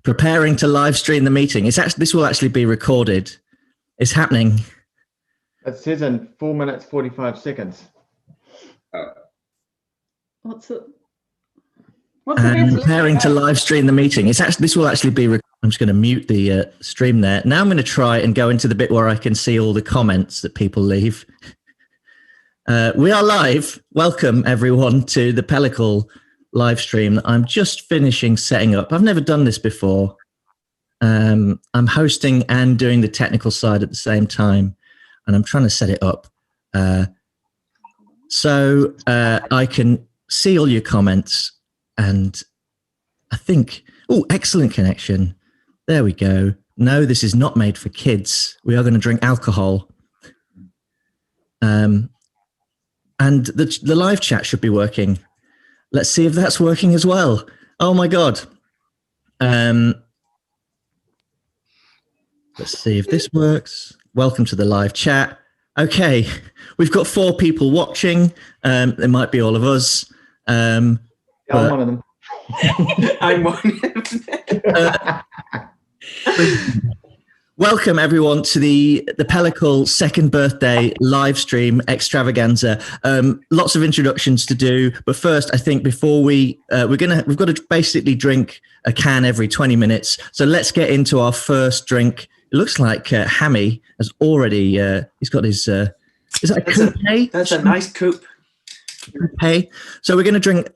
Preparing to live stream the meeting. This will actually be recorded. It's happening. It says in 4 minutes 45 seconds. What's the best? Preparing to live stream the meeting. This will actually be. I'm just going to mute the stream there. Now I'm going to try and go into the bit where I can see all the comments that people leave. We are live. Welcome everyone to the Pellicle'S live stream. I'm just finishing setting up. I've never done this before. I'm hosting and doing the technical side at the same time, and I'm trying to set it up so I can see all your comments. And I think, excellent connection. There we go. No, this is not made for kids. We are going to drink alcohol. And the live chat should be working. Let's see if that's working as well. Oh my God. Let's see if this works. Welcome to the live chat. Okay, we've got 4 people watching. It might be all of us. I'm one of them. I'm one of them. Welcome everyone to the Pellicle'S second birthday live stream extravaganza. Lots of introductions to do, but first I think before we've got to basically drink a can every 20 minutes. So let's get into our first drink. It looks like Hammy has already he's got his is that a coupe? That's a nice coupe. Coupe. So we're going to drink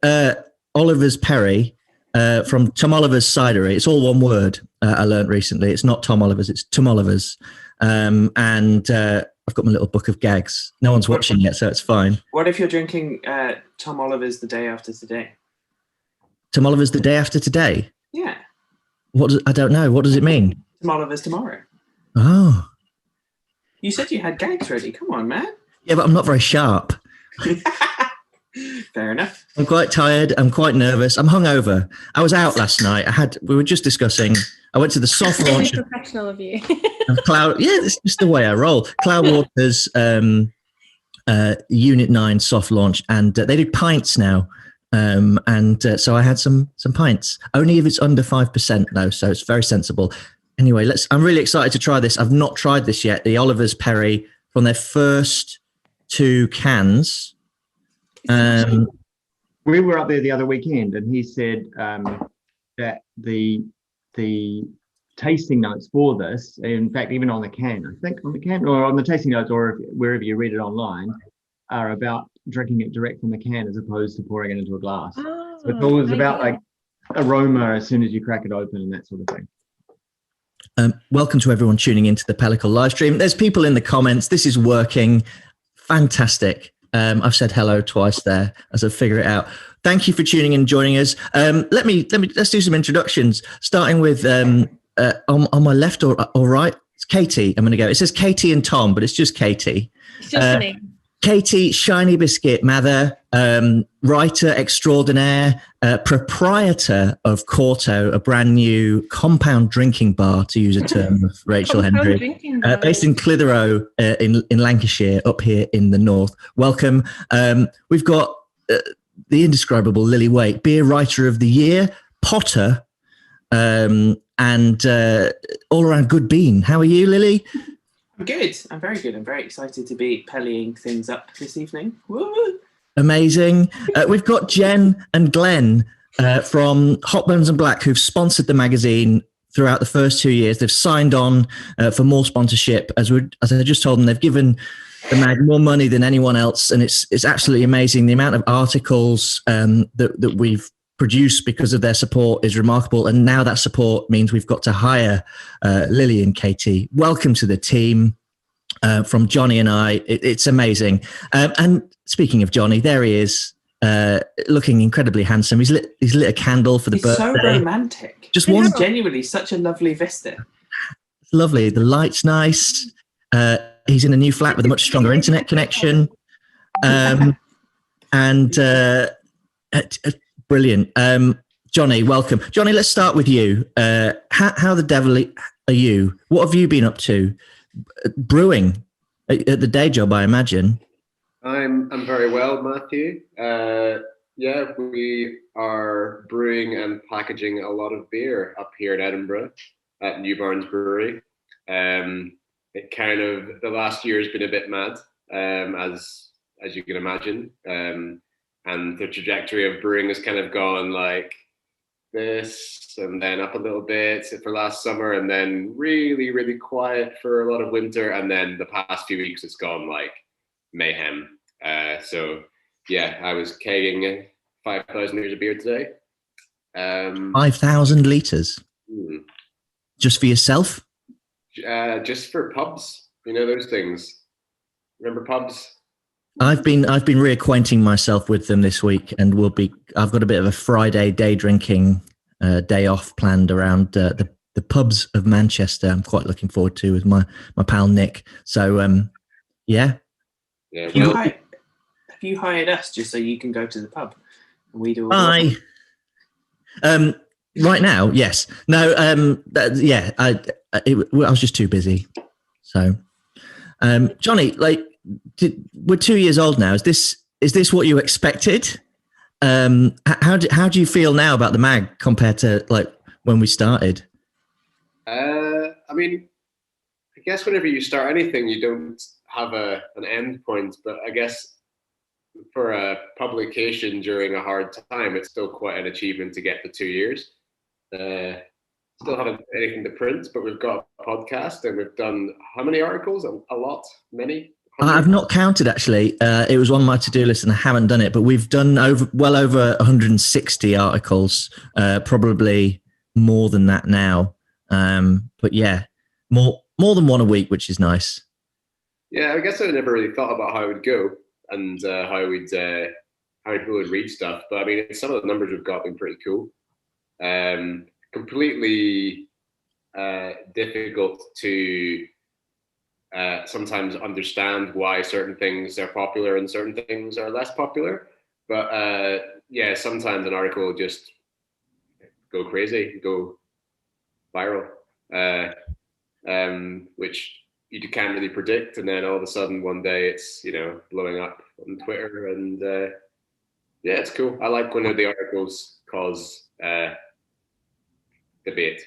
Oliver's Perry from Tom Oliver's Cidery. It's all one word. I learned recently. It's not Tom Oliver's. It's Tom Oliver's. And I've got my little book of gags. No one's watching yet, so it's fine. What if you're drinking Tom Oliver's the day after today? Tom Oliver's the day after today? Yeah. I don't know. What does it mean? Tom Oliver's tomorrow. Oh. You said you had gags ready. Come on, man. Yeah, but I'm not very sharp. Fair enough. I'm quite tired. I'm quite nervous. I'm hungover. I was out last night. We were just discussing. I went to the soft launch. Very professional of you. Of Cloud. Yeah, it's just the way I roll. Cloudwater's Unit 9 soft launch, and they do pints now. So I had some pints. Only if it's under 5% though, so it's very sensible. Anyway, I'm really excited to try this. I've not tried this yet. The Oliver's Perry from their first 2 cans. We were up there the other weekend, and he said that the tasting notes for this, in fact, even on the can, I think on the can or on the tasting notes, or wherever you read it online, are about drinking it direct from the can as opposed to pouring it into a glass. Oh, so it's always about like aroma as soon as you crack it open and that sort of thing. Welcome to everyone tuning into the Pellicle'S live stream. There's people in the comments. This is working. Fantastic. I've said hello twice there as I figure it out. Thank you for tuning in and joining us. Let's do some introductions, starting with on my left or right. It's Katie. I'm going to go. It says Katie and Tom, but it's just Katie. It's just me. Katie, Shiny Biscuit Mather, writer extraordinaire, proprietor of Corto, a brand new compound drinking bar, to use a term of Rachel Hendry, based in Clitheroe in Lancashire, up here in the north. Welcome. We've got the indescribable Lily Wake, beer writer of the year, potter, and all-around good bean. How are you, Lily? I'm good. I'm very good. I'm very excited to be pellying things up this evening. Woo! Amazing. We've got Jen and Glenn from Hot Bones and Black, who've sponsored the magazine throughout the first 2 years. They've signed on for more sponsorship. As I just told them, they've given the mag more money than anyone else, and it's absolutely amazing. The amount of articles that we've produced because of their support is remarkable, and now that support means we've got to hire Lily and Katie. Welcome to the team from Johnny and I. It's amazing. And speaking of Johnny, there he is, looking incredibly handsome. He's lit a candle for the birthday. So romantic. Just one. Genuinely such a lovely vista. It's lovely. The light's nice. He's in a new flat with a much stronger internet connection. Brilliant. Johnny, welcome. Johnny, let's start with you. How the devil are you? What have you been up to? Brewing at the day job, I imagine. I'm very well, Matthew. Yeah, we are brewing and packaging a lot of beer up here in Edinburgh at New Barnes Brewery. It kind of the last year has been a bit mad, as you can imagine, and the trajectory of brewing has kind of gone like this and then up a little bit for last summer, and then really, really quiet for a lot of winter, and then the past few weeks it's gone like mayhem. So yeah, I was kegging 5,000 litres of beer today. 5,000 litres just for yourself? Just for pubs, those things. Remember pubs? I've been reacquainting myself with them this week, and I've got a bit of a Friday day drinking day off planned around the pubs of Manchester. I'm quite looking forward to with my pal Nick. So yeah. Yeah. Have you hired us just so you can go to the pub and we do all I right now, yes. No, I was just too busy. So Johnny, we're 2 years old now. Is this what you expected? How do you feel now about the mag compared to like when we started? I mean, I guess whenever you start anything, you don't have an end point, but I guess for a publication during a hard time, it's still quite an achievement to get to 2 years. Still haven't anything to print, but we've got a podcast and we've done how many articles? A lot, many. 100? I've not counted actually. It was on my to-do list and I haven't done it, but we've done well over 160 articles, probably more than that now. But yeah, more than one a week, which is nice. Yeah, I guess I never really thought about how it would go and how people would read stuff. But I mean, some of the numbers we've got have been pretty cool. Completely difficult to sometimes understand why certain things are popular and certain things are less popular. But yeah, sometimes an article will just go crazy, go viral, which you can't really predict. And then all of a sudden one day it's, blowing up on Twitter. And yeah, it's cool. I like when the articles cause debate,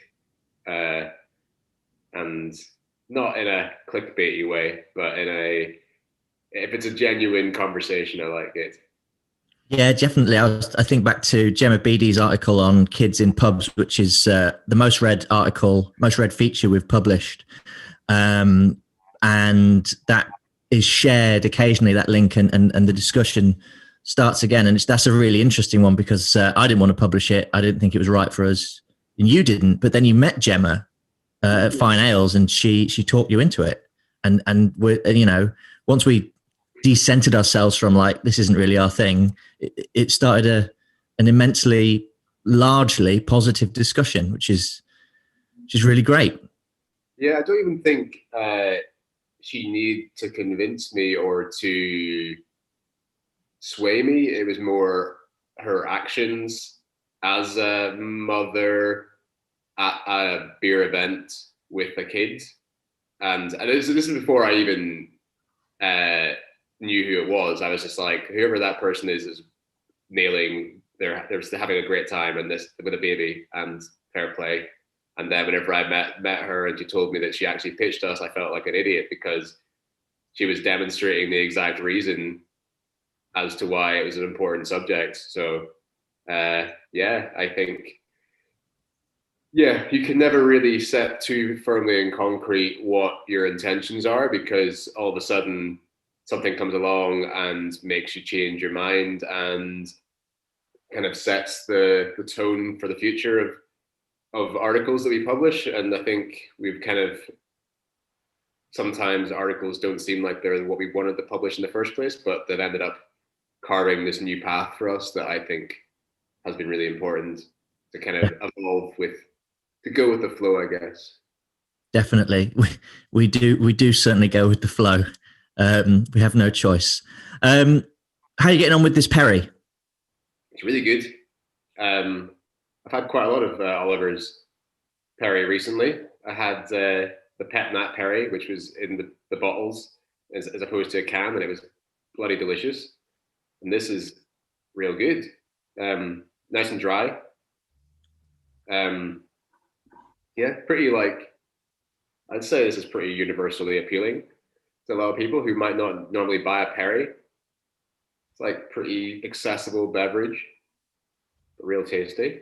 and not in a clickbaity way, but if it's a genuine conversation, I like it. Yeah, definitely. I think back to Gemma Beattie's article on kids in pubs, which is the most read feature we've published. And that is shared occasionally, that link, and the discussion starts again. And that's a really interesting one because I didn't want to publish it. I didn't think it was right for us. And you didn't, but then you met Gemma at Fine Ales and she talked you into it. And we're, once we decentered ourselves from like, this isn't really our thing, it started an immensely, largely positive discussion, which is really great. Yeah, I don't even think she needed to convince me or to sway me. It was more her actions as a mother at a beer event with a kid. And this is before I even knew who it was. I was just like, whoever that person is nailing, they're having a great time and this with a baby, and fair play. And then whenever I met her and she told me that she actually pitched us, I felt like an idiot because she was demonstrating the exact reason as to why it was an important subject. So yeah, I think, you can never really set too firmly in concrete what your intentions are, because all of a sudden something comes along and makes you change your mind and kind of sets the tone for the future of articles that we publish. And I think we've kind of, sometimes articles don't seem like they're what we wanted to publish in the first place, but they've ended up carving this new path for us that I think has been really important to kind of evolve with, to go with the flow, I guess. Definitely. We do certainly go with the flow. We have no choice. How are you getting on with this Perry? It's really good. I've had quite a lot of Oliver's Perry recently. I had the Pet Nat Perry, which was in the bottles as opposed to a can, and it was bloody delicious. And this is real good. nice and dry. Yeah, pretty like, I'd say this is pretty universally appealing to a lot of people who might not normally buy a Perry. It's like pretty accessible beverage, but real tasty.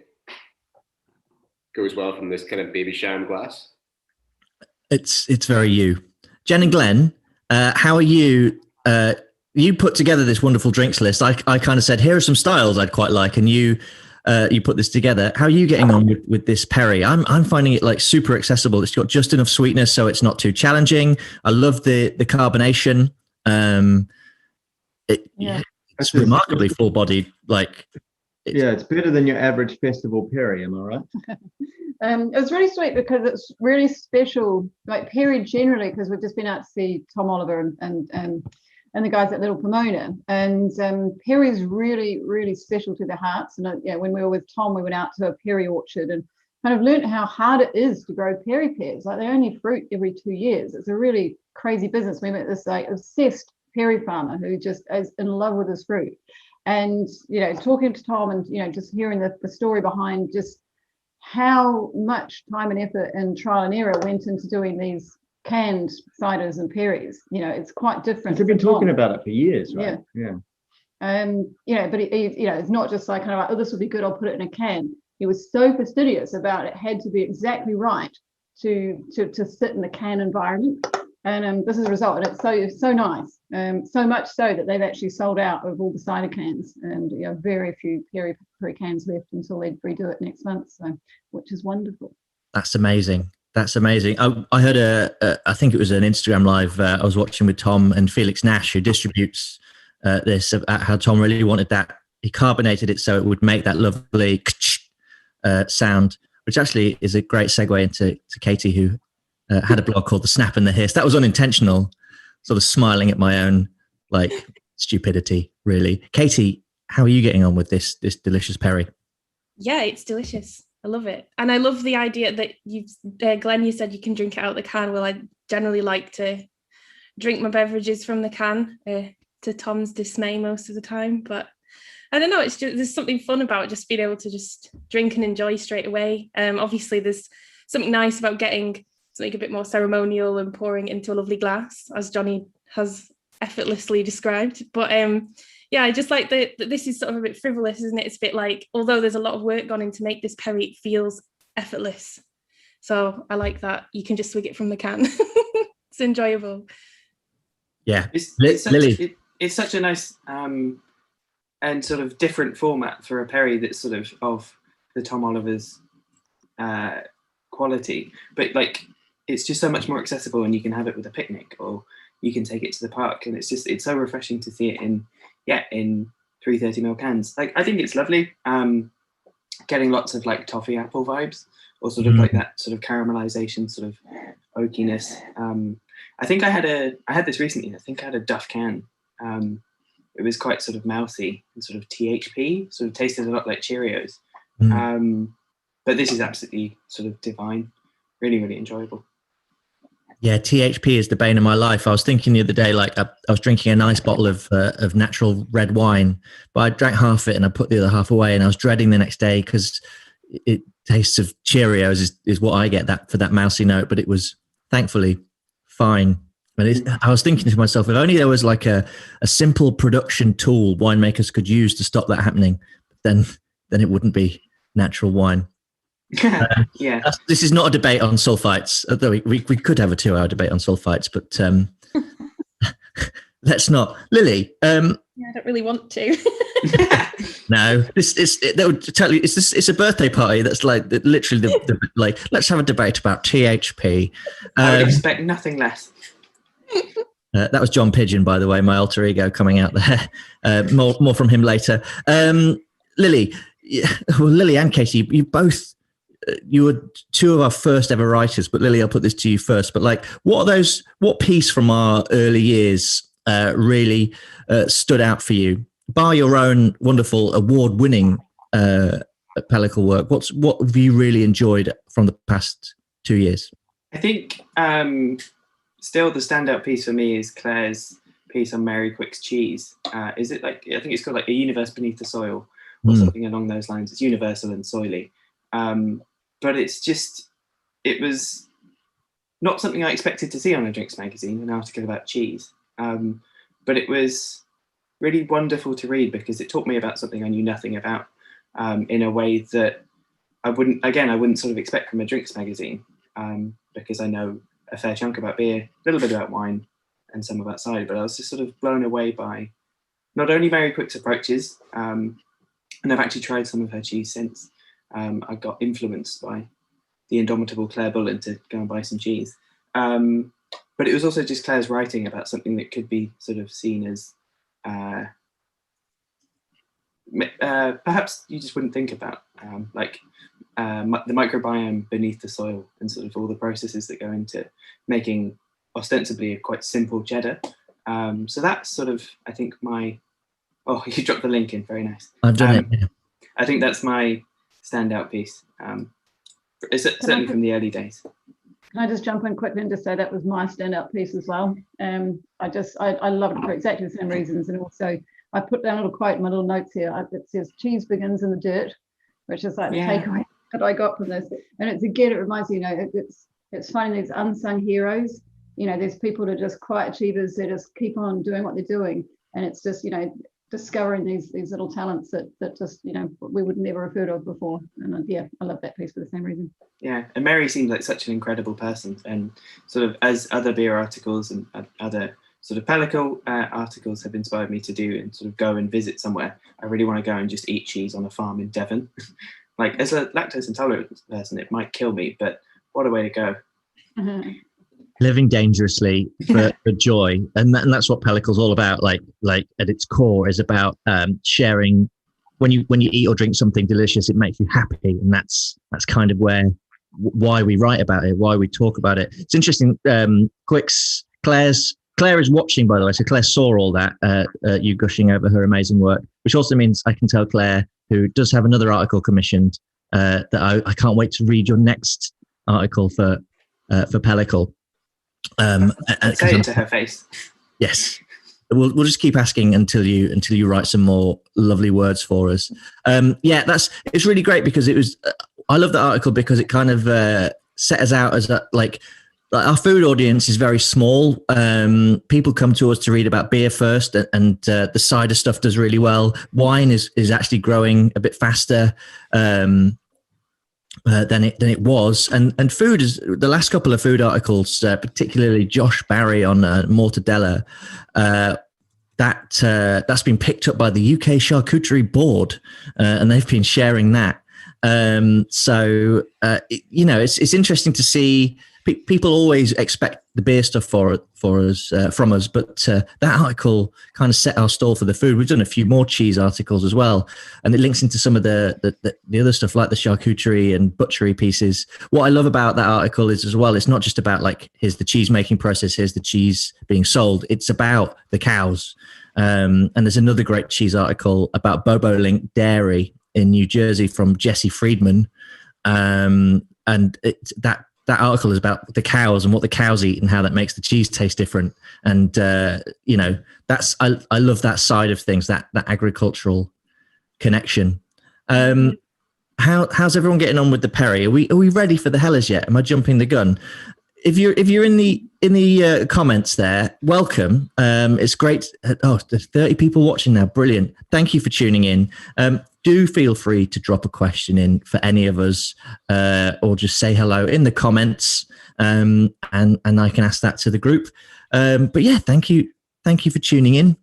Goes well from this kind of baby sham glass. It's very you. Jen and Glenn, how are you? You put together this wonderful drinks list. I kind of said, here are some styles I'd quite like, and you put this together. How are you getting on with this Perry? I'm finding it like super accessible. It's got just enough sweetness, so it's not too challenging. I love the carbonation. It's remarkably full bodied. Like, it's better than your average festival Perry. Am I right? It's really sweet because it's really special, like Perry generally, because we've just been out to see Tom Oliver and the guys at Little Pomona, and Perry's really, really special to their hearts. And when we were with Tom, we went out to a Perry orchard and kind of learned how hard it is to grow Perry pears. Like, they only fruit every 2 years. It's a really crazy business. We met this like obsessed Perry farmer who just is in love with his fruit, and talking to Tom and just hearing the story behind just how much time and effort and trial and error went into doing these canned ciders and Perrys. It's quite different. You've been talking about it for years, right? Yeah. But it's not just like kind of like, oh, this would be good, I'll put it in a can. He was so fastidious about it had to be exactly right to sit in the can environment. And this is a result, and it's so nice. So much so that they've actually sold out of all the cider cans, and very few Perry cans left until they redo it next month. So, which is wonderful. That's amazing. That's amazing. I heard I think it was an Instagram live I was watching with Tom and Felix Nash, who distributes this, about how Tom really wanted that. He carbonated it so it would make that lovely sound, which actually is a great segue into Katie, who had a blog called The Snap and the Hiss. That was unintentional, sort of smiling at my own like stupidity, really. Katie, how are you getting on with this delicious Perry? Yeah, it's delicious. I love it. And I love the idea that Glenn, you said you can drink it out of the can. Well, I generally like to drink my beverages from the can, to Tom's dismay most of the time. But I don't know, it's just, there's something fun about just being able to just drink and enjoy straight away. Obviously, there's something nice about getting something a bit more ceremonial and pouring it into a lovely glass, as Johnny has effortlessly described. But I just like that this is sort of a bit frivolous, isn't it? It's a bit like, although there's a lot of work gone in to make this Perry, it feels effortless. So I like that you can just swig it from the can. It's enjoyable. Yeah, it's such a nice and sort of different format for a Perry that's sort of the Tom Oliver's quality, but like it's just so much more accessible, and you can have it with a picnic, or you can take it to the park, and it's so refreshing to see it in 330ml cans. Like, I think it's lovely. Getting lots of like toffee apple vibes, or sort of like that sort of caramelization, sort of oakiness. I think I had this recently. I think I had a Duff can. It was quite sort of mouthy and sort of THP, sort of tasted a lot like Cheerios. But this is absolutely sort of divine. Really, really enjoyable. Yeah, THP is the bane of my life. I was thinking the other day, like I was drinking a nice bottle of natural red wine, but I drank half of it and I put the other half away, and I was dreading the next day because it tastes of Cheerios is what I get for that mousy note. But it was thankfully fine. But I was thinking to myself, if only there was like a simple production tool winemakers could use to stop that happening, then it wouldn't be natural wine. Yeah, this is not a debate on sulfites, although we could have a 2-hour debate on sulfites, but let's not. Lily, I don't really want to. No, it's a birthday party that's like literally like, let's have a debate about THP. I would expect nothing less. That was John Pigeon, by the way, my alter ego coming out there. More from him later. Lily and Katie, you were two of our first ever writers, but Lily, I'll put this to you first. But like, what piece from our early years really stood out for you? Bar your own wonderful award-winning Pellicle work, what have you really enjoyed from the past 2 years? I think still the standout piece for me is Claire's piece on Mary Quick's cheese. Is it like, I think it's called like A Universe Beneath the Soil, or something along those lines. It's universal and soily. But it was not something I expected to see on a drinks magazine, an article about cheese. But it was really wonderful to read because it taught me about something I knew nothing about, in a way that I wouldn't sort of expect from a drinks magazine, because I know a fair chunk about beer, a little bit about wine, and some about cider. But I was just sort of blown away by not only Mary Quick's approaches, and I've actually tried some of her cheese since. I got influenced by the indomitable Claire Bullen to go and buy some cheese. But it was also just Claire's writing about something that could be sort of seen as perhaps you just wouldn't think about, like the microbiome beneath the soil and sort of all the processes that go into making ostensibly a quite simple cheddar. So that's sort of, I think, you dropped the link in, very nice. I've done it. Yeah. I think that's my standout piece. It's certainly from the early days. Can I just jump in quickly and just say that was my standout piece as well? I loved it for exactly the same reasons, and also I put down a little quote in my little notes here. It says, "Cheese begins in the dirt," which is like the takeaway that I got from this. And it reminds me, it's finding these unsung heroes. There's people that are just quiet achievers. They just keep on doing what they're doing, and it's just discovering these little talents that just we would never have heard of before. And I love that piece for the same reason. Yeah, and Mary seemed like such an incredible person, and sort of as other beer articles and other sort of Pellicle articles have inspired me to do, and sort of go and visit somewhere. I really want to go and just eat cheese on a farm in Devon. Like, as a lactose intolerant person, it might kill me, but what a way to go. Mm-hmm. Living dangerously for joy, and that's what Pellicle's all about. Like at its core is about sharing. When you eat or drink something delicious, it makes you happy, and that's kind of why we write about it, why we talk about it. It's interesting. Claire is watching, by the way, so Claire saw all that, you gushing over her amazing work, which also means I can tell Claire, who does have another article commissioned, that I can't wait to read your next article for Pellicle. Say it to her face. Yes, we'll just keep asking until you write some more lovely words for us. It's really great because it was. I love that article because it kind of set us out as like our food audience is very small. People come to us to read about beer first, and the cider stuff does really well. Wine is actually growing a bit faster than it was, and food is the last couple of food articles, particularly Josh Barry on mortadella. That's been picked up by the UK Charcuterie Board, and they've been sharing that. It's interesting to see. People always expect the beer stuff from us, but that article kind of set our stall for the food. We've done a few more cheese articles as well, and it links into some of the other stuff like the charcuterie and butchery pieces. What I love about that article is as well, it's not just about like here's the cheese making process, here's the cheese being sold. It's about the cows, and there's another great cheese article about Bobolink Dairy in New Jersey from Jesse Friedman, and that article is about the cows and what the cows eat and how that makes the cheese taste different. And, I love that side of things, that agricultural connection. How's everyone getting on with the Perry? Are we ready for the Hellers yet? Am I jumping the gun? If you're in the comments there, welcome. It's great. There's 30 people watching now. Brilliant. Thank you for tuning in. Do feel free to drop a question in for any of us, or just say hello in the comments, and I can ask that to the group. But yeah, thank you for tuning in.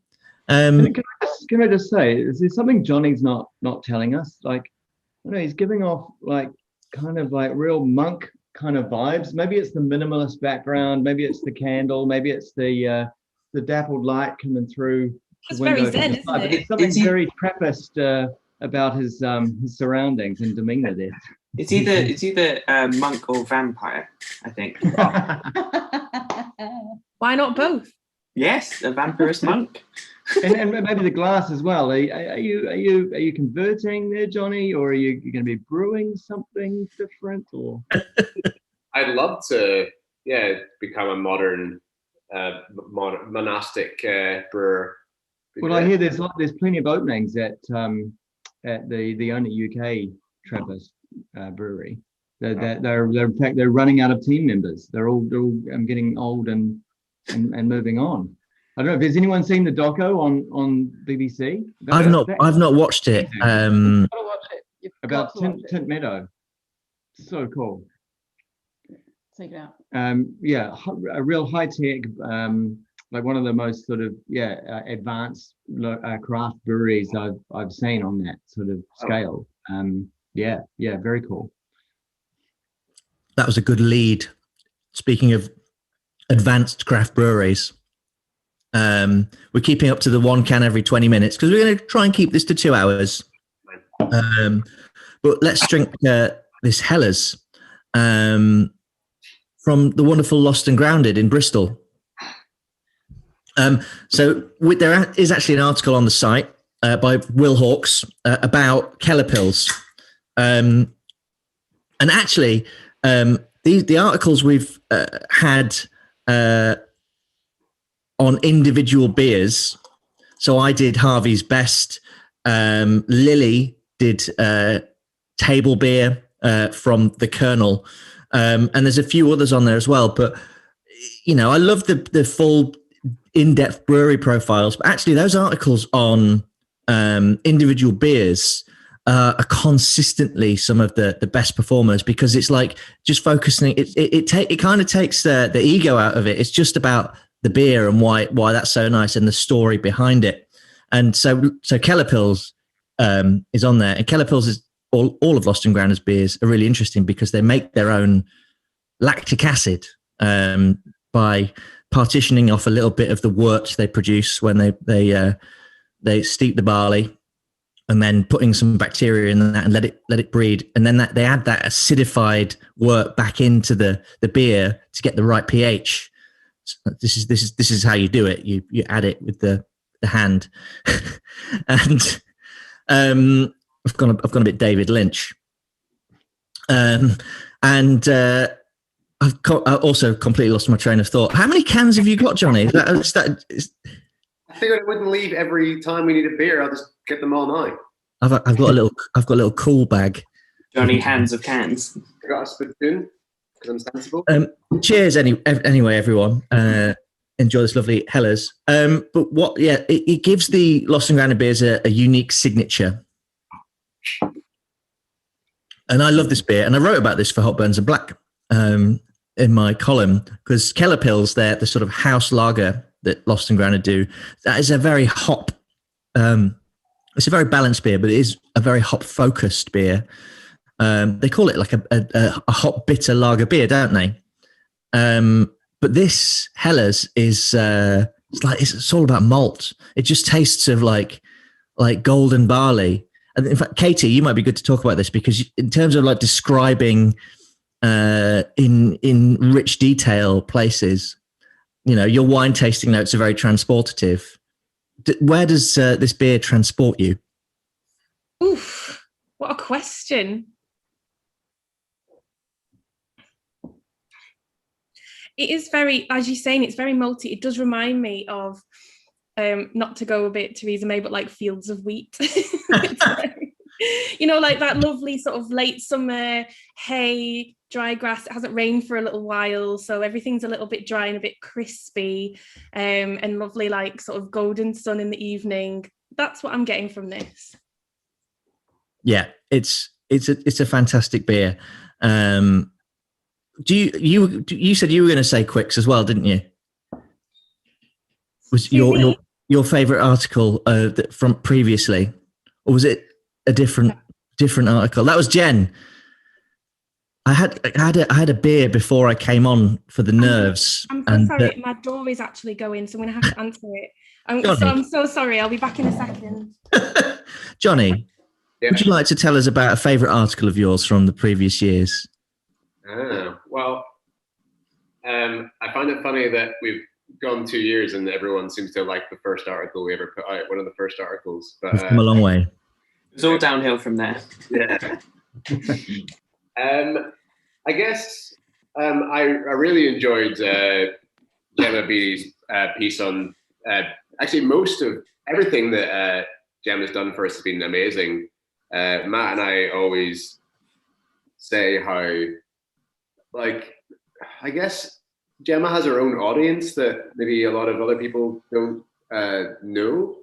Can I just say, is there something Johnny's not telling us? Like, he's giving off like kind of like real monk kind of vibes. Maybe it's the minimalist background, maybe it's the candle, maybe it's the dappled light coming through. It's very zen, isn't it? But it's something very Trappist about his surroundings and demeanor there. It's either monk or vampire, I think. Why not both? Yes, a vampirist monk. and maybe the glass as well. Are you converting there, Johnny, or are you going to be brewing something different? Or I'd love to, become a modern monastic brewer. Well, I hear there's plenty of openings at at the only UK Trappist brewery. They're in fact they're running out of team members. They're all getting old and moving on. I don't know. Has anyone seen the doco on BBC? I've not watched it. Gotta watch it. You've About got to watch it. Tint Meadow. So cool. Check it out. Yeah, a real high tech, like one of the most sort of advanced craft breweries I've seen on that sort of scale. Yeah, very cool. That was a good lead. Speaking of advanced craft breweries, we're keeping up to the 1 can every 20 minutes because we're going to try and keep this to 2 hours. But let's drink this Helles from the wonderful Lost and Grounded in Bristol. So there is actually an article on the site by Will Hawkes about Pellicle'S. And actually, the articles we've had on individual beers. So I did Harvey's Best. Lily did table beer from the Colonel. And there's a few others on there as well. But, you know, I love the full in-depth brewery profiles. But actually, those articles on individual beers are consistently some of the best performers because it's like just focusing. It kind of takes the ego out of it. It's just about the beer and why that's so nice and the story behind it. And so Pellicle'S is on there, and Pellicle'S is all of Lost and Grounded's beers are really interesting because they make their own lactic acid by partitioning off a little bit of the wort they produce when they steep the barley, and then putting some bacteria in that and let it breed, and then they add that acidified wort back into the beer to get the right pH. So this is how you do it. You add it with the hand, and I've gone a bit David Lynch, and I also completely lost my train of thought. How many cans have you got, Johnny? I figured I wouldn't leave every time we need a beer. I'll just get them all now. I've got a little cool bag. Johnny, hands of cans. I got a spittoon because I'm sensible. Cheers, anyway, everyone. Enjoy this lovely Helles. But it gives the Lost and Grounded beers a unique signature. And I love this beer, and I wrote about this for Hop Burns and Black in my column because Pellicle'S, they're the sort of house lager that Lost and Grounded do. That is a very hop. It's a very balanced beer, but it is a very hop focused beer. They call it like a hop bitter lager beer, don't they? But this Helles is it's all about malt. It just tastes of like golden barley. And in fact, Katie, you might be good to talk about this because in terms of like describing in rich detail places, you know, your wine tasting notes are very transportative. Where does this beer transport you? Oof, what a question. It is very, as you're saying, it's very malty. It does remind me of, not to go a bit Theresa May, but like Fields of Wheat. You know, like that lovely sort of late summer hay, dry grass. It hasn't rained for a little while, so everything's a little bit dry and a bit crispy, and lovely like sort of golden sun in the evening. That's what I'm getting from this. Yeah, it's a fantastic beer. You said you were going to say Quicks as well, didn't you? Was your favorite article from previously, or was it a different article? That was Jen. I had a beer before I came on for the nerves. I'm so sorry. My door is actually going, so I'm going to have to answer it. I'm so sorry. I'll be back in a second. Johnny, would you like to tell us about a favourite article of yours from the previous years? Well, I find it funny that we've gone 2 years and everyone seems to like the first article we ever put out, one of the first articles. But, we've come a long way. It's all downhill from there. Yeah. I guess I really enjoyed Gemma B's piece on actually most of everything that Gemma's done for us has been amazing. Matt and I always say how, like, I guess Gemma has her own audience that maybe a lot of other people don't know.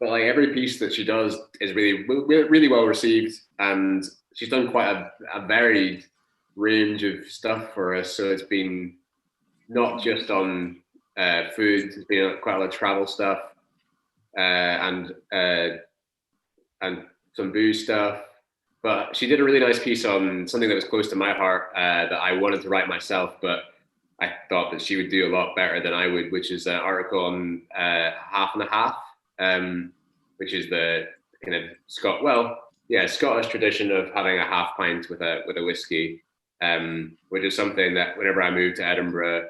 But like every piece that she does is really well received, and she's done quite a varied range of stuff for us. So it's been not just on food; it's been quite a lot of travel stuff and some booze stuff. But she did a really nice piece on something that was close to my heart that I wanted to write myself, but I thought that she would do a lot better than I would, which is an article on half and a half. Which is the kind of Scottish tradition of having a half pint with a whiskey, which is something that whenever I moved to Edinburgh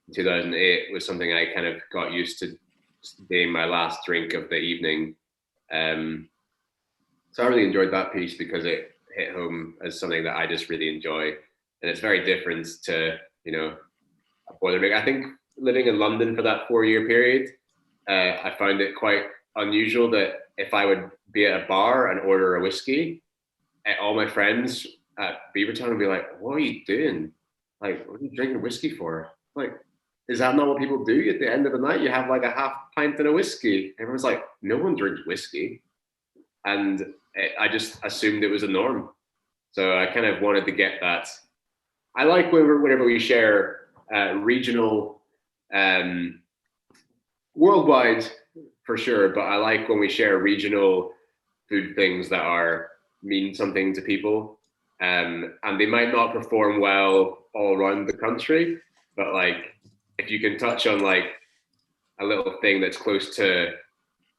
in 2008 was something I kind of got used to being my last drink of the evening. So I really enjoyed that piece because it hit home as something that I just really enjoy, and it's very different to a Boilermaker. I think living in London for that 4-year period, I found it quite unusual that if I would be at a bar and order a whiskey, all my friends at Beavertown would be like, "What are you doing? Like, what are you drinking whiskey for? Like, is that not what people do at the end of the night? You have like a half pint and a whiskey." Everyone's like, "No one drinks whiskey," and I just assumed it was a norm. So I kind of wanted to get that. I like whenever we share regional, worldwide for sure, but I like when we share regional food things that mean something to people, and they might not perform well all around the country, but like if you can touch on like a little thing that's close to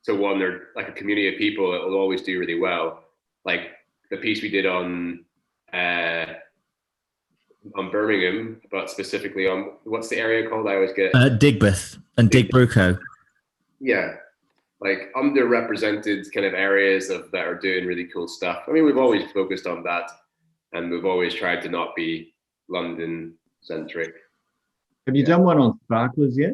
one or like a community of people, it will always do really well. Like the piece we did on Birmingham, but specifically on what's the area called? I always get Digbeth and Digbruco. Yeah, like underrepresented kind of areas that are doing really cool stuff. I mean, we've always focused on that, and we've always tried to not be London centric. Have you done one on sparklers yet?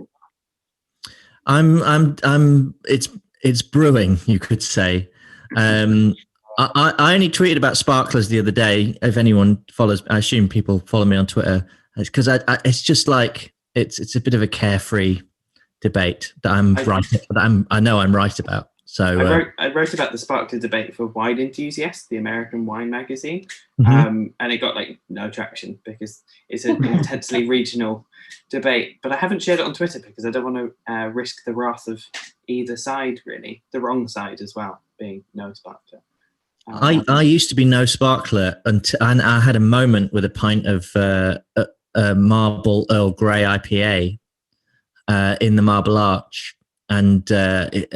It's brewing, you could say. I only tweeted about sparklers the other day. If anyone follows, I assume people follow me on Twitter, because it's just like it's a bit of a carefree debate that I know I'm right about. So I wrote about the sparkler debate for Wine Enthusiast, the American wine magazine, Mhm. and it got like no traction because it's an intensely regional debate. But I haven't shared it on Twitter because I don't want to risk the wrath of either side, really, the wrong side as well, being no sparkler. I used to be no sparkler, and I had a moment with a pint of Marble Earl Grey IPA in the Marble Arch, and I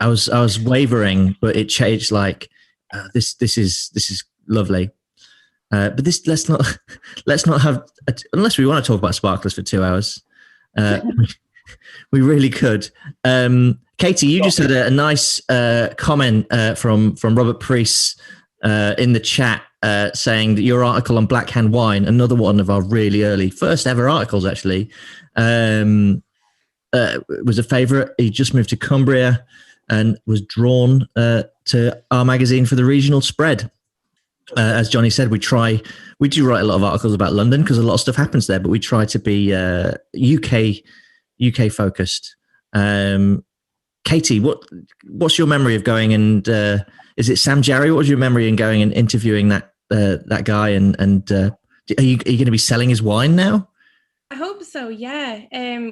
was wavering, but it changed. Like this is lovely, but let's not have unless we want to talk about sparklers for 2 hours. We really could. Katie, you just had a nice comment from Robert Priest in the chat saying that your article on Black Hand Wine, another one of our really early, first ever articles actually, was a favourite. He just moved to Cumbria and was drawn to our magazine for the regional spread. As Johnny said, we do write a lot of articles about London because a lot of stuff happens there, but we try to be UK focused. Katie, what's your memory of going and is it Sam Jarry? What was your memory in going and interviewing that guy? And are you going to be selling his wine now? I hope so. Yeah.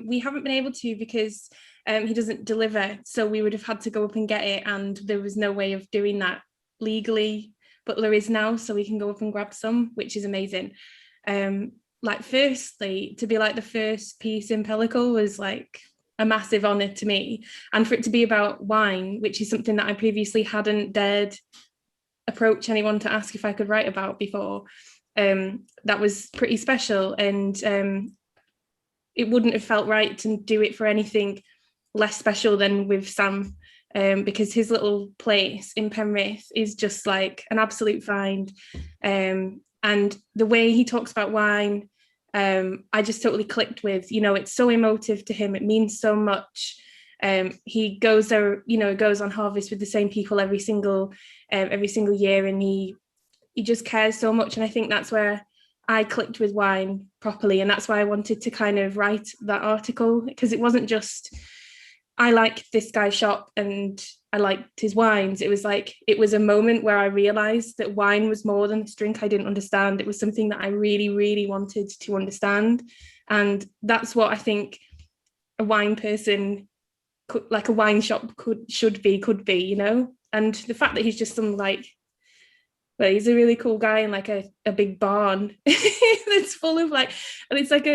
We haven't been able to because he doesn't deliver, so we would have had to go up and get it, and there was no way of doing that legally. But there is now, so we can go up and grab some, which is amazing. Like, firstly, to be like the first piece in Pellicle'S was like a massive honor to me, and for it to be about wine, which is something that I previously hadn't dared approach anyone to ask if I could write about before. That was pretty special, and it wouldn't have felt right to do it for anything less special than with Sam, because his little place in Penrith is just like an absolute find, and the way he talks about wine, I just totally clicked with. It's so emotive to him, it means so much, He goes there, goes on harvest with the same people every single year, and he just cares so much. And I think that's where I clicked with wine properly, and that's why I wanted to kind of write that article, because it wasn't just I liked this guy's shop and I liked his wines. It was like, it was a moment where I realized that wine was more than this drink I didn't understand. It was something that I really, really wanted to understand. And that's what I think a wine person, like a wine shop could be, And the fact that he's just he's a really cool guy in like a big barn that's full of and it's like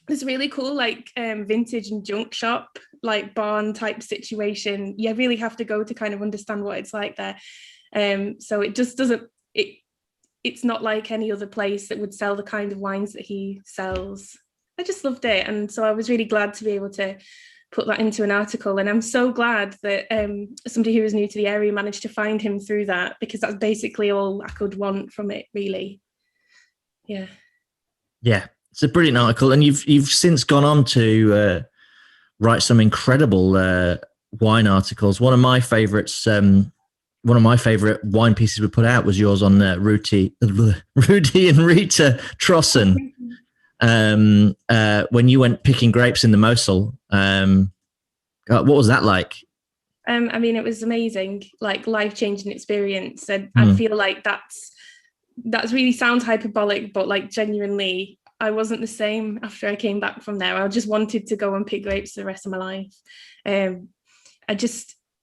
this really cool vintage and junk shop, like barn type situation. You really have to go to kind of understand what it's like there. So it just doesn't, it's not like any other place that would sell the kind of wines that he sells. I just loved it. And so I was really glad to be able to put that into an article. And I'm so glad that somebody who was new to the area managed to find him through that, because that's basically all I could want from it, really. Yeah. Yeah, it's a brilliant article. And you've since gone on to write some incredible wine articles. One of my favorite wine pieces we put out was yours on Rudy and Rita Trossen. When you went picking grapes in the Mosel, what was that like? I mean, it was amazing, like life-changing experience. And I feel like that's really sounds hyperbolic, but like genuinely, I wasn't the same after I came back from there. I just wanted to go and pick grapes the rest of my life.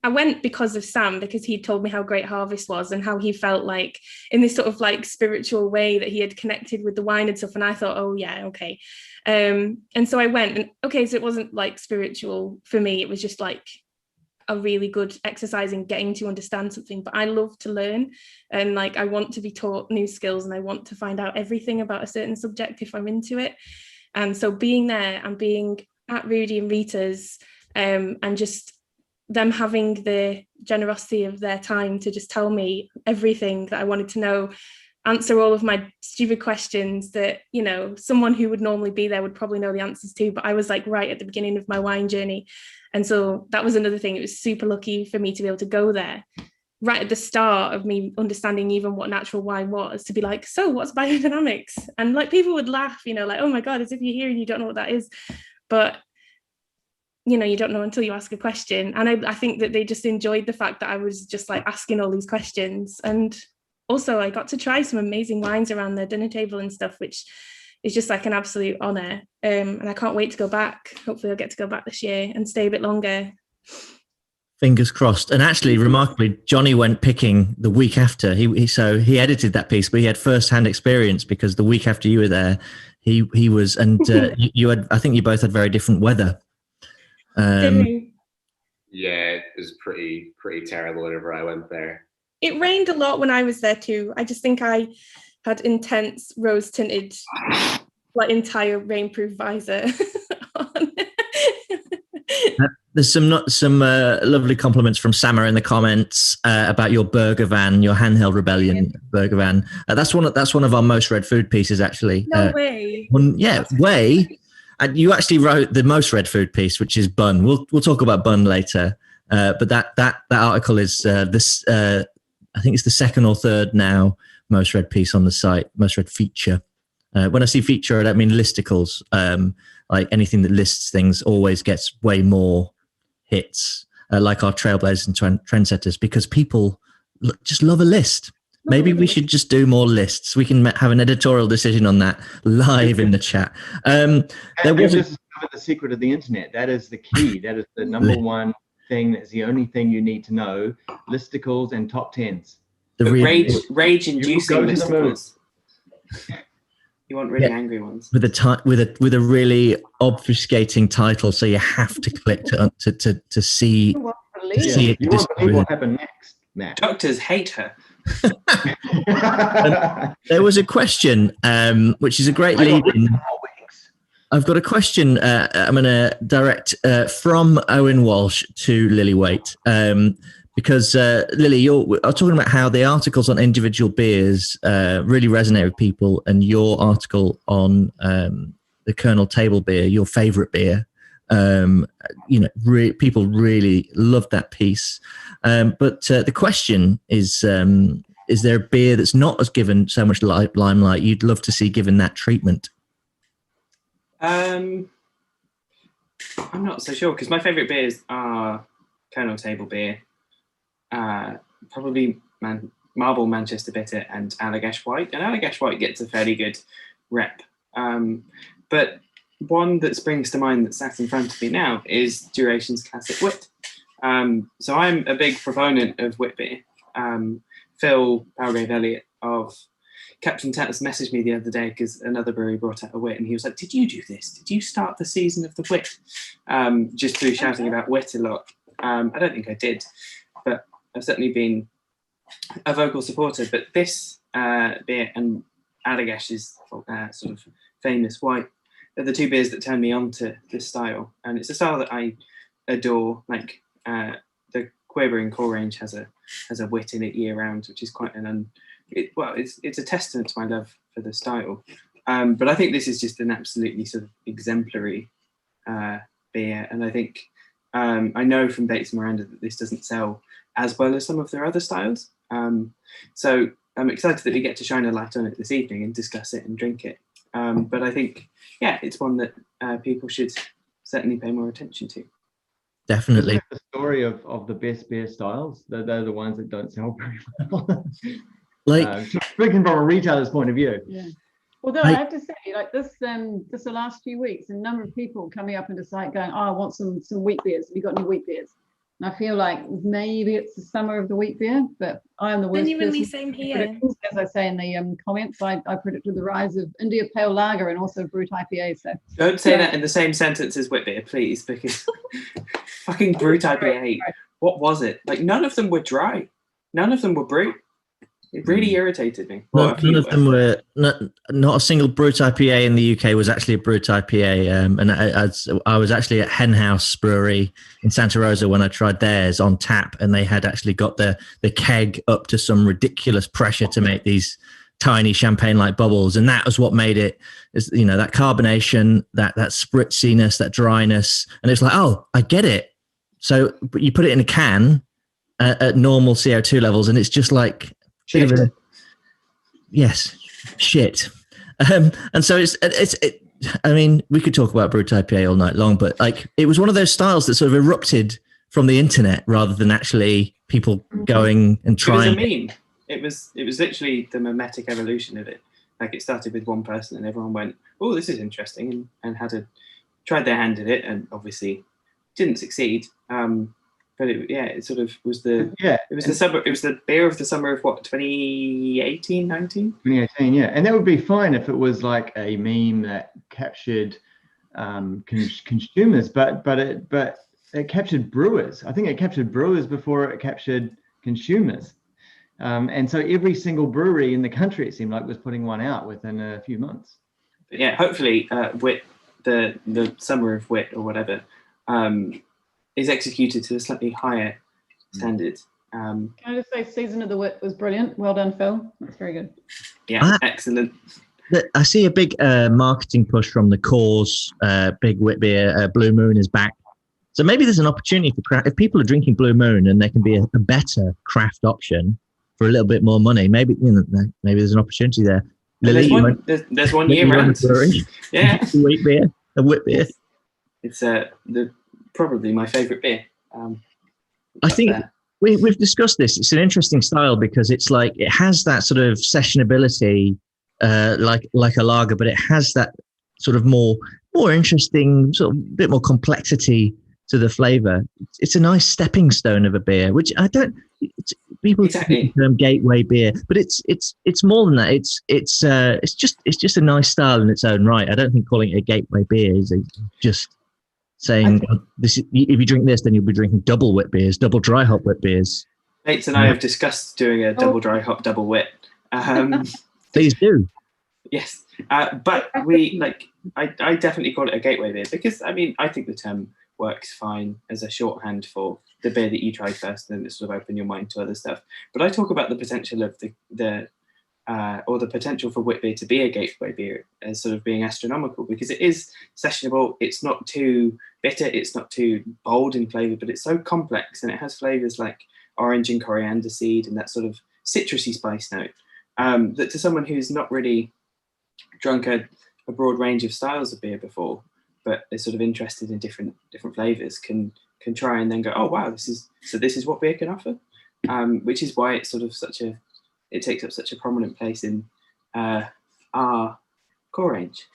I went because of Sam, because he told me how great harvest was and how he felt like in this sort of like spiritual way that he had connected with the wine and stuff. And I thought, oh yeah, okay. And so I went, and okay, so it wasn't like spiritual for me. It was just like a really good exercise in getting to understand something. But I love to learn, and like I want to be taught new skills, and I want to find out everything about a certain subject if I'm into it. And so being there and being at Rudy and Rita's, and just them having the generosity of their time to just tell me everything that I wanted to know, answer all of my stupid questions that, someone who would normally be there would probably know the answers to, but I was like right at the beginning of my wine journey. And so that was another thing. It was super lucky for me to be able to go there right at the start of me understanding even what natural wine was, to be like, so what's biodynamics? And like people would laugh, like, oh my God, as if you're here and you don't know what that is. But you don't know until you ask a question. And I think that they just enjoyed the fact that I was just like asking all these questions. And also I got to try some amazing wines around the dinner table and stuff, which is just like an absolute honor. And I can't wait to go back. Hopefully I'll get to go back this year and stay a bit longer. Fingers crossed. And actually, remarkably, Johnny went picking the week after. He edited that piece, but he had first-hand experience, because the week after you were there, he was, and you had, I think you both had very different weather. Yeah, it was pretty terrible whenever I went there. It rained a lot when I was there too. I just think I had intense rose tinted, like entire rainproof visor on. There's some lovely compliments from Sama in the comments about your burger van, your handheld rebellion burger van. That's one of our most read food pieces, actually. No way. Way. And you actually wrote the most read food piece, which is bun. We'll talk about bun later. But that article is this. I think it's the second or third now most read piece on the site, most read feature. When I see feature, I don't mean listicles. Like anything that lists things always gets way more hits, like our trailblazers and trendsetters, because people just love a list. Maybe we should just do more lists. We can have an editorial decision on that live in the chat. There was discovered the secret of the internet. That is the key. That is the number one thing. That's the only thing you need to know. Listicles and top tens. Rage-inducing listicles. You want really angry ones with a really obfuscating title, so you have to click to see. You won't believe what happened next, Matt. Doctors hate her. There was a question, which is a great lead-in. I've got a question I'm going to direct from Owen Walsh to Lily Waite, because Lily, you're talking about how the articles on individual beers really resonate with people, and your article on the Colonel Table beer, your favourite beer, People really loved that piece. But the question is there a beer that's not as given so much limelight you'd love to see given that treatment? I'm not so sure, because my favourite beers are Colonel Table beer, probably Marble Manchester Bitter and Allagash White. And Allagash White gets a fairly good rep. But one that springs to mind that's sat in front of me now is Duration's Classic Wit. So I'm a big proponent of wit beer. Phil Palgrave Elliott of Captain Tatter's messaged me the other day because another brewery brought out a wit, and he was like, "Did you do this? Did you start the season of the wit?" Just through shouting about wit a lot. I don't think I did, but I've certainly been a vocal supporter. But this beer and Allagash's sort of famous white are the two beers that turned me on to this style, and it's a style that I adore. Like the Queer Core range has a wit in it year round, which is quite it's a testament to my love for the style. But I think this is just an absolutely sort of exemplary beer, and I think I know from Bates and Miranda that this doesn't sell as well as some of their other styles. So I'm excited that we get to shine a light on it this evening and discuss it and drink it. But I think, it's one that people should certainly pay more attention to. Definitely. The story of the best beer styles, they're the ones that don't sell very well. Speaking from a retailer's point of view. Yeah. Although I have to say, like this the last few weeks, a number of people coming up into site going, "Oh, I want some wheat beers. Have you got any wheat beers?" And I feel like maybe it's the summer of the wheat beer, but I am the worst Genuinely, person. same here. As I say in the comments, I predicted the rise of India Pale Lager and also Brut IPA. So don't say that in the same sentence as wit beer, please, because fucking Brut IPA. Right. What was it? Like, none of them were dry. None of them were brut. It really irritated me. None of them were. Not a single Brut IPA in the UK was actually a Brut IPA. And I was actually at Hen House Brewery in Santa Rosa when I tried theirs on tap, and they had actually got the keg up to some ridiculous pressure to make these tiny champagne-like bubbles, and that was what made it. Is that carbonation, that spritziness, that dryness, and it's like, oh, I get it. So, but you put it in a can at normal CO2 levels, and it's just like. Shit. And so it's I mean, we could talk about Brut IPA all night long, but like it was one of those styles that sort of erupted from the internet rather than actually people going and trying. It was a meme. It was literally the mimetic evolution of it. Like, it started with one person and everyone went, "Oh, this is interesting," and tried their hand at it, and obviously didn't succeed. But it sort of was the beer of the summer of what, 2018, 19? 2018, yeah. And that would be fine if it was like a meme that captured consumers, but it captured brewers. I think it captured brewers before it captured consumers. And so every single brewery in the country, it seemed like, was putting one out within a few months. But yeah, hopefully Wit, the summer of Wit or whatever, is executed to a slightly higher standard. Can I just say, Season of the Wit was brilliant. Well done, Phil. That's very good. Yeah, excellent. I see a big marketing push from the Cause, big wit beer. Blue Moon is back. So maybe there's an opportunity for craft. If people are drinking Blue Moon and there can be a better craft option for a little bit more money, maybe maybe there's an opportunity there. Lily, there's one year round. Yeah, a wheat beer, a wit beer. It's probably my favourite beer. I think we've discussed this. It's an interesting style because it's like it has that sort of sessionability, like a lager, but it has that sort of more interesting, sort of bit more complexity to the flavour. It's a nice stepping stone of a beer, which I don't. People exactly. The term gateway beer, but it's more than that. It's just a nice style in its own right. I don't think calling it a gateway beer is just saying this. If you drink this, then you'll be drinking double wit beers, double dry hop wit beers. Bates and I have discussed doing a double dry hop, double wit. Please do. Yes, but I definitely call it a gateway beer because I think the term works fine as a shorthand for the beer that you tried first, and then it sort of open your mind to other stuff. But I talk about the potential of the or the potential for wit beer to be a gateway beer as sort of being astronomical, because it is sessionable. It's not too bitter. It's not too bold in flavour, but it's so complex, and it has flavours like orange and coriander seed and that sort of citrusy spice note, that to someone who's not really drunk a broad range of styles of beer before, but is sort of interested in different flavours, can try and then go, oh wow, this is what beer can offer, which is why it's sort of it takes up such a prominent place in our core range.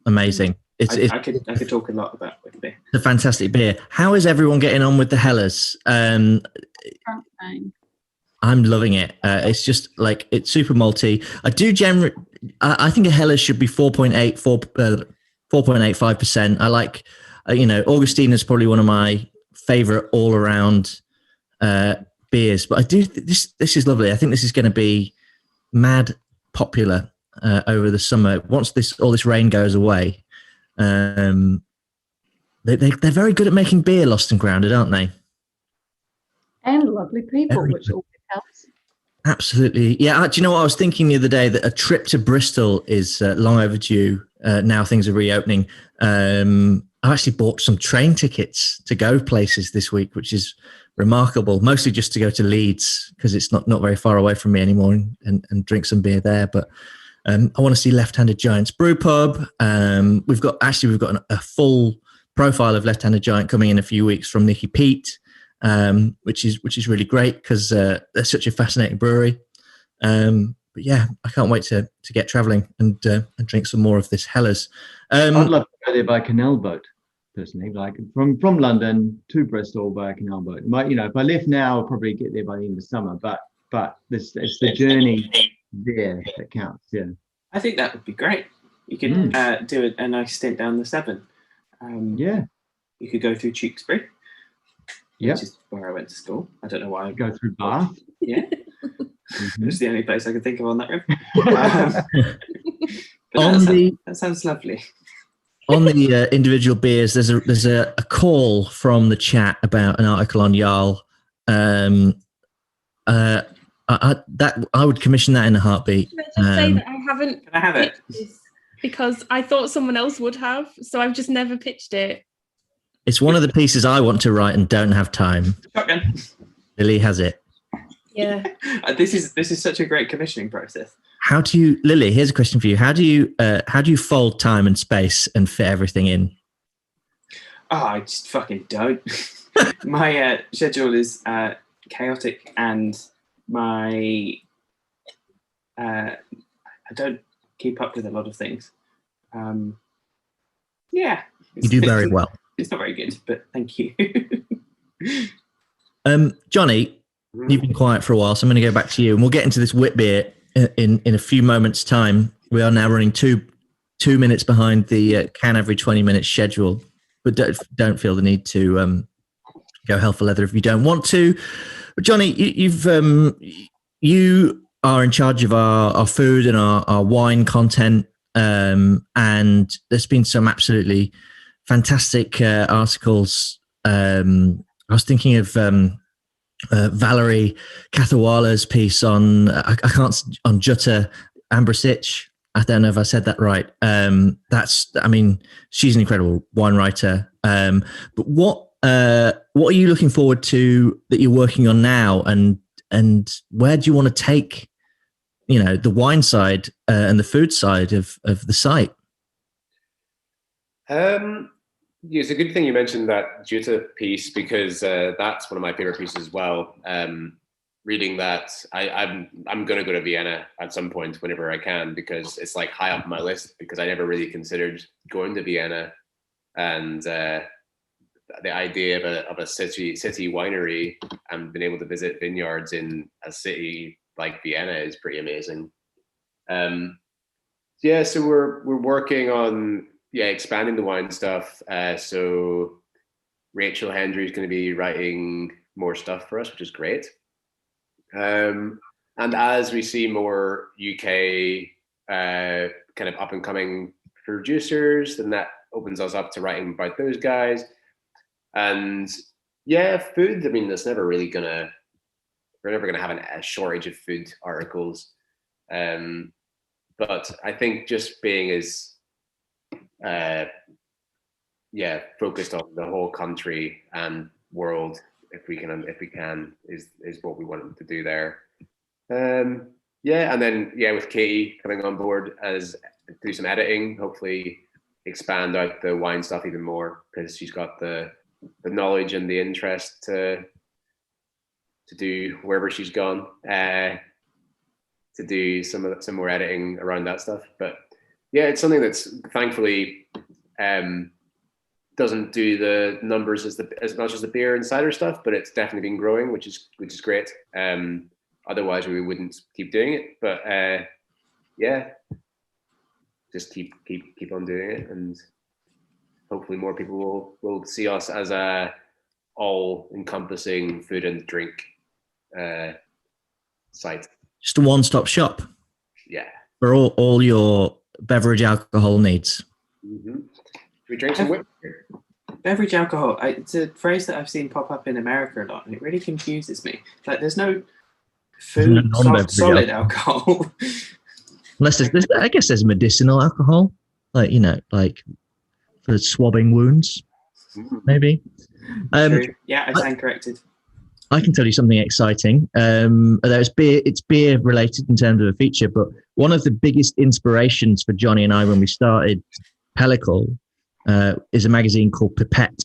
Amazing. I could talk a lot about wit beer. It's a fantastic beer. How is everyone getting on with the Helles? I'm loving it. It's just like, it's super malty. I think a Helles should be 4.85%. I like, Augustine is probably one of my favorite all around beers, but I do, this is lovely. I think this is going to be mad popular over the summer. Once all this rain goes away, they're very good at making beer, Lost and Grounded, aren't they? And lovely people, which always helps. Absolutely. Yeah. Do you know what I was thinking the other day? That a trip to Bristol is long overdue. Now things are reopening. I've actually bought some train tickets to go places this week, which is remarkable. Mostly just to go to Leeds, because it's not very far away from me anymore, and drink some beer there. But I want to see Left-Handed Giant's Brew Pub. We've got a full profile of Left-Handed Giant coming in a few weeks from Nicky Pete, which is really great, because they're such a fascinating brewery. But yeah, I can't wait to get traveling and drink some more of this Helles. I'd love to go there by canal boat, personally, like from London to Bristol by a canal boat. If I left now, I'll probably get there by the end of summer, but it's the journey there that counts. Yeah, I think that would be great. You could do a nice stint down the Severn. Yeah, you could go through Tewkesbury, yeah, which is where I went to school. I don't know why. Go through Bath. Yeah, it's the only place I could think of on that road. That sounds lovely. On the individual beers, there's a call from the chat about an article on Jarl. I would commission that in a heartbeat. Can I just say that I haven't? Can I have it? Because I thought someone else would have, so I've just never pitched it. It's one of the pieces I want to write and don't have time. Shotgun. Lily has it. Yeah. This is such a great commissioning process. Lily, here's a question for you. How do you fold time and space and fit everything in? Oh, I just fucking don't. My schedule is chaotic, and I don't keep up with a lot of things. Yeah. You do very well. It's not very good, but thank you. Johnny, you've been quiet for a while, so I'm going to go back to you, and we'll get into this wit beer in a few moments' time. We are now running two minutes behind the can every 20 minutes schedule, but don't feel the need to go hell for leather if you don't want to. But Johnny, you are in charge of our food and our wine content, and there's been some absolutely fantastic articles. I was thinking of Valerie Kathawala's piece on Jutta Ambrosic. I don't know if I said that right. She's an incredible wine writer. But what are you looking forward to that you're working on now, and where do you want to take, the wine side and the food side of the site? Yeah, it's a good thing you mentioned that Jutta piece, because that's one of my favorite pieces as well. Reading that, I'm going to go to Vienna at some point whenever I can, because it's like high up on my list, because I never really considered going to Vienna, and the idea of a city winery and being able to visit vineyards in a city like Vienna is pretty amazing. So we're working on expanding the wine stuff. So Rachel Hendry is going to be writing more stuff for us, which is great. And as we see more UK kind of up and coming producers, then that opens us up to writing about those guys. And food, we're never gonna have a shortage of food articles. But I think just being as focused on the whole country and world, if we can, is what we want to do there. And then with Katie coming on board as do some editing, hopefully expand out the wine stuff even more, because she's got the knowledge and the interest to do wherever she's gone, to do some more editing around that stuff. But it's something that's thankfully doesn't do the numbers as much as the beer and cider stuff, but it's definitely been growing, which is great. Otherwise we wouldn't keep doing it. But just keep on doing it, and hopefully more people will see us as a all-encompassing food and drink site. Just a one-stop shop. Yeah. For all your beverage alcohol needs. Mm-hmm. Should we drink some whip? Beverage alcohol. It's a phrase that I've seen pop up in America a lot, and it really confuses me. Like, there's no food, solid alcohol. Unless I guess there's medicinal alcohol, like for swabbing wounds, maybe. Yeah, I stand corrected. I can tell you something exciting. It's beer related in terms of a feature, but one of the biggest inspirations for Johnny and I when we started Pellicle is a magazine called Pipette.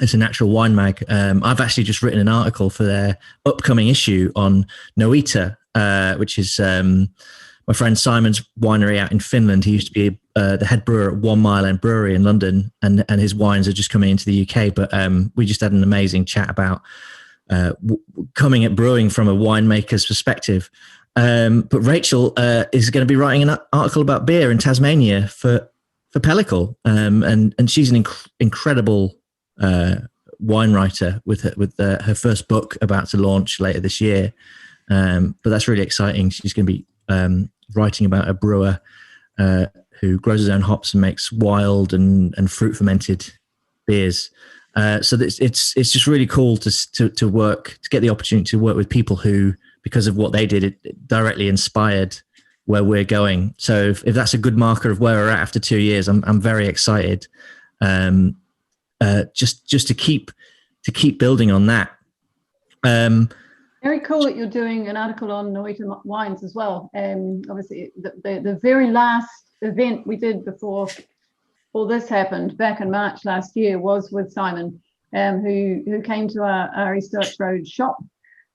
It's a natural wine mag. I've actually just written an article for their upcoming issue on Noita, which is my friend Simon's winery out in Finland. He used to be the head brewer at 1 Mile End Brewery in London, and his wines are just coming into the UK. But we just had an amazing chat about coming at brewing from a winemaker's perspective. But Rachel is going to be writing an article about beer in Tasmania for Pellicle, and she's an incredible wine writer with her first book about to launch later this year. But that's really exciting. She's going to be writing about a brewer who grows his own hops and makes wild and fruit fermented beers. So it's just really cool to get the opportunity to work with people who, because of what they did, it directly inspired where we're going. So if that's a good marker of where we're at after 2 years, I'm very excited. Just to keep building on that. Very cool that you're doing an article on Noita wines as well. Obviously, the very last event we did before all this happened back in March last year was with Simon, who came to our East Dutch Road shop,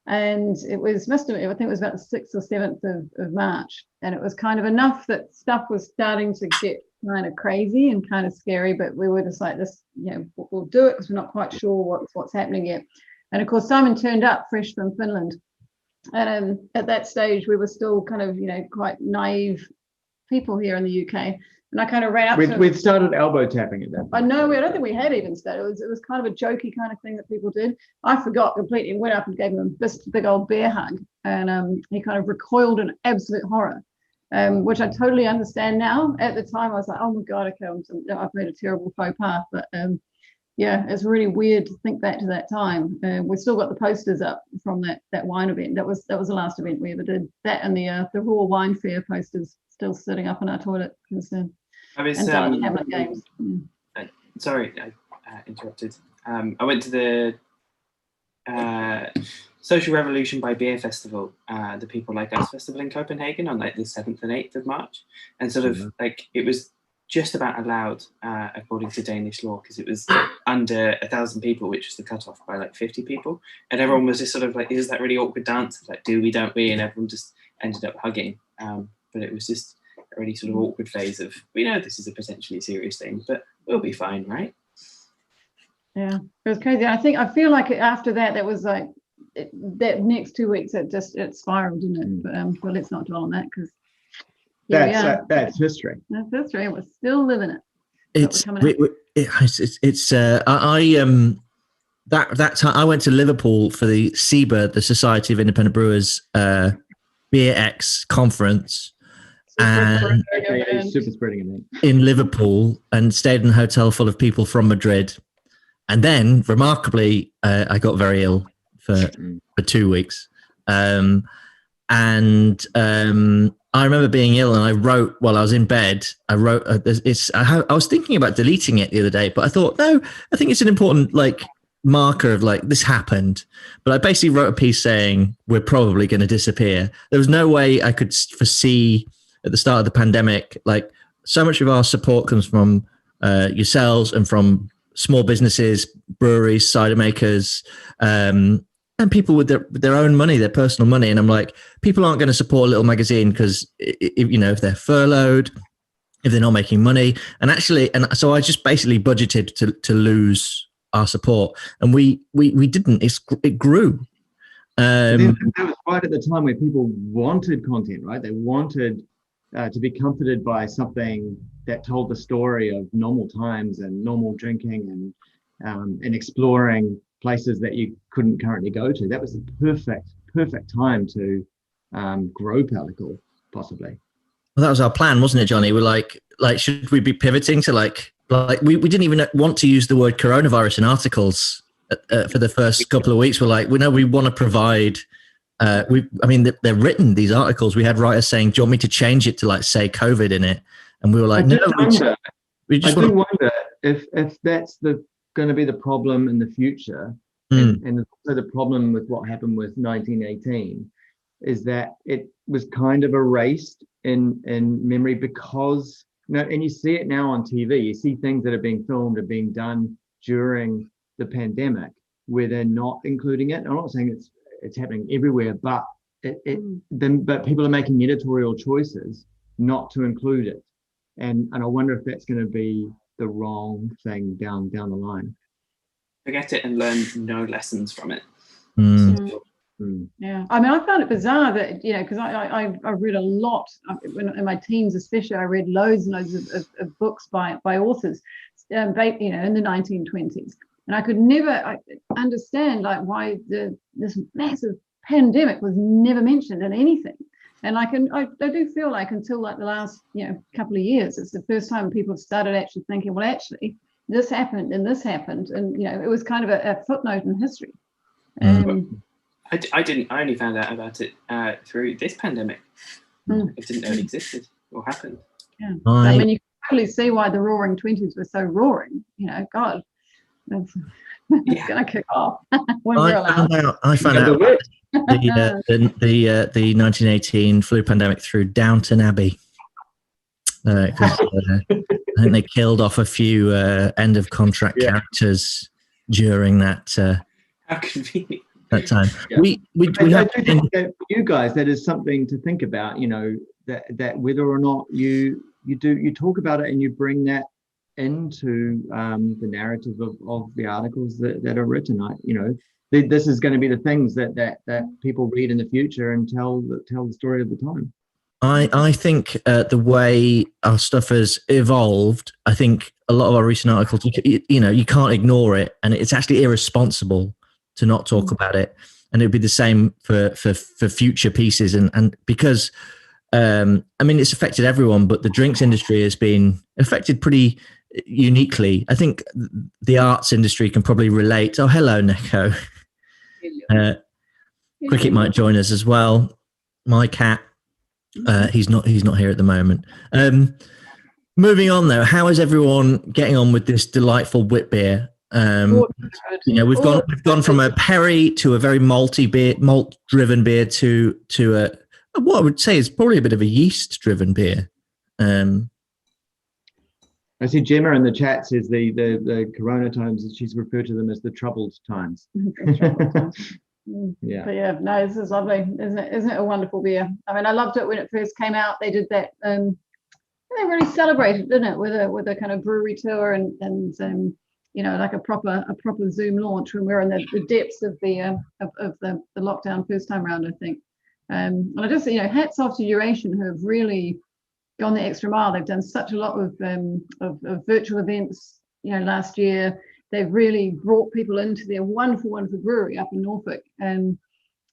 and I think it was about the 6th or 7th of March, and it was kind of enough that stuff was starting to get kind of crazy and kind of scary, but we were just like, this, we'll do it because we're not quite sure what's happening yet. And of course, Simon turned up fresh from Finland, and at that stage we were still kind of quite naive people here in the UK. And I kind of ran up to him. We'd started elbow tapping at that point. I know, I don't think we had even started. It was kind of a jokey kind of thing that people did. I forgot completely, went up and gave him a big old bear hug, and he kind of recoiled in absolute horror, which I totally understand now. At the time I was like, oh my God, okay, I've made a terrible faux pas. But it's really weird to think back to that time. We've still got the posters up from that wine event. That was the last event we ever did. That and the Raw Wine Fair posters still sitting up in our toilet. I was Hamlet games. Sorry, I interrupted. I went to the Social Revolution by Beer Festival, the People Like Us festival in Copenhagen on like the 7th and 8th of March, and sort of like it was just about allowed according to Danish law, because it was under 1,000 people, which was the cutoff by like 50 people, and everyone was just sort of like, is that really awkward dance of like, do we, don't we, and everyone just ended up hugging. But it was just a really sort of awkward phase of, we know this is a potentially serious thing, but we'll be fine, right? Yeah, it was crazy. I feel like after that was like that next 2 weeks it spiraled, didn't it? But let's not dwell on that, because that's history. That's history, and we're still living it. That time I went to Liverpool for the Seabird, the Society of Independent Brewers Beer X conference, and super spreading event in Liverpool, and stayed in a hotel full of people from Madrid. And then, remarkably, I got very ill for 2 weeks. And and I remember being ill, and I wrote while I was in bed. I wrote. I was thinking about deleting it the other day, but I thought, no, I think it's an important marker of this happened. But I basically wrote a piece saying we're probably going to disappear. There was no way I could foresee at the start of the pandemic. So much of our support comes from yourselves and from small businesses, breweries, cider makers, and people with their own money, their personal money. And I'm like, people aren't going to support a little magazine because if they're furloughed, if they're not making money. And so I just basically budgeted to lose our support, and we didn't. It grew. That was right at the time where people wanted content, right? They wanted to be comforted by something that told the story of normal times and normal drinking and exploring places that you couldn't currently go to. That was the perfect time to grow Pellicle, possibly. Well, that was our plan, wasn't it, Johnny? We're like, should we be pivoting to we didn't even want to use the word coronavirus in articles for the first couple of weeks. We're like, we know we want to provide. They're written, these articles. We had writers saying, "Do you want me to change it to say COVID in it?" And we were like, "No." I do wonder if that's going to be the problem in the future, and also the problem with what happened with 1918 is that it was kind of erased in memory because and you see it now on TV. You see things that are being filmed or being done during the pandemic where they're not including it. I'm not saying it's happening everywhere, but but people are making editorial choices not to include it, and I wonder if that's going to be the wrong thing down the line. Forget it and learn no lessons from it. Yeah, I found it bizarre that because I read a lot in my teens, especially. I read loads and loads of books by authors, in the 1920s, and I could never understand why this massive pandemic was never mentioned in anything. And I do feel like until the last couple of years, it's the first time people have started actually thinking, well, actually this happened and this happened, and it was kind of a footnote in history. I only found out about it through this pandemic. I didn't know it existed or happened. Yeah, I mean, you can probably see why the Roaring '20s were so roaring. God, it's gonna kick off. I found out the 1918 flu pandemic through Downton Abbey. Because I think they killed off a few end of contract characters during that. How convenient. That time. Yeah. We I do think that for you guys, that is something to think about. That whether or not you talk about it and you bring that into the narrative of the articles that are written. This is going to be the things that people read in the future and tell the story of the time. I think the way our stuff has evolved, I think a lot of our recent articles, you can't ignore it, and it's actually irresponsible to not talk about it. And it would be the same for future pieces. And because, it's affected everyone, but the drinks industry has been affected pretty uniquely. I think the arts industry can probably relate. Oh, hello, Neko. Cricket might join us as well. My cat, he's not here at the moment. Moving on though, how is everyone getting on with this delightful wit beer? We've gone from a Perry to a very malt-driven beer to a what I would say is probably a bit of a yeast-driven beer. I see Gemma in the chat says the Corona times, she's referred to them as the troubled times. Yeah. But yeah, no, this is lovely, isn't it a wonderful beer? I mean, I loved it when it first came out. They did that. They really celebrated, didn't it, with a kind of brewery tour and like a proper Zoom launch when we were in the depths of the lockdown first time around, I think. And I just hats off to Duration, who have really gone the extra mile. They've done such a lot of virtual events. Last year they've really brought people into their wonderful brewery up in Norfolk. And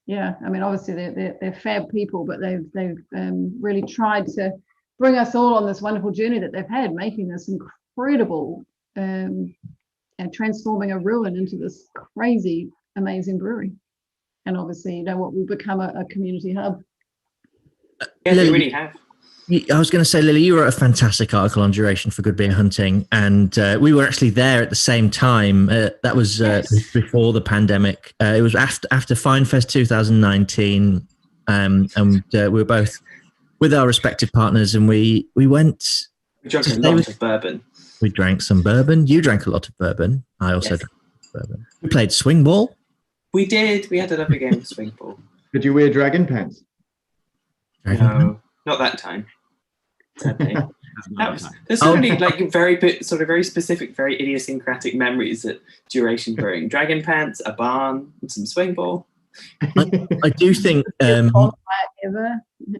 obviously they're fab people, but they've really tried to bring us all on this wonderful journey that they've had, making this incredible and transforming a ruin into this crazy, amazing brewery. And obviously, what will become a community hub. Yeah, they really have. I was going to say, Lily, you wrote a fantastic article on duration for good beer hunting, and we were actually there at the same time. That was before the pandemic. It was after FineFest 2019, and we were both with our respective partners, and we went. We drank a lot of bourbon. We drank some bourbon. You drank a lot of bourbon. I also drank bourbon. We played swing ball. We did. We had a lovely game of swing ball. Did you wear dragon No, not that time. There's so many like very specific, very idiosyncratic memories that duration brewing. Dragon pants, a barn, and some swing ball. I do think. I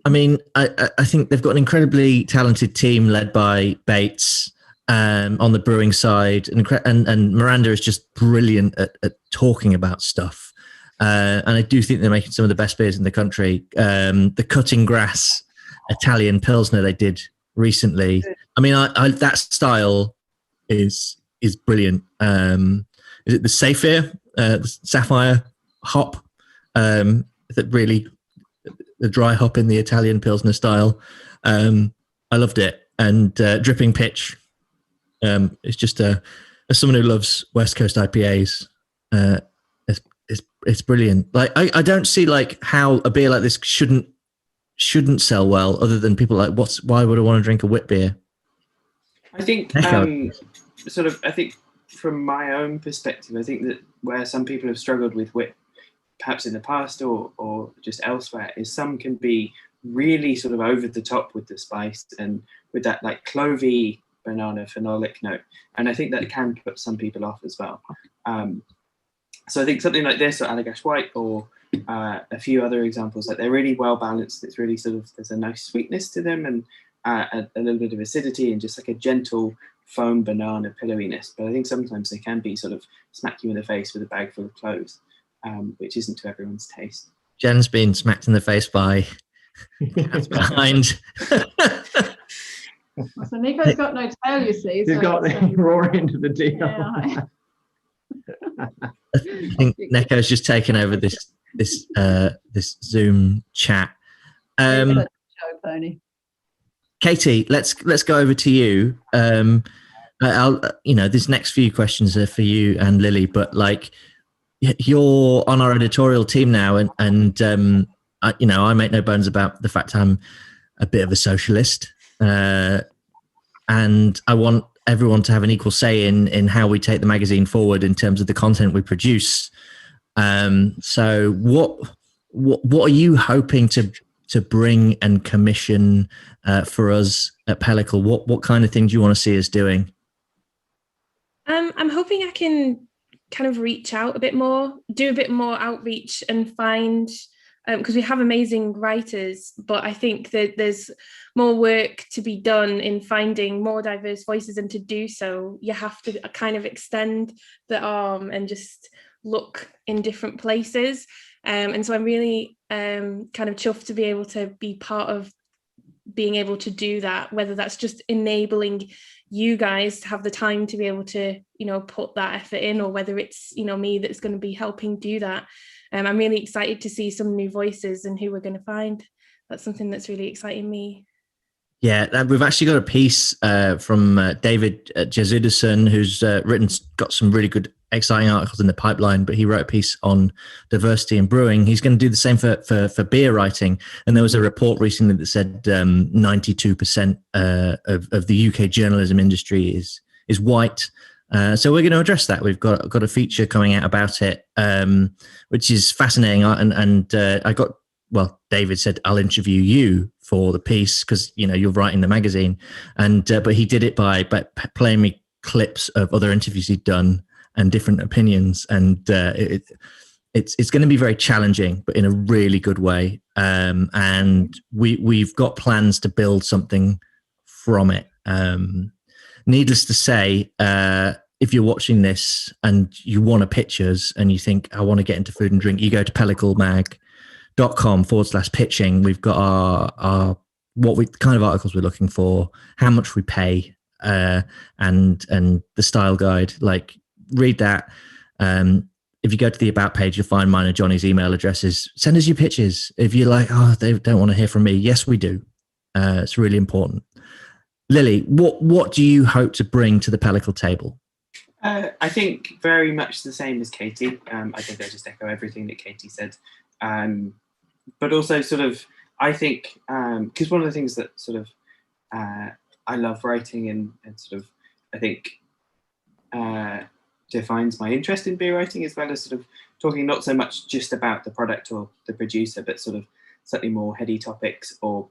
mean, I think they've got an incredibly talented team led by Bates on the brewing side, and Miranda is just brilliant at talking about stuff. And I do think they're making some of the best beers in the country. The Cutting Grass Italian Pilsner they did recently. I mean, I that style is brilliant. Is it the Sapphire hop? That really the dry hop in the Italian Pilsner style. I loved it. And Dripping Pitch. It's just as someone who loves West Coast IPAs, it's brilliant. Like I don't see like how a beer like this shouldn't sell well, other than people like why would I want to drink a wit beer? I think I think from my own perspective, I think that where some people have struggled with wit, perhaps in the past or just elsewhere, is some can be really sort of over the top with the spice and with that like clovey banana phenolic note, and I think that can put some people off as well. So I think something like this or Allagash White or a few other examples, like they're really well balanced. It's really sort of, there's a nice sweetness to them and a little bit of acidity and just like a gentle foam banana pillowiness. But I think sometimes they can be sort of smack you in the face with a bag full of cloves, which isn't to everyone's taste. Jen's been smacked in the face by behind. So Nico's got no tail, you see. He's got the raw end of the deal. Yeah. I think Neko's just taken over this Zoom chat. Katie, let's go over to you. These next few questions are for you and Lily, but like you're on our editorial team now, and I make no bones about the fact I'm a bit of a socialist, and I want everyone to have an equal say in how we take the magazine forward in terms of the content we produce. So what are you hoping to bring and commission for us at Pellicle? What kind of things do you want to see us doing? I'm hoping I can kind of reach out a bit more, do a bit more outreach and find, because we have amazing writers, but I think that there's more work to be done in finding more diverse voices, and to do so, you have to kind of extend the arm and just look in different places. And so I'm really kind of chuffed to be able to be part of being able to do that, whether that's just enabling you guys to have the time to be able to, put that effort in, or whether it's, me that's going to be helping do that. I'm really excited to see some new voices and who we're going to find. That's something that's really exciting me. Yeah, we've actually got a piece from David Jesuderson, who's got some really good, exciting articles in the pipeline, but he wrote a piece on diversity in brewing. He's going to do the same for beer writing. And there was a report recently that said 92% of the UK journalism industry is white. So we're going to address that. We've got a feature coming out about it, which is fascinating. And I got, David said, I'll interview you for the piece because, you're writing the magazine. And but he did it by playing me clips of other interviews he'd done and different opinions. And it's going to be very challenging, but in a really good way. And we've got plans to build something from it. Needless to say, if you're watching this and you want to pitch us and you think, I want to get into food and drink, you go to pelliclemag.com/pitching. We've got our kind of articles we're looking for, how much we pay, and the style guide. Like, read that. if you go to the About page, you'll find mine and Johnny's email addresses. Send us your pitches. If you're like, oh, they don't want to hear from me. Yes, we do. It's really important. Lily, what do you hope to bring to the Pellicle table? I think very much the same as Katie. I think I just echo everything that Katie said. But also sort of, I think, because one of the things that sort of I love writing and sort of, I think, defines my interest in beer writing, as well as sort of talking not so much just about the product or the producer, but sort of slightly more heady topics or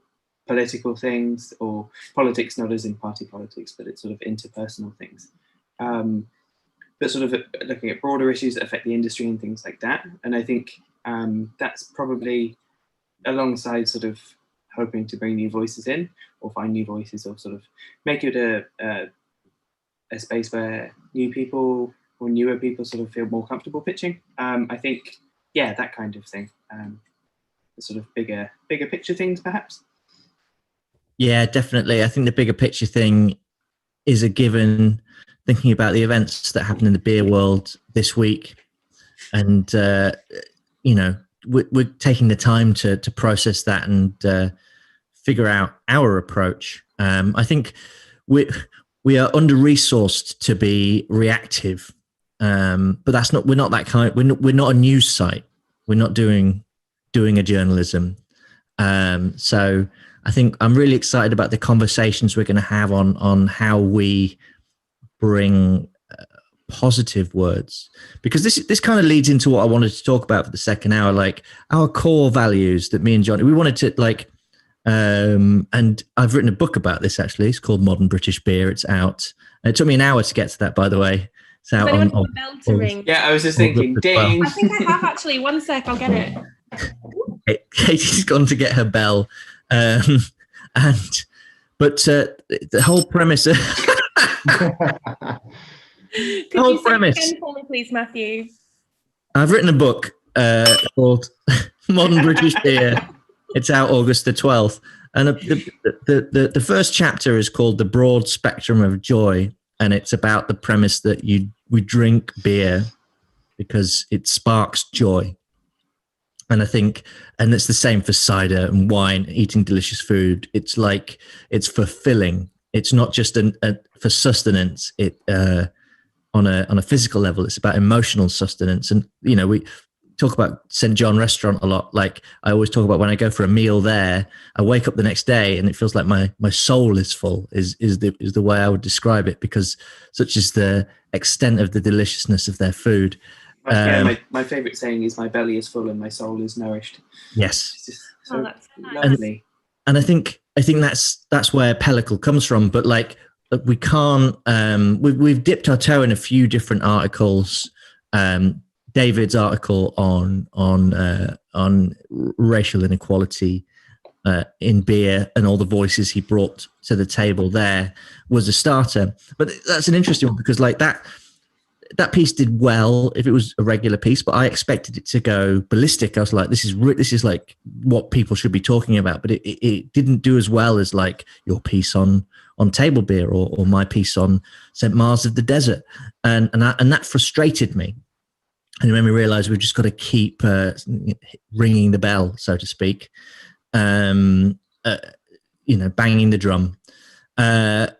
political things, or politics, not as in party politics, but it's sort of interpersonal things. But sort of looking at broader issues that affect the industry and things like that. And I think that's probably alongside sort of hoping to bring new voices in or find new voices, or sort of make it a space where new people or newer people sort of feel more comfortable pitching. I think, yeah, that kind of thing. The sort of bigger picture things, perhaps. Yeah, definitely. I think the bigger picture thing is a given, thinking about the events that happen in the beer world this week. And, you know, we're taking the time to process that and figure out our approach. I think we are under-resourced to be reactive, but we're not that kind. We're not a news site. We're not doing a journalism. So I think I'm really excited about the conversations we're going to have on how we bring positive words, because this kind of leads into what I wanted to talk about for the second hour, like our core values that me and Johnny, we wanted to like, and I've written a book about this actually. It's called Modern British Beer. It's out. It took me an hour to get to that, by the way. It's out on a bell to ring? Yeah, I was just thinking, ding. I think I have actually. One sec, I'll get it. Katie's gone to get her bell, but the whole premise. Could whole you say premise. it again for me, please, Matthew? I've written a book called Modern British Beer. It's out August the 12th. And the first chapter is called The Broad Spectrum of Joy. And it's about the premise that we drink beer because it sparks joy. And I think, and it's the same for cider and wine, eating delicious food. It's like, it's fulfilling. It's not just for sustenance. On a physical level, it's about emotional sustenance. And, you know, we talk about St. John Restaurant a lot. Like I always talk about when I go for a meal there, I wake up the next day and it feels like my soul is full, is the way I would describe it, because such is the extent of the deliciousness of their food. My favorite saying is, my belly is full and my soul is nourished. Yes. It's just so that's nice. lovely. And I think that's where Pellicle comes from. But like we can't. We've dipped our toe in a few different articles. David's article on racial inequality in beer and all the voices he brought to the table there was a starter. But that's an interesting one, because like that piece did well if it was a regular piece, but I expected it to go ballistic. I was like, this is like what people should be talking about, but it didn't do as well as like your piece on table beer or my piece on St. Mars of the Desert. And that frustrated me. And it made me realize we've just got to keep ringing the bell, so to speak, banging the drum. But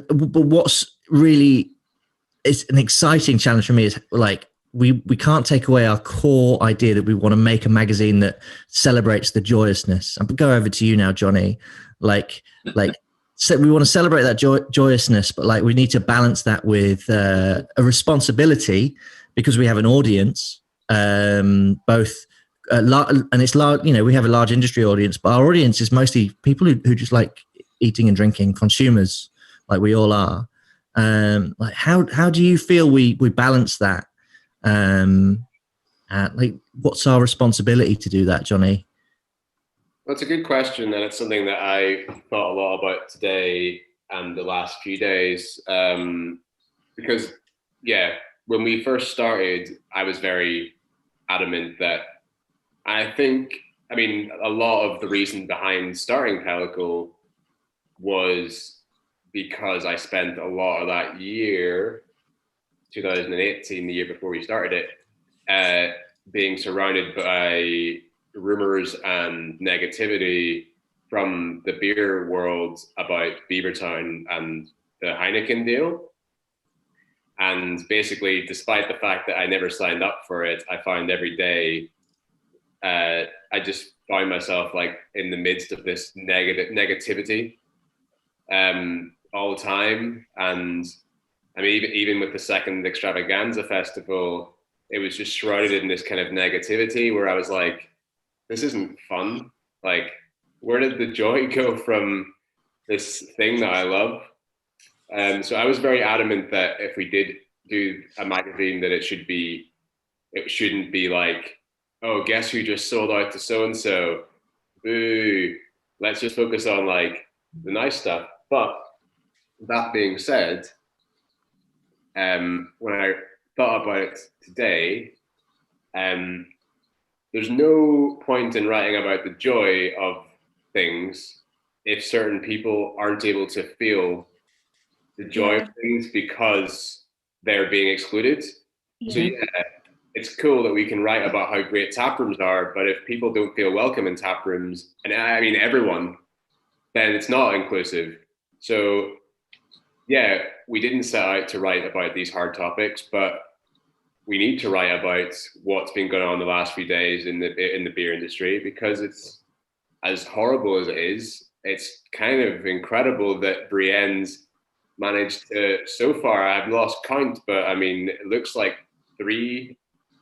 what's really, it's an exciting challenge for me is like, we can't take away our core idea that we want to make a magazine that celebrates the joyousness. I'll go over to you now, Johnny. So we want to celebrate that joyousness, but like we need to balance that with a responsibility, because we have an audience, and it's large. You know, we have a large industry audience, but our audience is mostly people who just like eating and drinking, consumers, like we all are. Like how do you feel we balance that? Like what's our responsibility to do that, Johnny? That's a good question, and it's something that I thought a lot about today and the last few days. Because when we first started, I was very adamant that a lot of the reason behind starting Pellicle was because I spent a lot of that year 2018, the year before we started it, being surrounded by rumors and negativity from the beer world about Beavertown and the Heineken deal. And basically, despite the fact that I never signed up for it, I found every day, I just found myself like in the midst of this negativity all the time. And I mean, even with the second Extravaganza festival, it was just shrouded in this kind of negativity where I was like, this isn't fun. Like, where did the joy go from this thing that I love? So I was very adamant that if we did do a magazine, that it shouldn't be like, oh, guess who just sold out to so-and-so? Boo. Let's just focus on like the nice stuff. But that being said, when I thought about it today, there's no point in writing about the joy of things if certain people aren't able to feel the joy of things because they're being excluded. So it's cool that we can write about how great tap rooms are, but if people don't feel welcome in tap rooms, and I mean everyone, then it's not inclusive. So yeah, we didn't set out to write about these hard topics, but we need to write about what's been going on the last few days in the beer industry, because it's, as horrible as it is, it's kind of incredible that Brienne's managed to, so far, I've lost count, but I mean, it looks like 3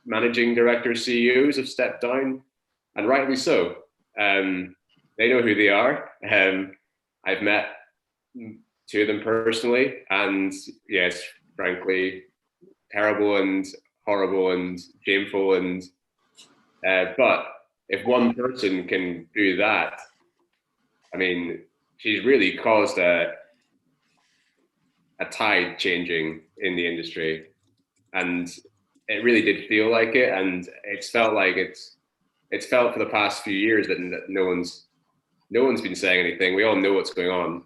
managing directors, CEOs have stepped down, and rightly so. They know who they are. I've met 2 of them personally, and yes, frankly, terrible and horrible and shameful. And but if one person can do that, I mean, she's really caused a tide changing in the industry, and it really did feel like it. And it's felt like it's felt for the past few years that no one's been saying anything. We all know what's going on,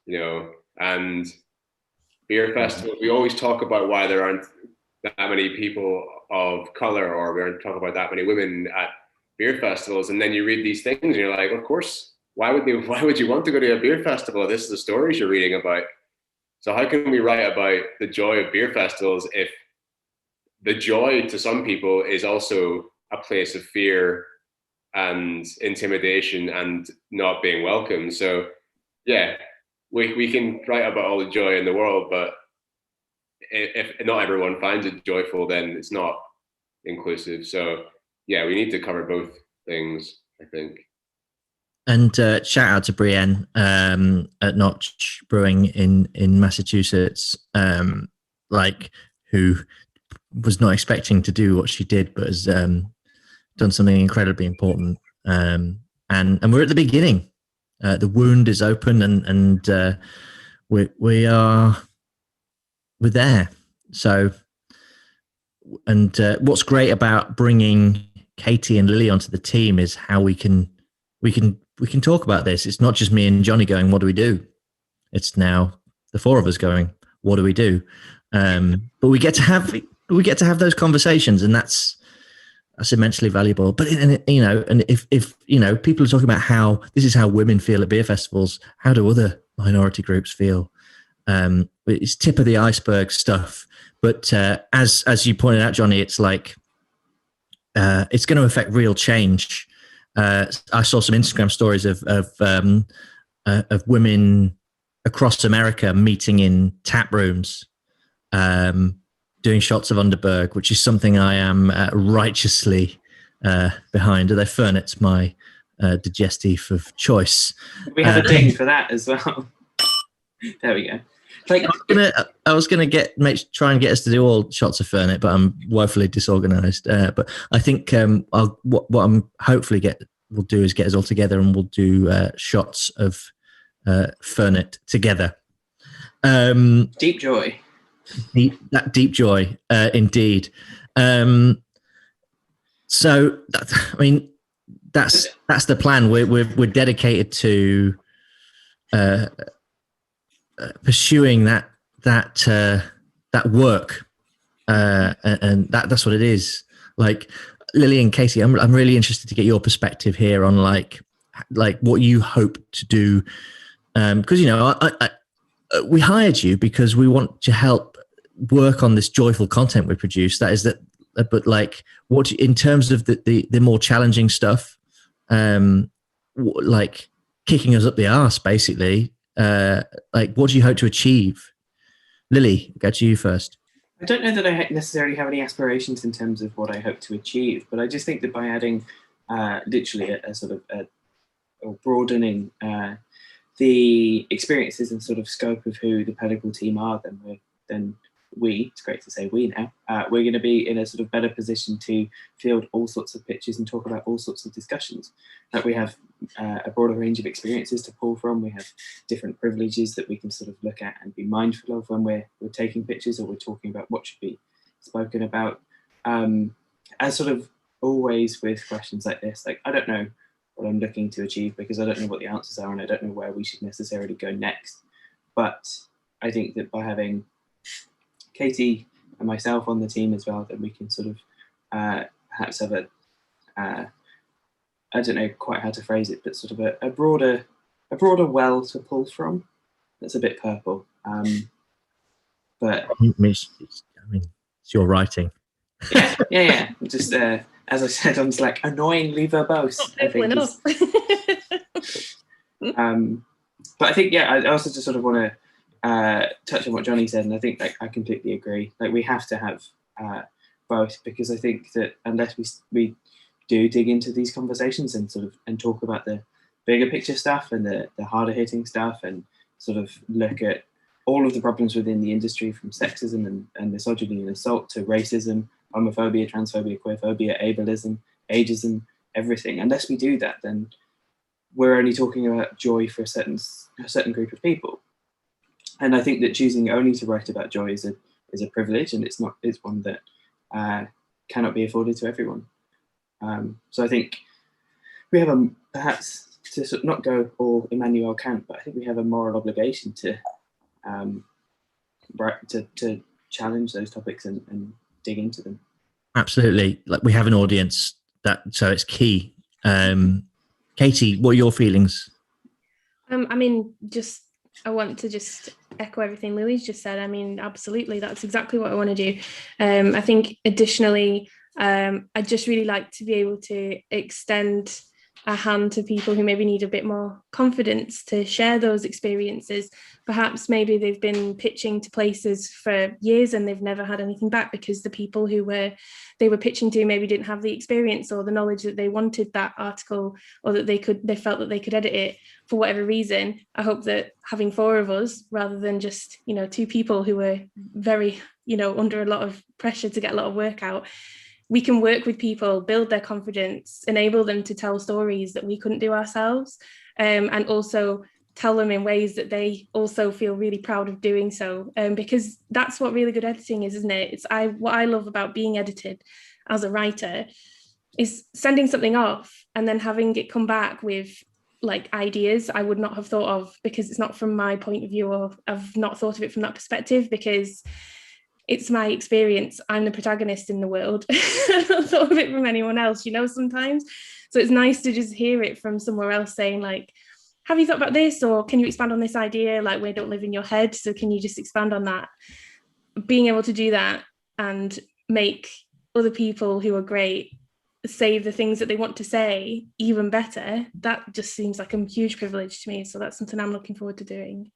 you know. And beer festivals, we always talk about why there aren't that many people of color, or we aren't talking about that many women at beer festivals. And then you read these things and you're like, of course, why would you want to go to a beer festival? This is the stories you're reading about. So how can we write about the joy of beer festivals if the joy to some people is also a place of fear and intimidation and not being welcome? So yeah, we can write about all the joy in the world, but if not everyone finds it joyful, then it's not inclusive. So yeah, we need to cover both things, I think. And shout out to Brienne at Notch Brewing in Massachusetts, who was not expecting to do what she did, but has done something incredibly important. And we're at the beginning. The wound is open, and we're there. So, and what's great about bringing Katie and Lily onto the team is how we can talk about this. It's not just me and Johnny going, what do we do? It's now the 4 of us going, what do we do? But we get to have those conversations, and that's immensely valuable. But and if people are talking about how this is how women feel at beer festivals, how do other minority groups feel? It's tip of the iceberg stuff. But as you pointed out, Johnny, it's like it's going to affect real change. I saw some Instagram stories of women across America meeting in tap rooms, doing shots of Underberg, which is something I am righteously behind. Although Fernet's my digestive of choice. We have a ding for that as well. There we go. I was gonna try and get us to do all shots of Fernet, but I'm woefully disorganized. But I think what I'm hopefully we'll do is get us all together, and we'll do shots of Fernet together. Deep joy. Deep joy, indeed. So that's the plan. We're dedicated to pursuing that work and that's what it is. Like Lily and Katie, I'm really interested to get your perspective here on like what you hope to do, because we hired you because we want to help work on this joyful content we produce. That is that, but like what in terms of the more challenging stuff, like kicking us up the arse, basically. Like what do you hope to achieve? Lily, go to you first. I don't know that I necessarily have any aspirations in terms of what I hope to achieve, but I just think that by adding literally a sort of or broadening the experiences and sort of scope of who the Pellicle team are, then it's great to say we now, we're going to be in a sort of better position to field all sorts of pitches and talk about all sorts of discussions. That we have a broader range of experiences to pull from. We have different privileges that we can sort of look at and be mindful of when we're taking pitches or we're talking about what should be spoken about. As sort of always with questions like this, like I don't know what I'm looking to achieve because I don't know what the answers are and I don't know where we should necessarily go next. But I think that by having Katie and myself on the team as well, then we can sort of perhaps have I don't know quite how to phrase it, but sort of a broader well to pull from. That's a bit purple, but I mean, it's your writing. Yeah. Just as I said on Slack, annoyingly verbose. I think but I think I also just sort of want to touch on what Johnny said, and I think like I completely agree. Like we have to have both, because I think that unless we do dig into these conversations and sort of and talk about the bigger picture stuff and the harder hitting stuff and sort of look at all of the problems within the industry, from sexism and misogyny and assault to racism, homophobia, transphobia, queerphobia, ableism, ageism, everything. Unless we do that, then we're only talking about joy for a certain group of people. And I think that choosing only to write about joy is a privilege, and it's one that cannot be afforded to everyone. So I think we have perhaps to sort of not go all Immanuel Kant, but I think we have a moral obligation to challenge those topics and dig into them. Absolutely. Like we have an audience so it's key. Katie, what are your feelings? I mean, I want to just echo everything Lily's just said. I mean, absolutely, that's exactly what I want to do. I think additionally, I'd just really like to be able to extend a hand to people who maybe need a bit more confidence to share those experiences. Perhaps maybe they've been pitching to places for years and they've never had anything back because the people who they were pitching to maybe didn't have the experience or the knowledge that they wanted that article, or that they felt that they could edit it for whatever reason. I hope that having 4 of us, rather than just 2 people who were very under a lot of pressure to get a lot of work out, we can work with people, build their confidence, enable them to tell stories that we couldn't do ourselves, and also tell them in ways that they also feel really proud of doing so, because that's what really good editing is, isn't it? What I love about being edited as a writer is sending something off and then having it come back with like ideas I would not have thought of, because it's not from my point of view, or I've not thought of it from that perspective, because it's my experience. I'm the protagonist in the world. I don't thought of it from anyone else, sometimes. So it's nice to just hear it from somewhere else saying like, have you thought about this? Or can you expand on this idea? Like, we don't live in your head, so can you just expand on that? Being able to do that and make other people who are great say the things that they want to say even better, that just seems like a huge privilege to me. So that's something I'm looking forward to doing.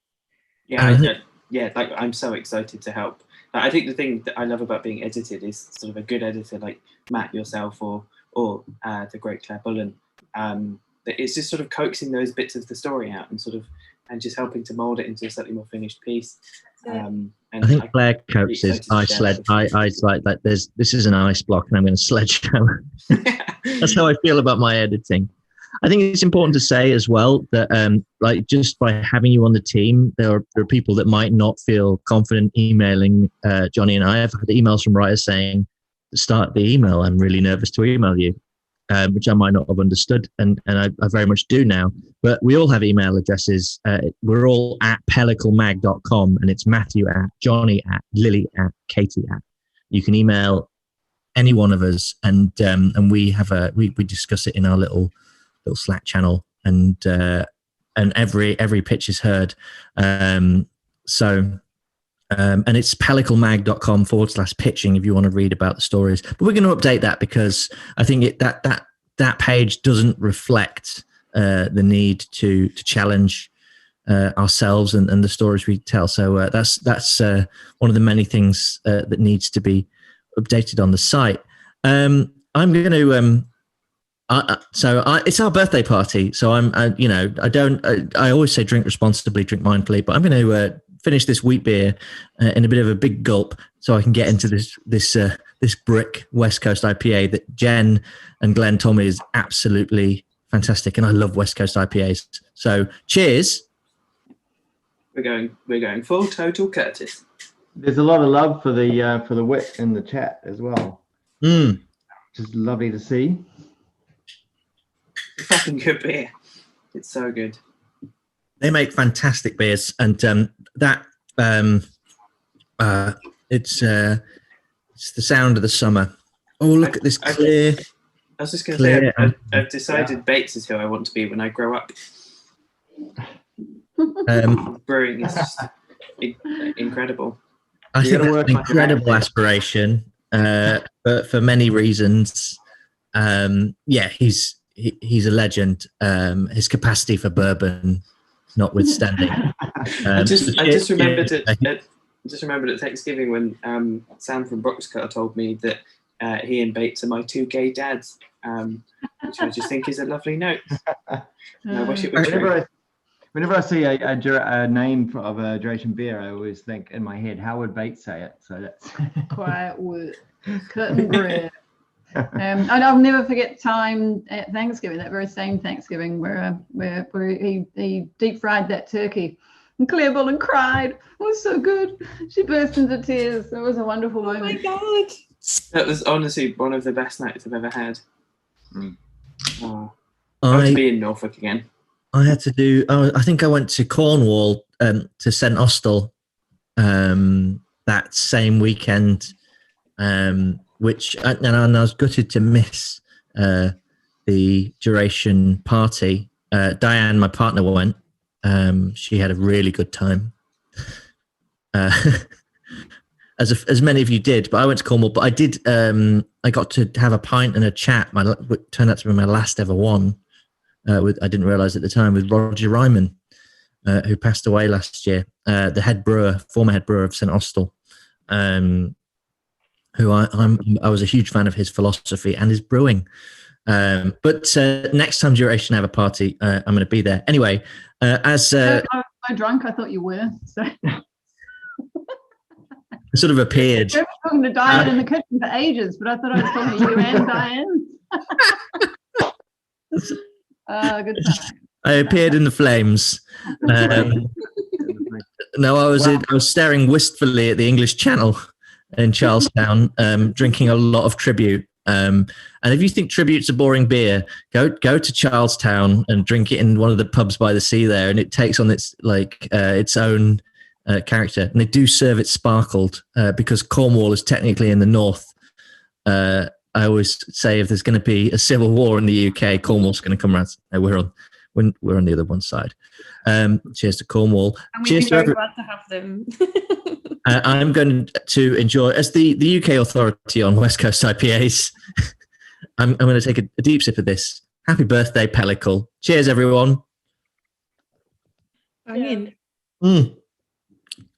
Like I'm so excited to help. I think the thing that I love about being edited is sort of a good editor like Matt, yourself, or the great Claire Bullen. That it's just sort of coaxing those bits of the story out and just helping to mold it into a slightly more finished piece. And I think Claire coaxes. This is an ice block, and I'm going to sledgehammer. That's how I feel about my editing. I think it's important to say as well that like just by having you on the team, there are people that might not feel confident emailing Johnny and I. Have had emails from writers saying, start the email, I'm really nervous to email you, which I might not have understood, and I very much do now. But we all have email addresses. We're all at pelliclemag.com, and it's Matthew at, Johnny at, Lily at, Katie at. you can email any one of us, and we have we discuss it in our little Slack channel, and every pitch is heard. And it's pelliclemag.com/pitching if you want to read about the stories. But we're going to update that because I think that page doesn't reflect the need to challenge ourselves and the stories we tell. So that's one of the many things that needs to be updated on the site. I'm going to. It's our birthday party, so I always say drink responsibly, drink mindfully, but I'm going to finish this wheat beer in a bit of a big gulp, so I can get into this brick West Coast IPA that Jen and Glenn told me is absolutely fantastic, and I love West Coast IPAs. So cheers. We're going full total Curtis. There's a lot of love for the wit in the chat as well. Which is lovely to see. Fucking good beer. It's so good. They make fantastic beers, and it's the sound of the summer. Oh, look at this clear. I was just going to say, I've decided Bates is who I want to be when I grow up. Brewing is just incredible. I think that's an incredible aspiration, but for many reasons. He's a legend. His capacity for bourbon notwithstanding. I just remembered at Thanksgiving when Sam from Broxcar told me that he and Bates are my two gay dads, which I just think is a lovely note. I wish it were true. Whenever I see a name of a duration beer, I always think in my head, how would Bates say it? So that's quiet wood, cutting bread. And I'll never forget time at Thanksgiving, that very same Thanksgiving where he deep fried that turkey, and Claire Bullen cried. It was so good. She burst into tears. It was a wonderful moment. Oh my God. That was honestly one of the best nights I've ever had. I want to be in Norfolk again. I had to do. I think I went to Cornwall to St Austell that same weekend, which and I was gutted to miss the duration party. Diane, my partner, went. She had a really good time, as many of you did. But I went to Cornwall. But I did. I got to have a pint and a chat. What turned out to be my last ever one. I didn't realise at the time, with Roger Ryman, who passed away last year, the former head brewer of St Austell, who I was a huge fan of his philosophy and his brewing. But next time Duration have a party, I'm going to be there. Anyway, I'm so drunk, I thought you were. So. I sort of appeared. I was talking to Diane in the kitchen for ages, but I thought I was talking to you and Diane. Good time. I appeared in the flames. No, I was staring wistfully at the English Channel in Charlestown, drinking a lot of Tribute. And if you think Tribute's a boring beer, go to Charlestown and drink it in one of the pubs by the sea there, and it takes on its own character. And they do serve it sparkled because Cornwall is technically in the north. I always say if there's going to be a civil war in the UK, Cornwall's going to come around. We're on the other one side. Cheers to Cornwall. And we'd cheers be very glad to have them. I'm going to enjoy, as the UK authority on West Coast IPAs, I'm going to take a deep sip of this. Happy birthday, Pellicle. Cheers, everyone. Banging. We're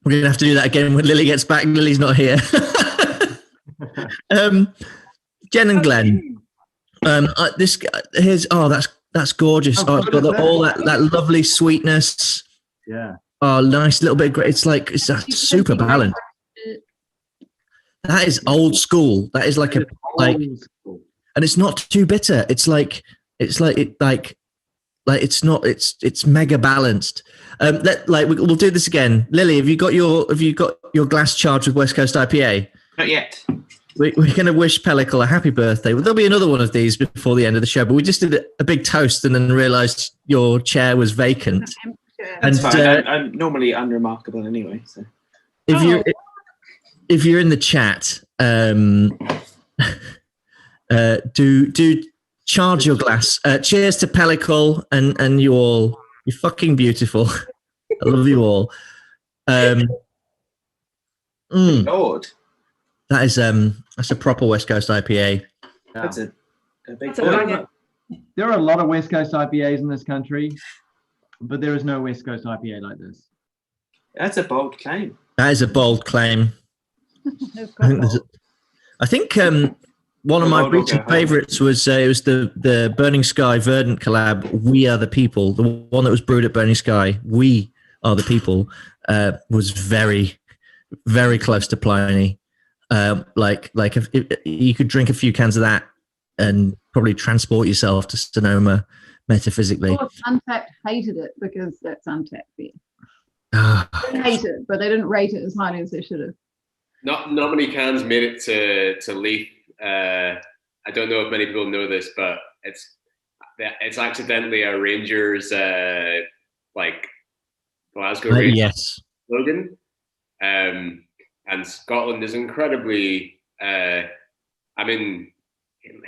going to have to do that again when Lily gets back. Lily's not here. Jen and Glenn, that's gorgeous. It's got all that lovely sweetness. Yeah. Oh, nice little bit. It's super balanced. That is old school. That is and it's not too bitter. It's mega balanced. We'll do this again. Lily, have you got your glass charged with West Coast IPA? Not yet. We're going to wish Pellicle a happy birthday. Well, there'll be another one of these before the end of the show, but we just did a big toast and then realised your chair was vacant. That's fine. I'm normally unremarkable anyway. So if you're in the chat, do charge your glass. Cheers to Pellicle and you all. You're fucking beautiful. I love you all. Lord, that's a proper West Coast IPA. that's a big That's a point. big- There are a lot of West Coast IPAs in this country, but there is no West Coast IPA like this. That's a bold claim. That is a bold claim. I think one of my recent favourites was it was the Burning Sky Verdant collab. We Are the People, the one that was brewed at Burning Sky. We Are the People was very, very close to Pliny. Like if you could drink a few cans of that and probably transport yourself to Sonoma metaphysically. Of course, Untapped hated it because that's Untapped beer. Ah. They hate it, but they didn't rate it as highly as they should have. Not many cans made it to Leith. I don't know if many people know this, but it's accidentally a Rangers like Glasgow Rangers Yes. slogan. And Scotland is incredibly. I'm in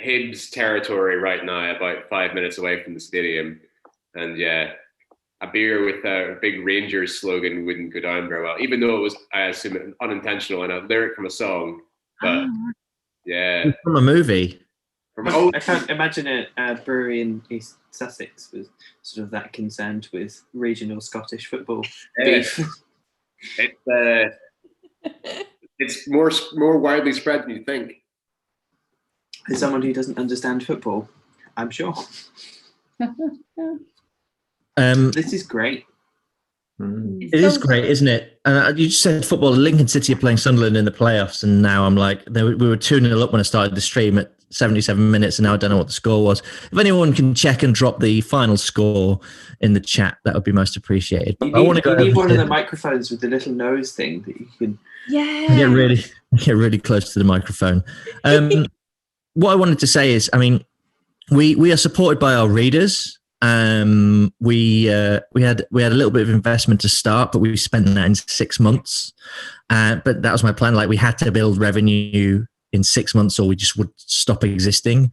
Hibs territory right now, about 5 minutes away from the stadium, and yeah, a beer with a big Rangers slogan wouldn't go down very well, even though it was, I assume, unintentional and a lyric from a song. But yeah, From a movie. I can't imagine a brewery in East Sussex was sort of that concerned with regional Scottish football beef. It's more widely spread than you think. As someone who doesn't understand football, I'm sure. This is great. It is great, isn't it? And you just said football. Lincoln City are playing Sunderland in the playoffs, and now I'm like, we were 2-0 up when I started the stream at 77 minutes, and now I don't know what the score was. If anyone can check and drop the final score in the chat, that would be most appreciated. You need one of the microphones with the little nose thing that you can. Yeah. Get really close to the microphone. What I wanted to say is, I mean, we are supported by our readers. We had a little bit of investment to start, but we spent that in 6 months. But that was my plan. Like, we had to build revenue in 6 months, or we just would stop existing.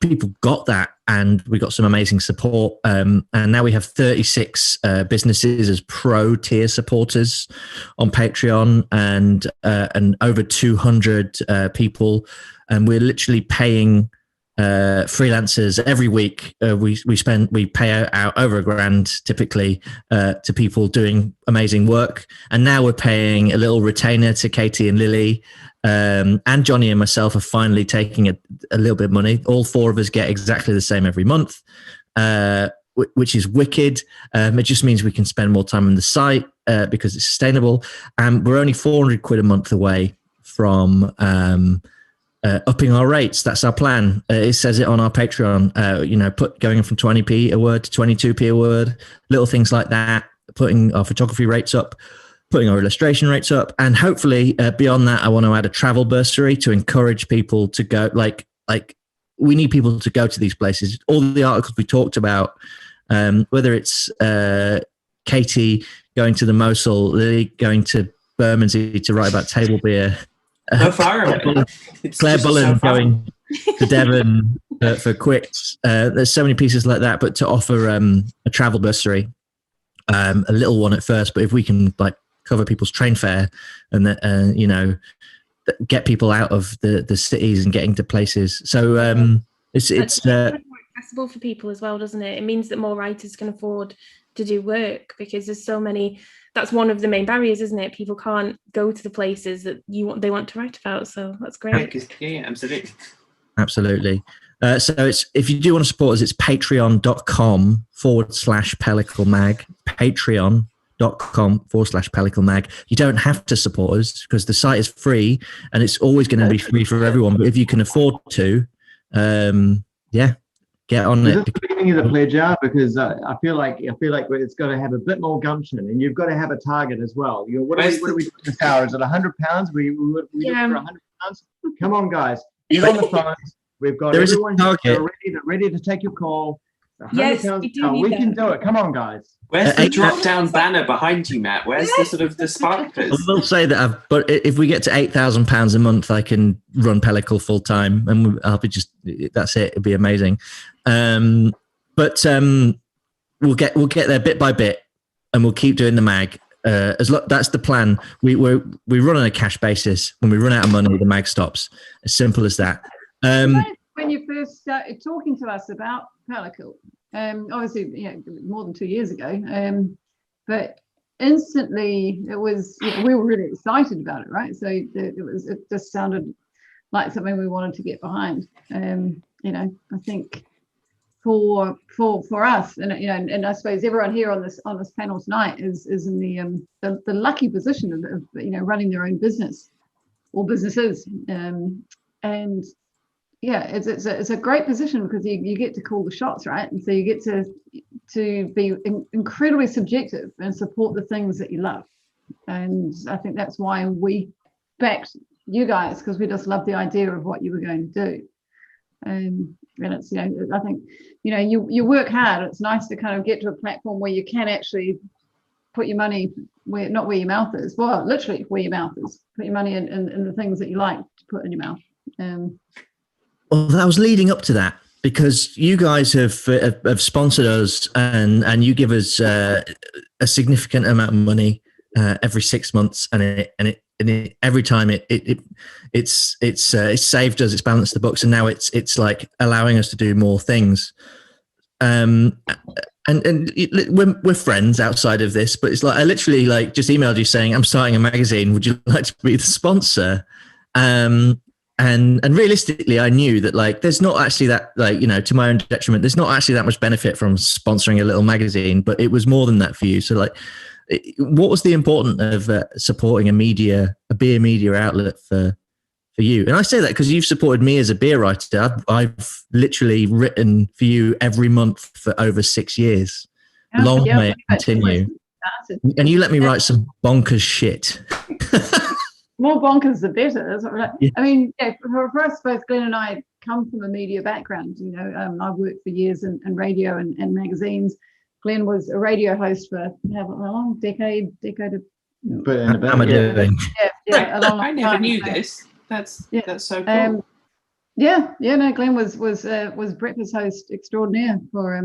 People got that, and we got some amazing support. And now we have 36 businesses as pro tier supporters on Patreon, and over 200 people. And we're literally paying freelancers every week. We pay out over $1,000 typically to people doing amazing work. And now we're paying a little retainer to Katie and Lily. And Johnny and myself are finally taking a little bit of money. All four of us get exactly the same every month, which is wicked. It just means we can spend more time on the site because it's sustainable. And we're only £400 a month away from upping our rates. That's our plan. It says it on our Patreon. Going from 20p a word to 22p a word, little things like that. Putting our photography rates up, putting our illustration rates up, and hopefully beyond that, I want to add a travel bursary to encourage people to go. Like we need people to go to these places. All the articles we talked about, whether it's Katie going to the Mosul, Lily going to Bermondsey to write about table beer. So far away. Claire Bullen going to Devon for Quicks. There's so many pieces like that, but to offer a travel bursary, a little one at first, but if we can cover people's train fare and get people out of the cities and getting to places. So it's more accessible for people as well, doesn't it? It means that more writers can afford to do work, because there's so many. That's one of the main barriers, isn't it? People can't go to the places that they want to write about. So that's great. Yeah, absolutely. Absolutely. So if you do want to support us, it's patreon.com/Pellicle'Mag. Patreon.com/Pellicle'Mag. You don't have to support us because the site is free and it's always going to be free for everyone. But if you can afford to, get on it. Just beginning of the pledge out, because I feel like it's got to have a bit more gumption, and you've got to have a target as well. What are we doing this hour? Is it £100? We look for £100. Come on, guys, get on the phones. We've got everyone ready to take your call. Yes, £100. we do Oh, need we that. can do it. Come on, guys. Where's the drop-down banner behind you, Matt? Where's the sort of the I sparklers? will say that but if we get to £8,000 a month, I can run Pellicle full time, and I'll be that's it. It'd be amazing. But we'll get there bit by bit, and we'll keep doing the mag. That's the plan. We run on a cash basis. When we run out of money, the mag stops. As simple as that. When you first started talking to us about Pellicle, obviously, more than 2 years ago, but instantly it was, we were really excited about it, right? So it just sounded like something we wanted to get behind. I think for us, and I suppose everyone here on this panel tonight is in the lucky position of running their own business or businesses, and yeah, it's a great position because you get to call the shots, right? And so you get to be incredibly subjective and support the things that you love. And I think that's why we backed you guys, because we just love the idea of what you were going to do. And it's, I think, you work hard. It's nice to kind of get to a platform where you can actually put your money not where your mouth is. Well, literally where your mouth is. Put your money in the things that you like to put in your mouth. Well, that was leading up to that, because you guys have sponsored us and you give us a significant amount of money every 6 months, and every time it's saved us, it's balanced the books, and now it's like allowing us to do more things. And we're friends outside of this, but it's like I literally just emailed you saying I'm starting a magazine. Would you like to be the sponsor? And realistically, I knew that there's not actually that to my own detriment, there's not actually that much benefit from sponsoring a little magazine, but it was more than that for you. So what was the importance of supporting a beer media outlet for you? And I say that because you've supported me as a beer writer. I've literally written for you every month for over 6 years. Long may it continue. And you let me write some bonkers shit. More bonkers the better. Yeah. I mean, for us both, Glenn and I come from a media background. I've worked for years in radio and magazines. Glenn was a radio host for how long? Decade of. But how am I doing? Yeah, a long I never knew this. That's so cool. Glenn was breakfast host extraordinaire for a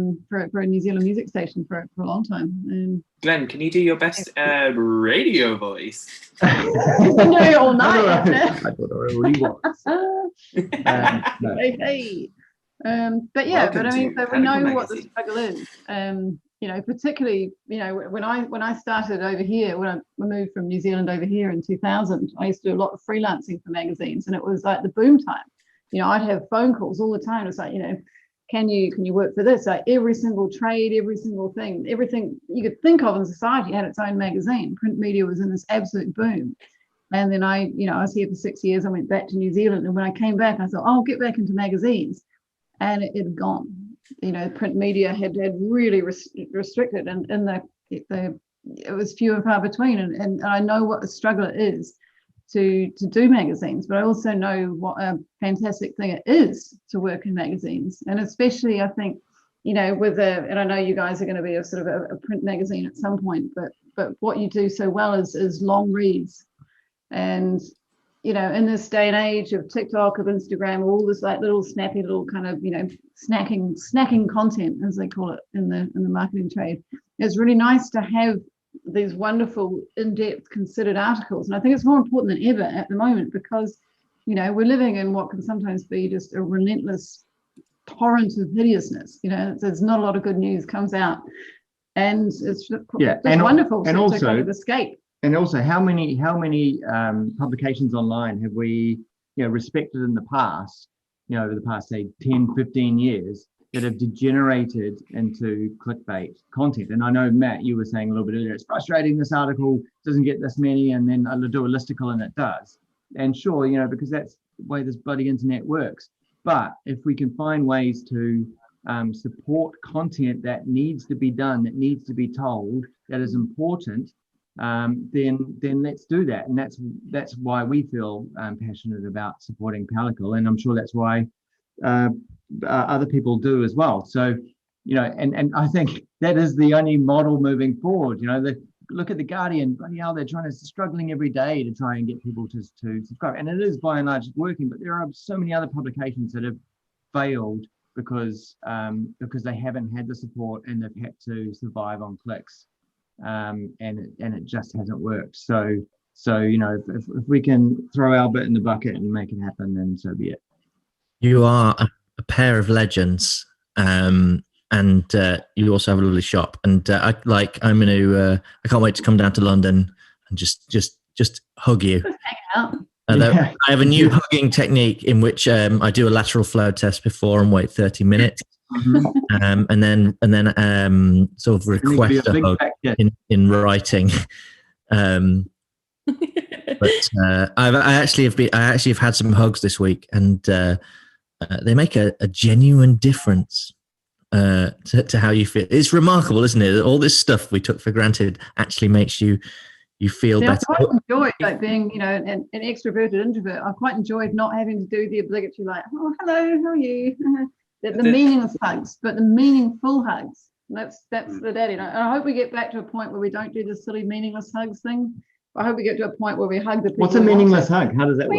New Zealand music station for a long time. Glenn, can you do your best radio voice? You can do it all night. I thought I already was. Hey. But I mean, so we know what the struggle is. Particularly, when I started over here, when I moved from New Zealand over here in 2000, I used to do a lot of freelancing for magazines, and it was like the boom time. I'd have phone calls all the time. It's like, can you work for this? Like every single trade, every single thing, everything you could think of in society had its own magazine. Print media was in this absolute boom. And then I was here for 6 years. I went back to New Zealand, and when I came back, I thought, I'll get back into magazines, and it had gone. Print media had really restricted, and it was few and far between. And I know what a struggle it is to do magazines, but I also know what a fantastic thing it is to work in magazines, and especially I think and I know you guys are going to be a sort of a print magazine at some point, but what you do so well is long reads, and in this day and age of TikTok, of Instagram, all this little snappy little kind of snacking content, as they call it in the marketing trade, it's really nice to have these wonderful, in-depth, considered articles. And I think it's more important than ever at the moment, because we're living in what can sometimes be just a relentless torrent of hideousness. There's not a lot of good news comes out, and it's just wonderful to kind of escape. And also, how many publications online have we respected in the past, over the past, say, 10, 15 years, that have degenerated into clickbait content? And I know, Matt, you were saying a little bit earlier, it's frustrating, this article doesn't get this many, and then I'll do a listicle and it does. And sure, because that's the way this bloody internet works. But if we can find ways to support content that needs to be done, that needs to be told, that is important, then let's do that. And that's why we feel passionate about supporting Pellicle, and I'm sure that's why other people do as well. So and I think that is the only model moving forward. Look at the Guardian, bloody hell, they're struggling every day to try and get people to subscribe, and it is by and large working. But there are so many other publications that have failed because they haven't had the support and they've had to survive on clicks, and it just hasn't worked. So if we can throw our bit in the bucket and make it happen, then so be it. You are a pair of legends. And you also have a lovely shop, and I can't wait to come down to London and just hug you. Just hang out. I have a new hugging technique in which I do a lateral flow test before and wait 30 minutes, and then sort of request a hug in writing. But I actually have had some hugs this week, and they make a genuine difference. To how you feel. It's remarkable, isn't it? All this stuff we took for granted actually makes you feel better. I quite enjoyed being, an extroverted introvert. I quite enjoyed not having to do the obligatory oh, hello, how are you? the meaningless hugs, but the meaningful hugs. That's the daddy. And I hope we get back to a point where we don't do the silly meaningless hugs thing. I hope we get to a point where we hug the people. What's a meaningless hug? How does that work?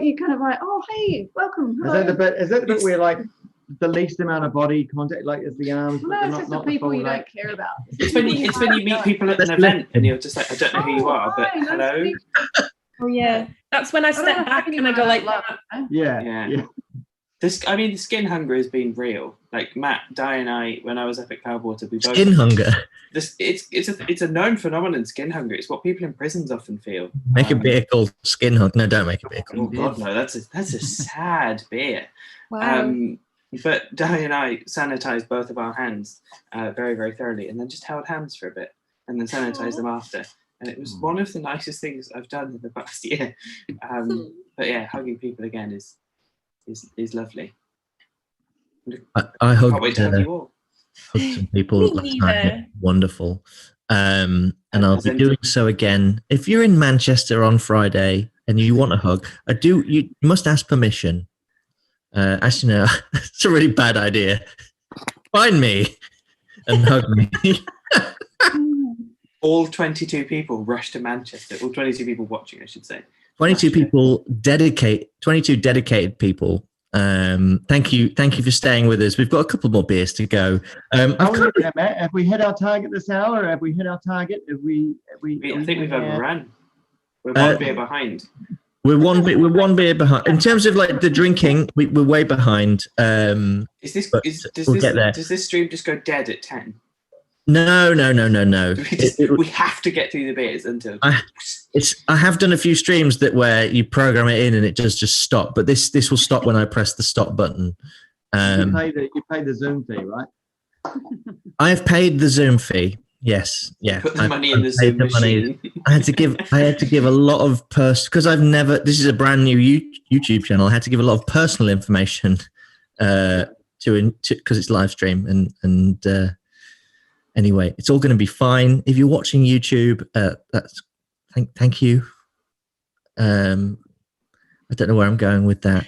You kind of oh, hey, welcome. Hello. Is that the bit where the least amount of body contact, is the arms? No, it's just the people you don't care about. It's when you meet people at an event and you're just like, I don't know who you are, but hello. Oh yeah, that's when I step back and I go like that. Yeah. The skin hunger has been real. Like Matt, Di, and I, when I was up at Cloudwater, we both skin hunger. It's a known phenomenon. Skin hunger. It's what people in prisons often feel. Make a beer called Skin Hunger. No, don't make a beer called. Oh God, no! That's a sad beer. Wow. But Di and I sanitized both of our hands very, very thoroughly, and then just held hands for a bit, and then sanitized them after. And it was one of the nicest things I've done in the past year. But yeah, hugging people again is lovely. I hugged, can't wait to hug you all. Hugged some people last night. Wonderful. And I'll be doing so again. If you're in Manchester on Friday and you want a hug, you must ask permission. Actually, no, it's a really bad idea. Find me and hug me. All 22 people rush to Manchester. All 22 people watching, I should say. 22 dedicated people. Thank you for staying with us. We've got a couple more beers to go. Matt, have we hit our target this hour? Have we hit our target? I think we've overrun. We're one beer behind. We're one beer behind. In terms of the drinking, we're way behind. Does this stream just go dead at 10? No. We have to get through the beers until. I have done a few streams where you program it in and it does just stop, but this will stop when I press the stop button. You paid the Zoom fee, right? I have paid the Zoom fee. Yes, yeah. Put the money in the Zoom machine. I had to give a lot of because this is a brand new YouTube channel. I had to give a lot of personal information because it's live stream and anyway, it's all going to be fine. If you're watching YouTube, thank you. I don't know where I'm going with that.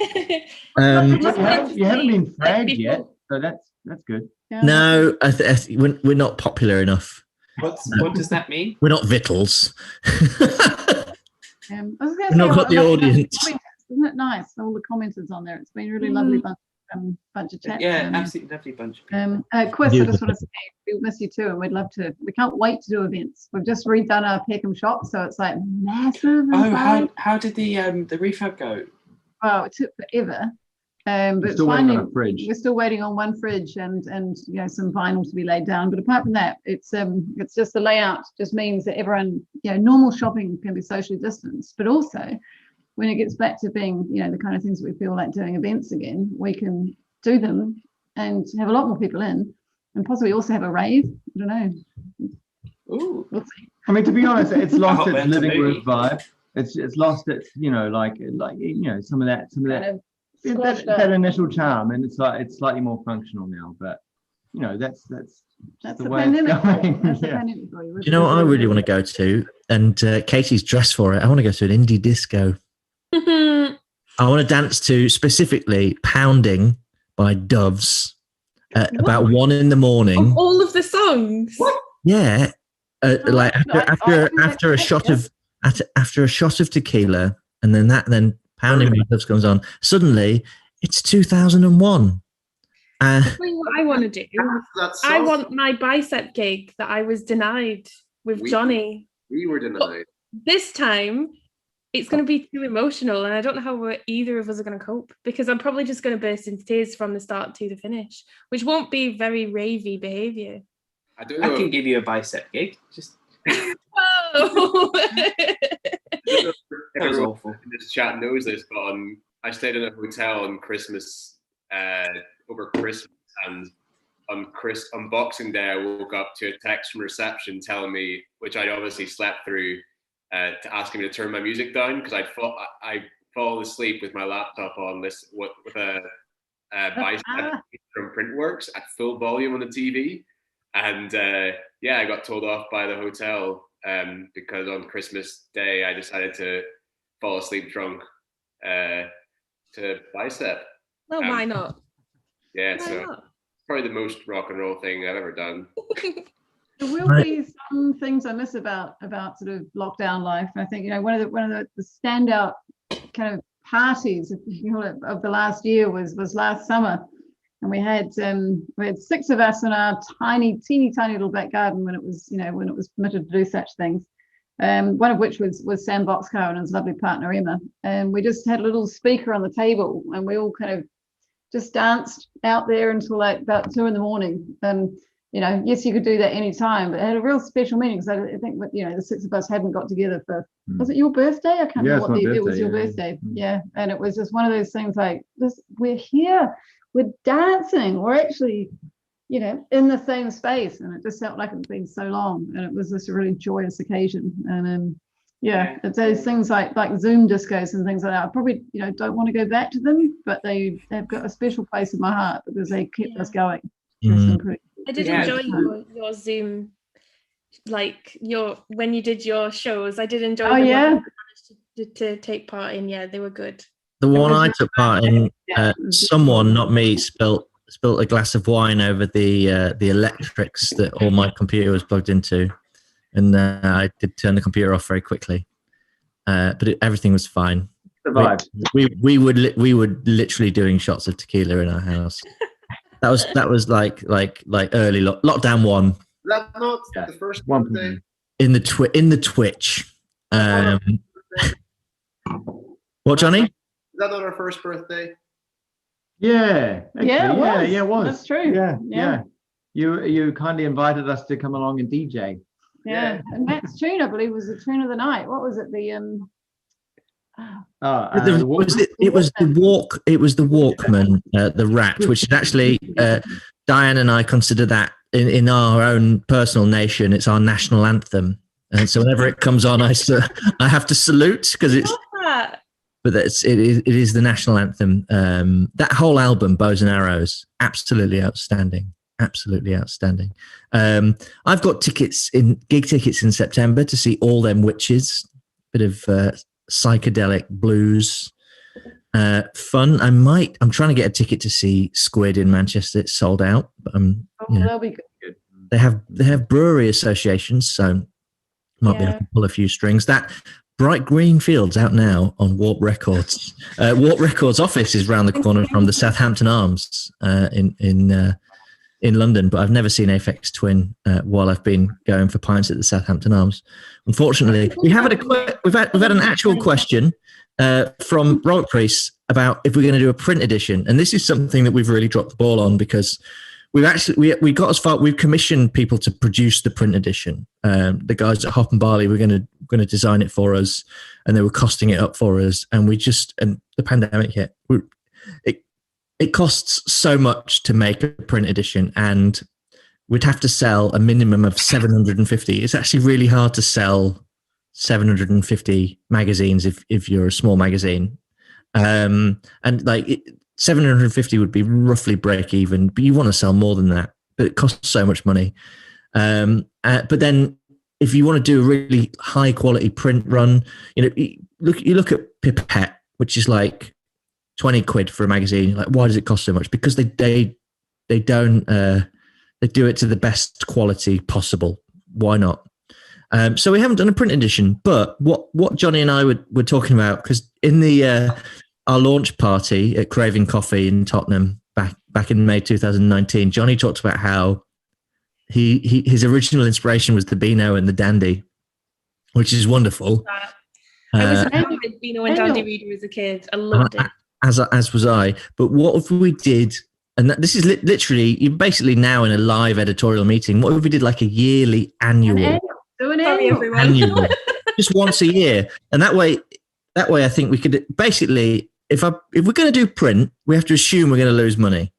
You haven't been fragged yet, so that's good. Yeah. No, we're not popular enough. What does that mean? We're not Vittles. We've not got the audience. Isn't it nice? All the commenters on there. It's been a really lovely bunch of chats. Yeah, absolutely lovely bunch. Quist, I just want to say we miss you too, and we'd love to. We can't wait to do events. We've just redone our Peckham shop, so it's massive. Oh, how did the refurb go? Oh, it took forever. But finally, we're still waiting on one fridge and some vinyl to be laid down. But apart from that, it's just the layout just means that everyone, normal shopping can be socially distanced, but also when it gets back to being, the kind of things that we feel like doing events again, we can do them and have a lot more people in, and possibly also have a rave. I don't know. Ooh. We'll see. I mean, to be honest, it's lost its living room vibe. It's lost its, some of that. That initial charm, and it's slightly more functional now, but that's the way it's going. You know what I really want to go to, and Katie's dressed for it. I want to go to an indie disco. I want to dance to specifically "Pounding" by Doves, about 1 a.m. Of all of the songs. What? Yeah, like I after a shot of tequila, and then Pounding My Gloves comes on. Suddenly, it's 2001. I'll tell you what I want to do. That's I want my bicep gig that I was denied with Johnny. We were denied. This time, it's going to be too emotional, and I don't know how either of us are going to cope, because I'm probably just going to burst into tears from the start to the finish, which won't be very ravey behaviour. I don't know. I can give you a bicep gig. Just Whoa! That was awful. In this chat knows this, but I stayed in a hotel on Christmas, over Christmas, and on Boxing Day, I woke up to a text from reception telling me, which I'd obviously slept through, to asking me to turn my music down because I'd fallen asleep with my laptop on this with a bicep from Printworks at full volume on the TV, and I got told off by the hotel because on Christmas Day I decided to fall asleep drunk to bicep. Well, why not? Yeah, Why so not? probably the most rock and roll thing I've ever done. There will be some things I miss about sort of lockdown life. And I think, one of the standout kind of parties of the last year was last summer, and we had 6 of us in our teeny tiny little back garden when it was permitted to do such things. One of which was Sam Boxcar and his lovely partner Emma, and we just had a little speaker on the table, and we all kind of just danced out there until like about 2 a.m. Yes, you could do that any time, but it had a real special meaning because I think the 6 of us hadn't got together for, was it your birthday? I can't remember what it was. Your birthday. Yeah, and it was just one of those things like this. We're here, we're dancing, we're actually, in the same space, and it just felt like it's been so long, and it was this really joyous occasion. And it's those things like Zoom discos and things like that. I probably don't want to go back to them, but they've got a special place in my heart because they kept us going. I did enjoy your Zoom, like when you did your shows. I did enjoy. Oh yeah, to take part in. Yeah, they were good. The one I took part in, someone, not me, spilt a glass of wine over the electrics that all my computer was plugged into, and I did turn the computer off very quickly. But everything was fine. Survived. We were literally doing shots of tequila in our house. That was like early lockdown 1. Is that not the first birthday? In the Twitch. What, Johnny? Is that not our first birthday? Yeah. Actually, yeah, it was. That's true. Yeah. You kindly invited us to come along and DJ. Yeah. And Matt's tune, I believe, was the tune of the night. What was it? It was the Walkman, the Rat, which is actually Diane and I consider that in our own personal nation, it's our national anthem, and so whenever it comes on, I have to salute because it's. But it is the national anthem. That whole album, Bows and Arrows, absolutely outstanding. Absolutely outstanding. I've got gig tickets in September to see All Them Witches. Bit of psychedelic blues, fun. I'm trying to get a ticket to see Squid in Manchester. It's sold out, but that'll be good. They have brewery associations, so might be able to pull a few strings. That Bright Green Fields out now on Warp Records. Warp Records office is round the corner from the Southampton Arms in London, but I've never seen Aphex Twin while I've been going for pints at the Southampton Arms. Unfortunately, we've had an actual question from Robert Priest about if we're going to do a print edition, and this is something that we've really dropped the ball on because we got as far. We've commissioned people to produce the print edition. The guys at Hop and Barley were going to design it for us, and they were costing it up for us. And the pandemic hit. It costs so much to make a print edition, and we'd have to sell a minimum of 750. It's actually really hard to sell 750 magazines if you're a small magazine, and 750 would be roughly break even, but you want to sell more than that. But it costs so much money. But then if you want to do a really high quality print run, you look at Pipette, which is like 20 quid for a magazine. Like, why does it cost so much? Because they don't they do it to the best quality possible. Why not? So we haven't done a print edition, but what Johnny and I were talking about, because in the our launch party at Craving Coffee in Tottenham back in May 2019, Johnny talked about how his original inspiration was the Beano and the Dandy, which is wonderful. I was a big Beano and Dandy reader as a kid. I loved it. As was I. But what if we did? And this is literally, you're basically now in a live editorial meeting. What if we did like a yearly annual? Sorry, everyone. Annual, just once a year, and that way I think we could basically, if we're going to do print, we have to assume we're going to lose money.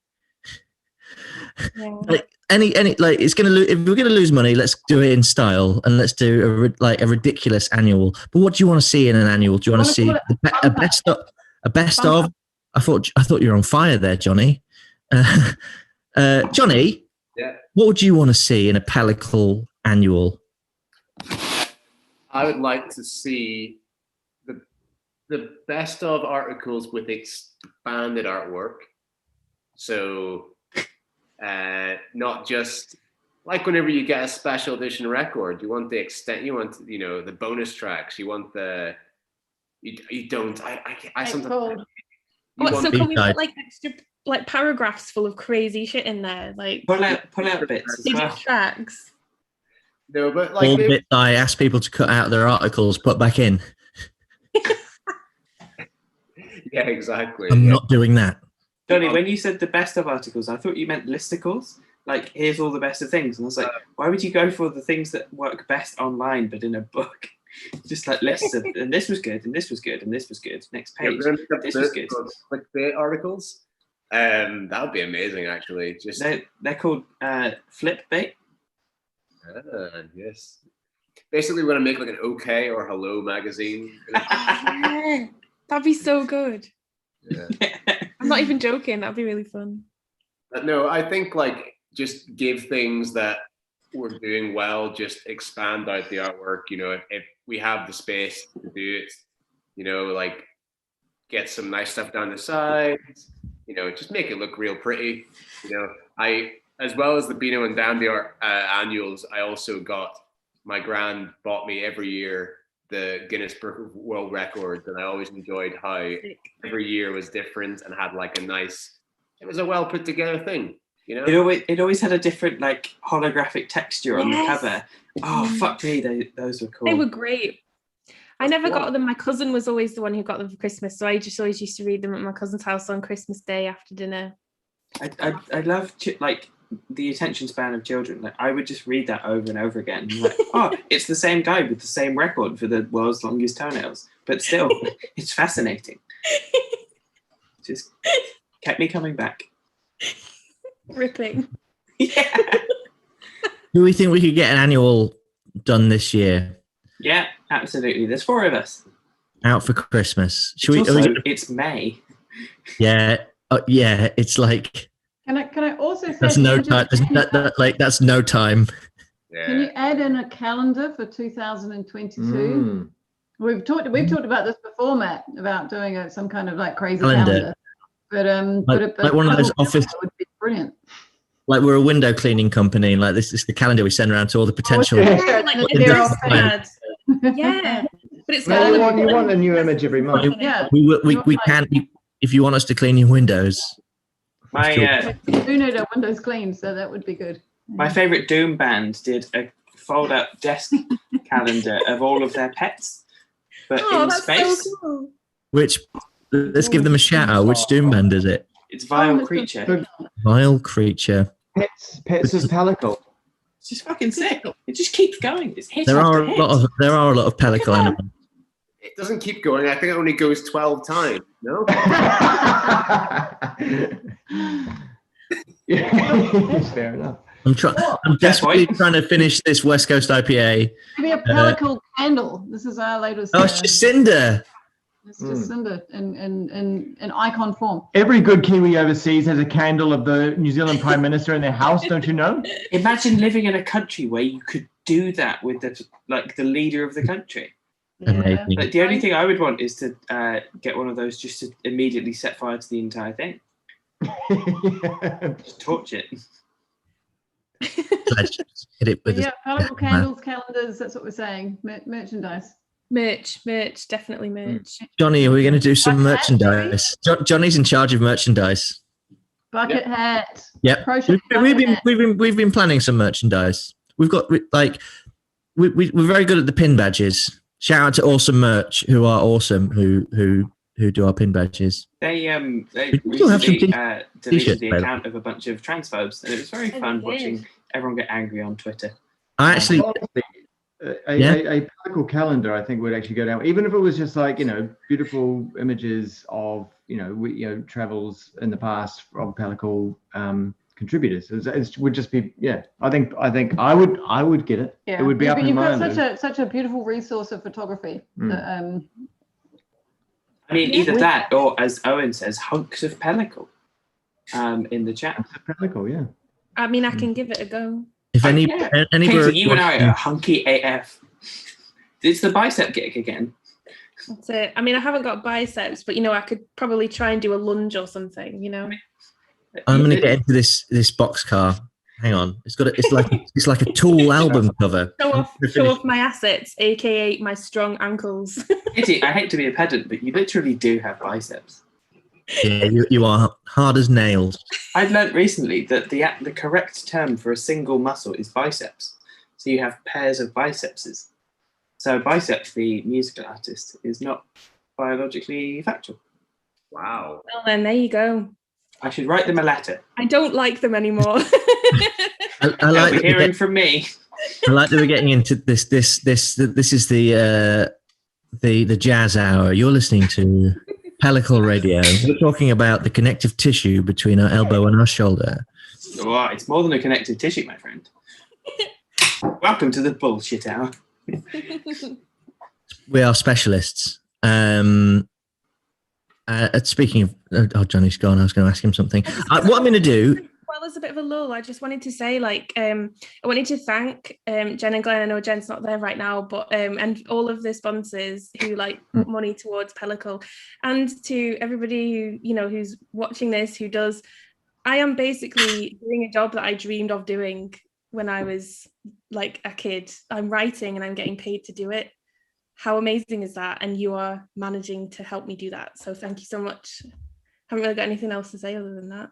Yeah. Like it's going to if we're going to lose money, let's do it in style, and let's do a ridiculous annual. But what do you want to see in an annual? Do you want to see a best of? I thought you were on fire there, Johnny. Johnny, what would you want to see in a Pellicle annual? I would like to see the best of articles with expanded artwork. So not just like whenever you get a special edition record, you want the extent, you want the bonus tracks, you want the you don't. I sometimes. So can we put like extra like paragraphs full of crazy shit in there, like pull out bits as well. Tracks. No, but like all bits I ask people to cut out their articles, put back in. Yeah, exactly. I'm not doing that. Johnny, when you said the best of articles, I thought you meant listicles. Like, here's all the best of things. And I was like, why would you go for the things that work best online, but in a book? Just like lists of, and this was good, and this was good, and this was good. Next page, this was good. Clickbait articles. That would be amazing, actually. Just they're called flipbait. Yes. Basically, we're gonna make like an OK or Hello magazine. Yeah, that'd be so good. Yeah. I'm not even joking. That'd be really fun. No, I think like just give things that we're doing well, just expand out the artwork. If we have the space to do it, like get some nice stuff down the sides. Just make it look real pretty. I, as well as the Beano and Dandy annuals, I also got, my gran bought me every year the Guinness Book of World Records, and I always enjoyed how every year was different and had like it was a well put together thing. It always had a different like holographic texture on the cover. Oh fuck me, those were cool. They were great. I never got them. My cousin was always the one who got them for Christmas, so I just always used to read them at my cousin's house on Christmas Day after dinner. I love like the attention span of children. Like I would just read that over and over again. Like, oh, it's the same guy with the same record for the world's longest toenails, but still, it's fascinating. Just kept me coming back. Ripping. Yeah. Do we think we could get an annual done this year? Yeah, absolutely. There's 4 of us. Out for Christmas. It's May. Yeah. Yeah. It's like. Can I also say that's no time? That's no time. Yeah. Can you add in a calendar for 2022? We've talked about this before, Matt, about doing some kind of like crazy calendar. But like one of those office would be brilliant. Like we're a window cleaning company, and like this is the calendar we send around to all the potential. Yeah, but it's you want a new image every month. Yeah, we can if you want us to clean your windows. My we do need our windows cleaned, so that would be good. My favorite Doom band did a fold-up desk calendar of all of their pets, but in space. So cool. Which let's give them a shout out. Which Doom band is it? It's Vile Creature. Vile Creature. Pets of Pellicle. It's just fucking sick. It just keeps going. It's hit There after are hit. a lot of Pellicle animals. It doesn't keep going. I think it only goes 12 times. No. Yeah, fair enough. I'm desperately trying to finish this West Coast IPA. Maybe a Pellicle candle. This is our latest. Oh, it's just cinder. It's just cinder in icon form. Every good Kiwi overseas has a candle of the New Zealand Prime Minister in their house, don't you know? Imagine living in a country where you could do that with the leader of the country. Amazing. Like the only thing I would want is to get one of those just to immediately set fire to the entire thing. Just torch it. Hit it with Yeah, Pellicle candles, calendars, that's what we're saying. Merchandise. Merch, definitely merch. Johnny, are we going to do some Bucket hat, merchandise? Johnny's in charge of merchandise. Bucket hat. Yep. Crochet We've bucket hat. been planning some merchandise. We've got like we're very good at the pin badges. Shout out to Awesome Merch, who are awesome, who do our pin badges. They We do have some recently t-shirts deleted the account of a bunch of transphobes, and it was very fun watching everyone get angry on Twitter. I actually, a Pellicle calendar, I think, would actually go down, even if it was just like, you know, beautiful images of, travels in the past from Pellicle contributors. It would just be, I think I would get it. Yeah, It would be up in you've my got such a beautiful resource of photography. That, I mean, either that or, as Owen says, hunks of Pellicle in the chat. Pellicle, yeah. I mean, I can give it a go. if Katie, you and I are hunky AF. It's the bicep kick again. That's it. I mean, I haven't got biceps, but I could probably try and do a lunge or something. I'm going to get into this boxcar. Hang on, it's like a Tool album cover. Show off my assets, aka my strong ankles. Katie, I hate to be a pedant, but you literally do have biceps. Yeah, you are hard as nails. I've learnt recently that the correct term for a single muscle is biceps. So you have pairs of bicepses. So Bicep, the musical artist, is not biologically factual. Wow. Well, then there you go. I should write them a letter. I don't like them anymore. I like They'll be hearing from me. I like that we're getting into this. This is the jazz hour. You're listening to Pellicle Radio. We're talking about the connective tissue between our elbow and our shoulder. Oh, it's more than a connective tissue, my friend. Welcome to the bullshit hour. We are specialists. Speaking of, Johnny's gone. I was going to ask him something. What I'm going to do. Well, there's a bit of a lull. I just wanted to say, I wanted to thank Jen and Glenn. I know Jen's not there right now, but and all of the sponsors who put money towards Pellicle, and to everybody who who's watching this, who does. I am basically doing a job that I dreamed of doing when I was a kid. I'm writing and I'm getting paid to do it. How amazing is that? And you are managing to help me do that. So thank you so much. Haven't really got anything else to say other than that.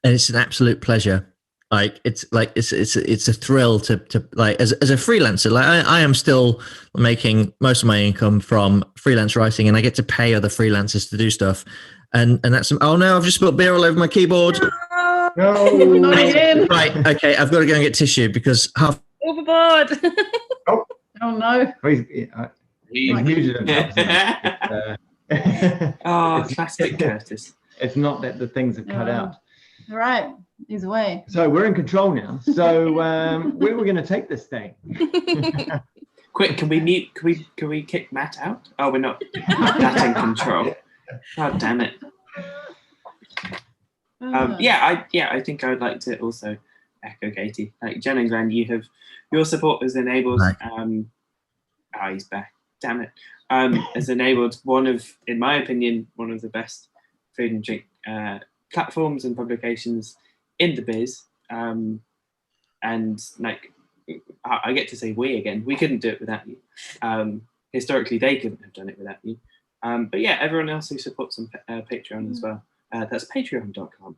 And it's an absolute pleasure. It's a thrill to as a freelancer. I am still making most of my income from freelance writing, and I get to pay other freelancers to do stuff. And that's oh no, I've just spilled beer all over my keyboard. No, not again. Right, okay, I've got to go and get tissue because half Overboard. Oh no. Oh, classic Curtis. It's not that the things are cut out. All right, he's away. So we're in control now. So where are we going to take this thing? Quick, can we mute? Can we kick Matt out? Oh, we're not. That's in control. God damn it. I think I would like to also echo Katie. Jen and Glenn, your support has enabled. He's back. Damn it. Has enabled in my opinion, one of the best food and drink platforms and publications in the biz. And I get to say we again. We couldn't do it without you. Historically, they couldn't have done it without you. But yeah, everyone else who supports on Patreon as well. That's patreon.com/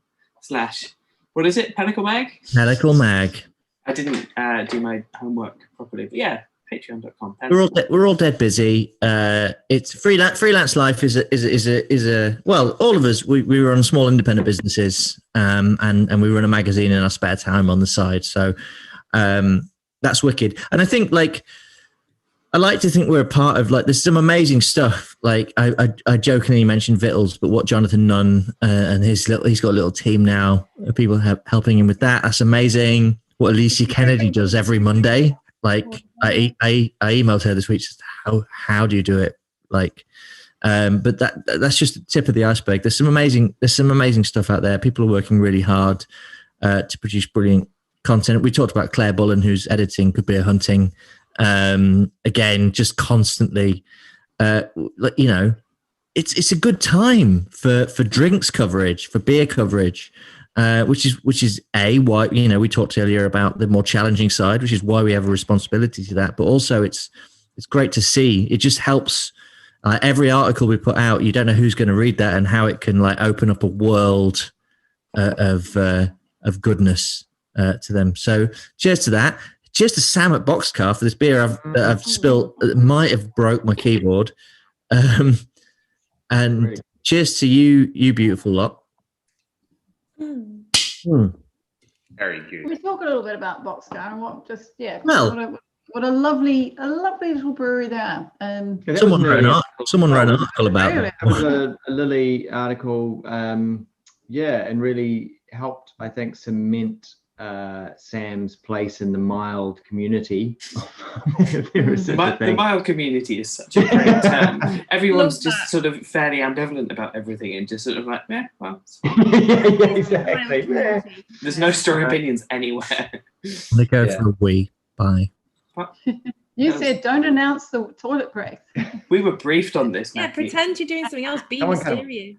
what is it? Pellicle Mag? Pellicle Mag. I didn't do my homework properly, but yeah, patreon.com. We're all dead busy. It's freelance life is a well, all of us we run small independent businesses, and we run a magazine in our spare time on the side. So that's wicked. And I think I like to think we're a part of there's some amazing stuff. I jokingly mentioned Vittles, but what Jonathan Nunn and he's got a little team now of people helping him with that. That's amazing. What Alicia Kennedy does every Monday. I emailed her this week. Just how do you do it? But that's just the tip of the iceberg. There's some amazing stuff out there. People are working really hard to produce brilliant content. We talked about Claire Bullen, who's editing Could Be a Hunting. Again, just constantly, it's a good time for drinks coverage, for beer coverage, which is why, you know, we talked earlier about the more challenging side, which is why we have a responsibility to that. But also, it's great to see. It just helps. Every article we put out, you don't know who's going to read that and how it can like open up a world of goodness to them. So cheers to that. Cheers to Sam at Boxcar for this beer I've spilled. It might have broke my keyboard. And Great. cheers to you beautiful lot. Very good. We talk a little bit about Boxcar and Well, what a lovely little brewery they are. Yeah, that someone was wrote an really- article. Someone wrote an article about Really? it. That was a Lily article, and really helped, I think, cement Sam's place in the mild community. The mild community is such a great term. Everyone's Love just that. sort of fairly ambivalent about everything and just sort of like, well, yeah, exactly. Yeah. there's no strong opinions anywhere. They go Yeah. for a wee. Bye. You said don't announce the toilet break. We were briefed on this, Yeah, Matthew. pretend you're doing something else. Be Someone come. mysterious.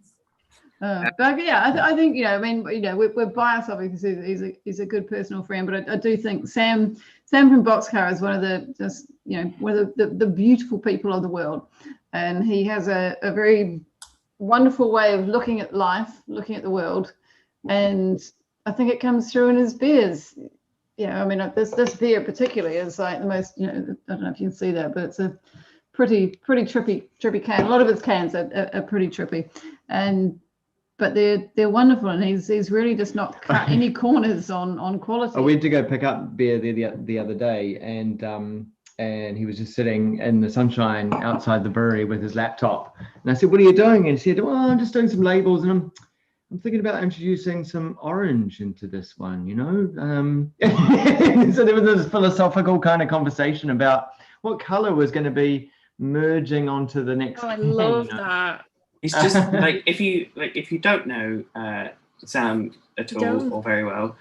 But yeah, I think, you know, I mean, you know, we're biased obviously because he's a good personal friend, but I do think Sam from Boxcar is one of the beautiful people of the world, and he has a very wonderful way of looking at life, looking at the world, and I think it comes through in his beers. Yeah, I mean, this beer particularly is like the most, you know, I don't know if you can see that, but it's a pretty trippy can. A lot of his cans are pretty trippy, but they're wonderful, and he's really just not cut any corners on quality. I went to go pick up beer the other day, and he was just sitting in the sunshine outside the brewery with his laptop. And I said, "What are you doing?" And he said, "Well, I'm just doing some labels, and I'm thinking about introducing some orange into this one, you know." So there was this philosophical kind of conversation about what color was going to be merging onto the next. Oh, I can, love you know? that. It's just like if you don't know Sam at all or very well,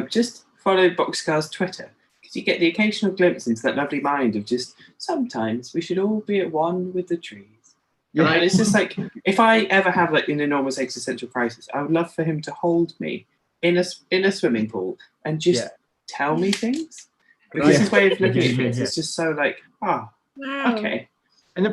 just follow Boxcar's Twitter, because you get the occasional glimpse into that lovely mind of just sometimes we should all be at one with the trees. Yeah. And it's just like, if I ever have like an enormous existential crisis, I would love for him to hold me in a swimming pool and just tell me things. Because his way of looking at things is just so like, Wow. okay. And the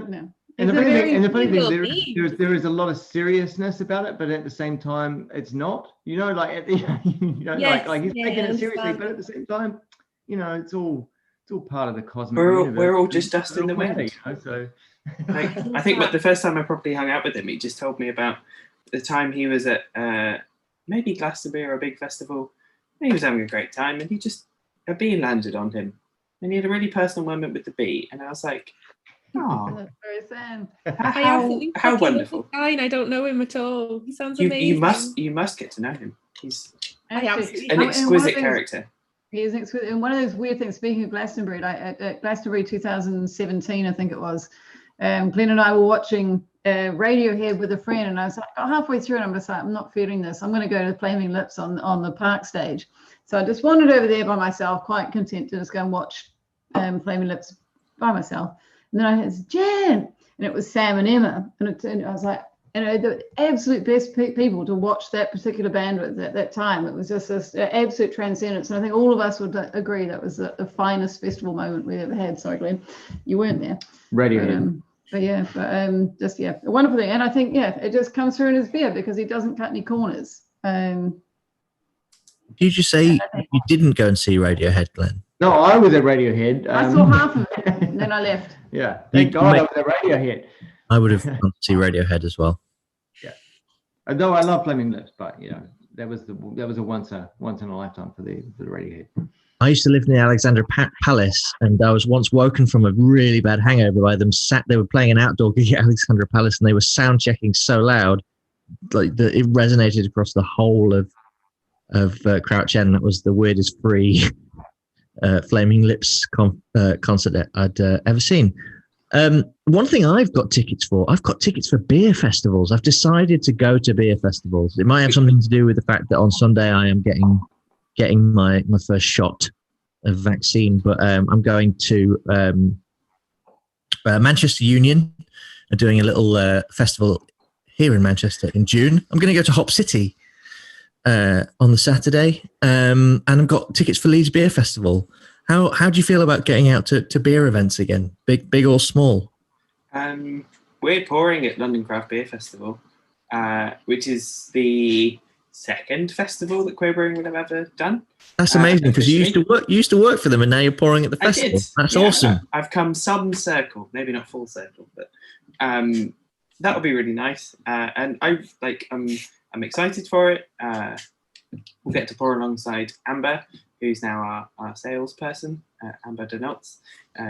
funny thing, there is a lot of seriousness about it, but at the same time, it's not. You know, like at the, you know, like he's taking it seriously, but at the same time, you know, it's all part of the cosmic universe. We're all just dust in the wind. You know, so. Like, I think the first time I properly hung out with him, he just told me about the time he was at maybe Glastonbury or a big festival. And he was having a great time, and a bee landed on him, and he had a really personal moment with the bee, and I was like, oh, That's very sad. how wonderful! Fine, I don't know him at all. He sounds amazing. You must get to know him. He's Actually, an exquisite character. He is exquisite. And one of those weird things, speaking of Glastonbury, like at Glastonbury 2017, I think it was, Glenn and I were watching Radiohead with a friend, and I was like, halfway through, and I'm just like, I'm not feeling this. I'm going to go to Flaming Lips on the park stage. So I just wandered over there by myself, quite content to just go and watch Flaming Lips by myself. And then I heard Jen, and it was Sam and Emma, and I was like, you know, the absolute best people to watch that particular band with at that time. It was just this absolute transcendence, and I think all of us would agree that was the finest festival moment we ever had. Sorry, Glenn, you weren't there. Radiohead. Just a wonderful thing, and I think it just comes through in his beer because he doesn't cut any corners. Did you just say you didn't go and see Radiohead, Glenn? No, I was at Radiohead. I saw half of it, and then I left. Yeah, thank God I was at Radiohead. I would have gone to see Radiohead as well. Yeah, although I love Flaming Lips, but you know that was a once in a lifetime for the Radiohead. I used to live in the Alexandra Palace, and I was once woken from a really bad hangover by them. They were playing an outdoor gig at Alexandra Palace, and they were sound checking so loud, like that it resonated across the whole of Crouch End. That was the weirdest free Flaming Lips concert I'd ever seen. One thing I've got tickets for beer festivals. I've decided to go to beer festivals. It might have something to do with the fact that on Sunday I am getting my first shot of vaccine, but I'm going to Manchester Union are doing a little festival here in Manchester in June. I'm going to go to Hop City on the Saturday, and I've got tickets for Leeds Beer Festival. How do you feel about getting out to beer events again, big or small? We're pouring at London Craft Beer Festival, which is the second festival that Queer Brewing would have ever done. That's amazing, because you used to work for them, and now you're pouring at the festival. That's awesome. I've come some circle, maybe not full circle, but that would be really nice. And I'm excited for it. We'll get to pour alongside Amber, who's now our salesperson, Amber Donalds,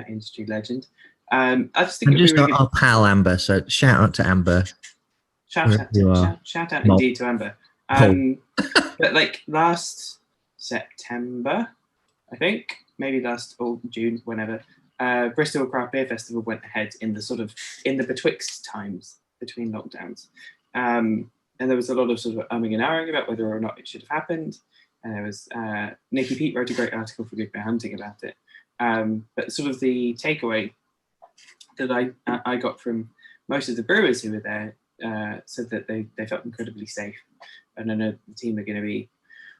industry legend. I just think just our pal Amber, so shout out to Amber. Shout out indeed to Amber. But like last September, I think, maybe last June, whenever, Bristol Craft Beer Festival went ahead in the betwixt times between lockdowns. And there was a lot of sort of umming and ahhing about whether or not it should have happened. And there was Nikki Pete wrote a great article for Good Beer Hunting about it. But sort of the takeaway that I got from most of the brewers who were there said that they felt incredibly safe. And I know the team are going to be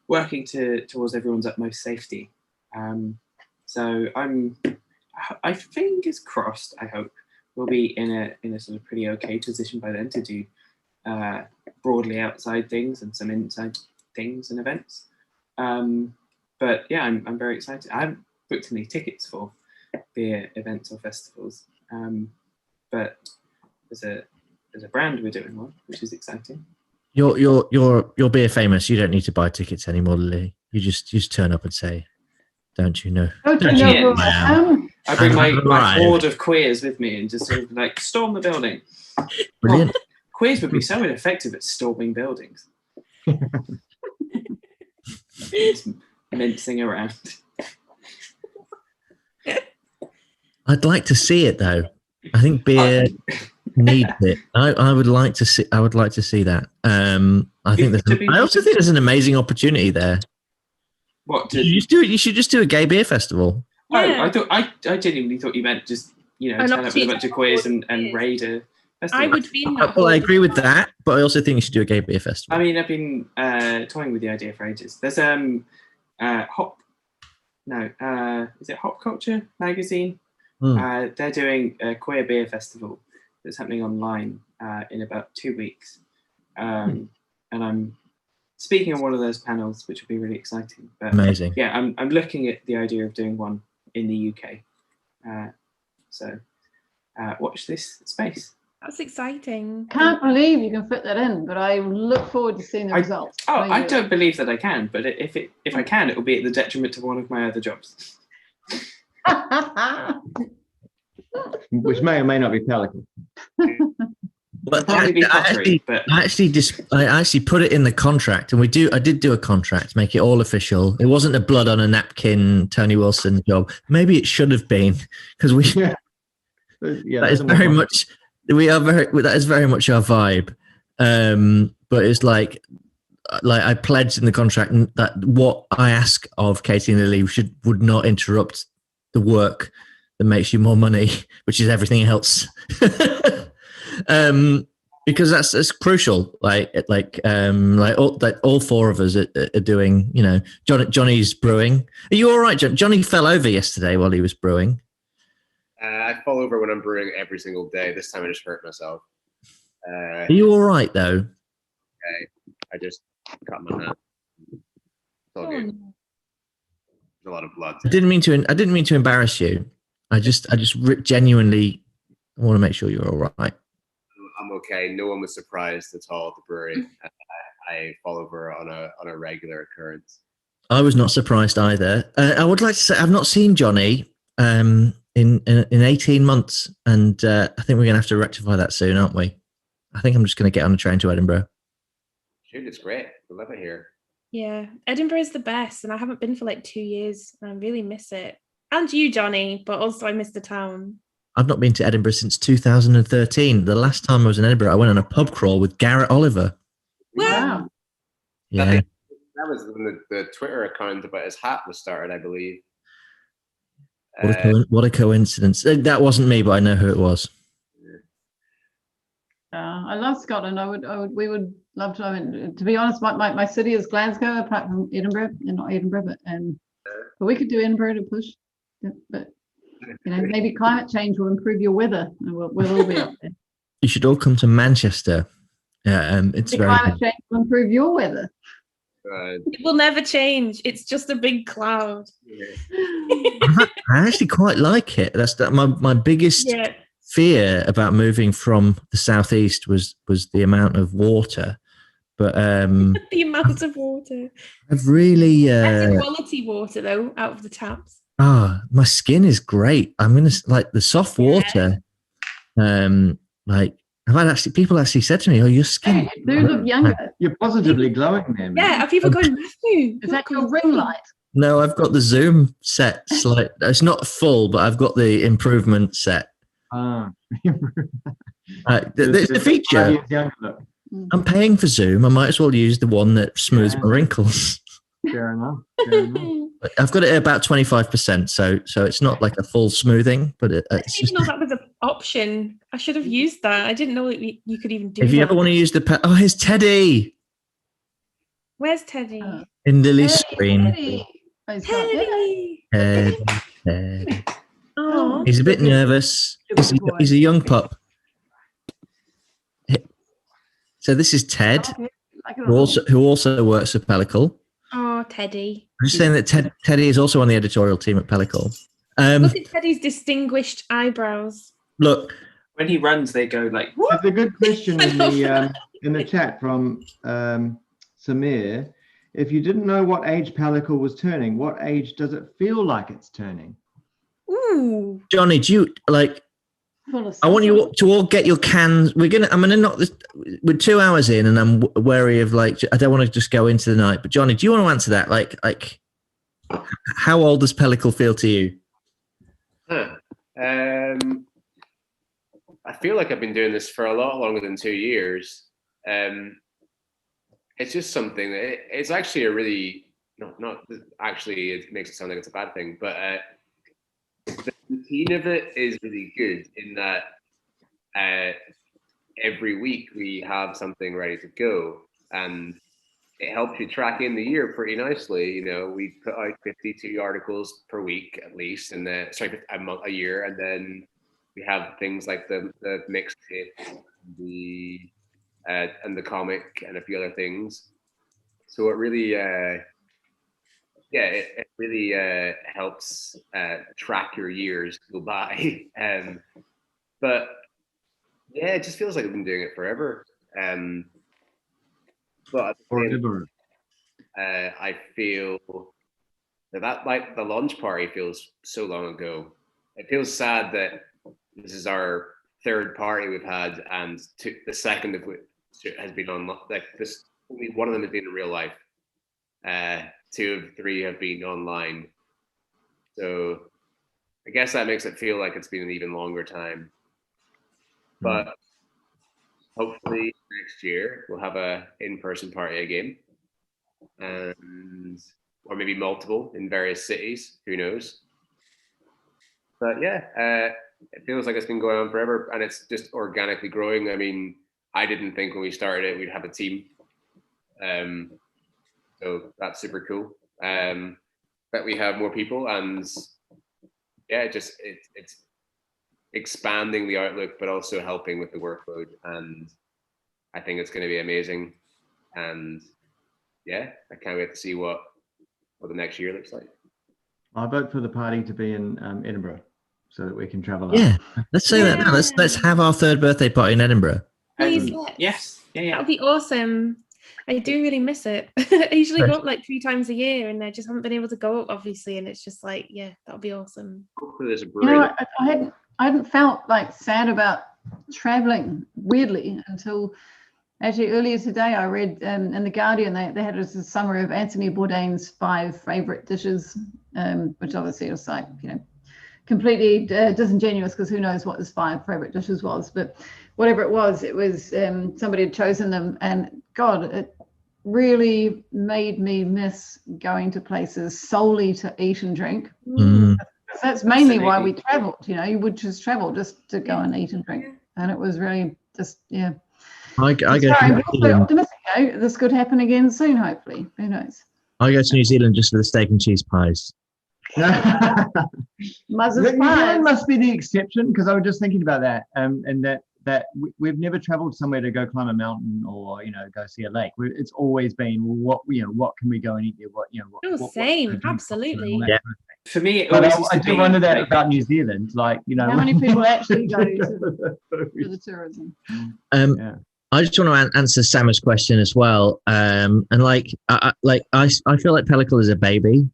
working towards everyone's utmost safety. So I fingers crossed, I hope we'll be in a sort of pretty okay position by then to do broadly outside things and some inside things and events. But yeah, I'm very excited. I haven't booked any tickets for beer events or festivals, but there's a brand we're doing one, which is exciting. You're beer famous. You don't need to buy tickets anymore, Lily. You just turn up and say, "Don't you know?" I bring my horde of queers with me and just sort of like storm the building. Brilliant. Queers would be so ineffective at storming buildings. Just mincing around. I'd like to see it though. I think beer needs it. I would like to see. I would like to see that. I think I also think there's an amazing opportunity there. What? You should just do a gay beer festival. Yeah. I genuinely thought you meant just turn up with a bunch of queers and raid a festival. I would be in that. Well, I agree with that, but I also think you should do a gay beer festival. I mean, I've been toying with the idea for ages. There's is it Hop Culture magazine? They're doing a queer beer festival that's happening online in about 2 weeks, and I'm speaking on one of those panels, which will be really exciting. But amazing. Yeah, I'm looking at the idea of doing one in the UK. So watch this space. That's exciting. Can't believe you can fit that in, but I look forward to seeing the results. I don't believe that I can, but if I can, it will be at the detriment of one of my other jobs. Which may or may not be Pellicle'S. But I actually put it in the contract, and I did do a contract, make it all official. It wasn't a blood on a napkin Tony Wilson job. Maybe it should have been, because that is very much that is very much our vibe. But it's like I pledged in the contract that what I ask of Katie and Lily would not interrupt the work that makes you more money, which is everything else. Because that's crucial. Like all four of us are doing. Johnny's brewing. Are you all right, John? Johnny fell over yesterday while he was brewing. I fall over when I'm brewing every single day. This time I just hurt myself. Are you all right though? Okay, I just cut my hand. It's all good. There's a lot of blood. I didn't mean to embarrass you. I just genuinely want to make sure you're all right. I'm okay. No one was surprised at all at the brewery. I fall over on a regular occurrence. I was not surprised either. I would like to say I've not seen Johnny in 18 months, and I think we're going to have to rectify that soon, aren't we? I think I'm just going to get on a train to Edinburgh. Shoot, it's great. We love it here. Yeah, Edinburgh is the best, and I haven't been for like 2 years, and I really miss it. And you, Johnny, but also I miss the town. I've not been to Edinburgh since 2013. The last time I was in Edinburgh, I went on a pub crawl with Garrett Oliver. Wow. Yeah. That was when the Twitter account about his hat was started, I believe. What a coincidence. That wasn't me, but I know who it was. I love Scotland. We would love to. I mean, to be honest, my city is Glasgow, apart from Edinburgh, and not Edinburgh, but we could do Edinburgh to push. But maybe climate change will improve your weather, and we'll all be up there. You should all come to Manchester. Yeah, it's very climate change will improve your weather. It will never change. It's just a big cloud. I actually quite like it. That's my biggest fear about moving from the southeast was the amount of water. But the amount of water. I've really that's quality water though, out of the taps. My skin is great. I'm gonna like the soft water. People actually said to me, "Oh, your skin." You do look younger. You're positively glowing there, man. Yeah, are people going, Matthew? Is that your ring light? No, I've got the zoom set. It's not full, but I've got the improvement set. The feature. I'm paying for Zoom. I might as well use the one that smooths my wrinkles. Fair enough. I've got it at about 25%, so it's not like a full smoothing, but I didn't even know that was an option. I should have used that. I didn't know that you could even do. If you ever want to use the here's Teddy. Where's Teddy? In Lily's screen. Teddy. Teddy. Oh, he's a bit nervous. He's a young pup. So this is Ted, who also works at Pellicle. Oh, Teddy. I'm just saying that Teddy is also on the editorial team at Pellicle. Look at Teddy's distinguished eyebrows. Look, when he runs, they go like. There's a good question in the chat from Samir. If you didn't know what age Pellicle was turning, what age does it feel like it's turning? Ooh, Johnny, do you like? I want you to all get your cans. I'm gonna knock this. We're 2 hours in, and I'm wary of I don't want to just go into the night. But Johnny, do you want to answer that? Like, how old does Pellicle feel to you? I feel like I've been doing this for a lot longer than 2 years. It's just something that it's actually a really not actually. It makes it sound like it's a bad thing, but. The routine of it is really good in that every week we have something ready to go, and it helps you track in the year pretty nicely. We put out 52 articles per week at least, and a year, and then we have things like the mixtape, and the comic, and a few other things. So it really. It really helps track your years go by. But yeah, it just feels like I've been doing it forever. But I feel that like the launch party feels so long ago. It feels sad that this is our third party we've had, and the second of which has been on this. Only one of them has been in real life. 2 of 3 have been online. So I guess that makes it feel like it's been an even longer time. But hopefully next year we'll have a in-person party again. Or maybe multiple in various cities, who knows? But it feels like it's been going on forever, and it's just organically growing. I mean, I didn't think when we started it we'd have a team. So that's super cool. That we have more people, and it's expanding the outlook, but also helping with the workload. And I think it's going to be amazing. And I can't wait to see what the next year looks like. I vote for the party to be in Edinburgh, so that we can travel. Yeah, let's say that now. Let's have our 3rd birthday party in Edinburgh. Please, yes, that would be awesome. I do really miss it. I usually go up like 3 times a year, and I just haven't been able to go up, obviously. And it's just like, that would be awesome. There's a brewery. I hadn't felt like sad about traveling, weirdly, until actually earlier today I read in the Guardian they had a summary of Anthony Bourdain's 5 favorite dishes, which obviously was like completely disingenuous, because who knows what his 5 favorite dishes was, but whatever it was somebody had chosen them, and God, it really made me miss going to places solely to eat and drink. That's mainly why we traveled. You would just travel just to go and eat and drink, and it was really just yeah. I go Sorry, to I'm New also Zealand. optimistic. This could happen again soon, hopefully. Who knows? I go to New Zealand just for the steak and cheese pies. Muzzles New Zealand must be the exception, because I was just thinking about that, and that we've never travelled somewhere to go climb a mountain or go see a lake. It's always been, well, what can we go and eat there? Same, absolutely. Yeah. For me, it But always used I to do be wonder that like, about New Zealand, how many people actually go to the tourism? Yeah. I just want to answer Sam's question as well. And I feel like Pellicle is a baby.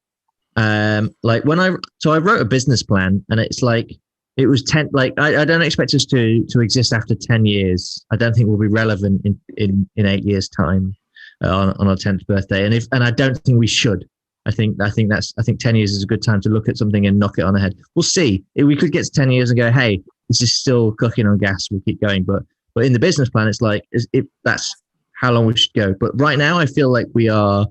Like I wrote a business plan, and it's like it was 10. Like I don't expect us to exist after 10 years. I don't think we'll be relevant in 8 years' time on our 10th birthday. And I don't think we should. I think 10 years is a good time to look at something and knock it on the head. We'll see. We could get to 10 years and go, hey, this is still cooking on gas. We'll keep going. But in the business plan, it's like that's how long we should go. But right now, I feel like we are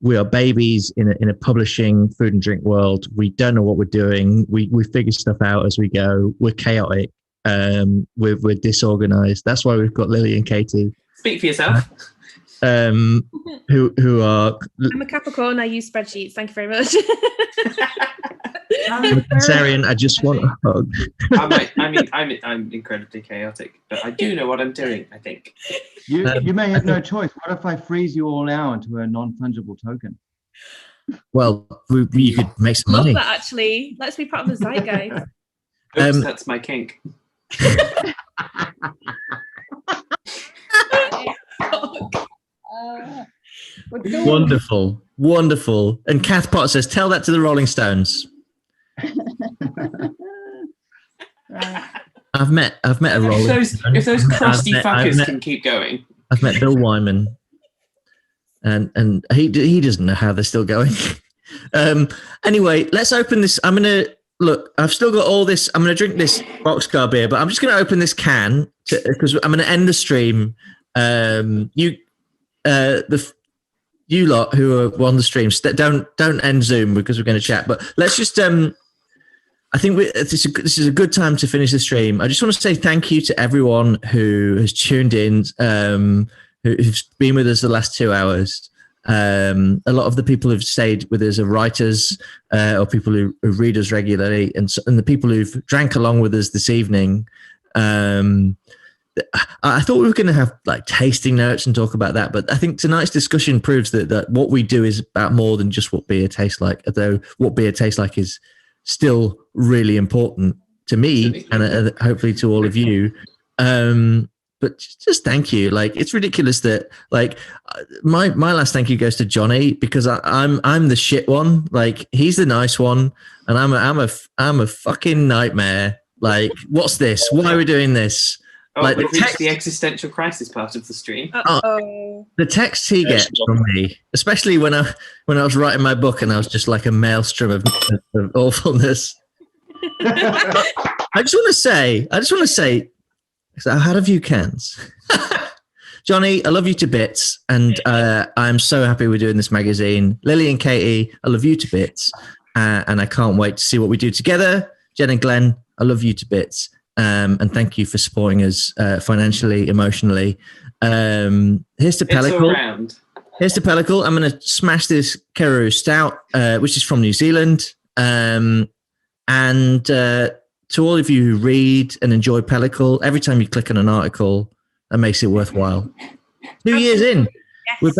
babies in a publishing food and drink world. We don't know what we're doing. We figure stuff out as we go. We're chaotic. We're disorganized. That's why we've got Lily and Katie. Speak for yourself. Who are. I'm a Capricorn. I use spreadsheets. Thank you very much. I'm a Cancerian. I just want a hug. I'm incredibly chaotic, but I do know what I'm doing, I think. You may have no choice. What if I freeze you all now into a non-fungible token? Well, you could make some Love money. that, actually. Let's be part of the zeitgeist. Oops, that's my kink. Wonderful. And Kath Potter says, tell that to the Rolling Stones. Right. I've met a Rolling Stone. If those crusty fuckers met- can keep going. I've met Bill Wyman, and he doesn't know how they're still going. Anyway, let's open this. I'm gonna look. I've still got all this. I'm gonna drink this boxcar beer, but I'm just gonna open this can because I'm gonna end the stream. You lot who are on the stream, don't end Zoom because we're going to chat. But let's just. I think this is a good time to finish the stream. I just want to say thank you to everyone who has tuned in, who's been with us the last 2 hours. A lot of the people who've stayed with us are writers or people who read us regularly, and the people who've drank along with us this evening. I thought we were going to have like tasting notes and talk about that, but I think tonight's discussion proves that what we do is about more than just what beer tastes like. Although what beer tastes like is still really important to me and hopefully to all of you. But just thank you. Like, it's ridiculous that like my last thank you goes to Johnny because I'm the shit one. Like, he's the nice one, and I'm a fucking nightmare. Like, what's this? Why are we doing this? Oh, like we've reached the existential crisis part of the stream. The texts he gets from me, especially when I was writing my book and I was just like a maelstrom of awfulness. I just want to say, I had a few cans. Johnny, I love you to bits, and I'm so happy we're doing this magazine. Lily and Katie, I love you to bits, and I can't wait to see what we do together. Jen and Glenn, I love you to bits. And thank you for supporting us financially, emotionally. Here's to Pellicle. Here's to Pellicle. I'm going to smash this Karoo Stout, which is from New Zealand. And to all of you who read and enjoy Pellicle, every time you click on an article, that makes it worthwhile. 2 years in. Yes,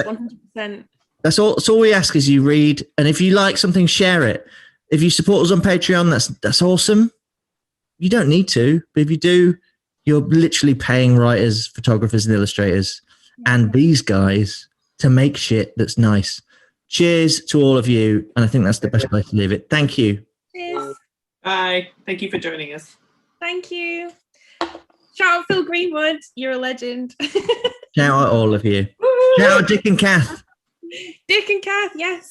100%. That's all we ask is you read. And if you like something, share it. If you support us on Patreon, that's awesome. You don't need to, but if you do, you're literally paying writers, photographers, and illustrators and these guys to make shit that's nice. Cheers to all of you, and I think that's the best place to leave it. Thank you. Cheers. Bye. Thank you for joining us. Thank you. Shout out Phil Greenwood. You're a legend. Shout out all of you. Shout out Dick and Kath. Dick and Kath, yes.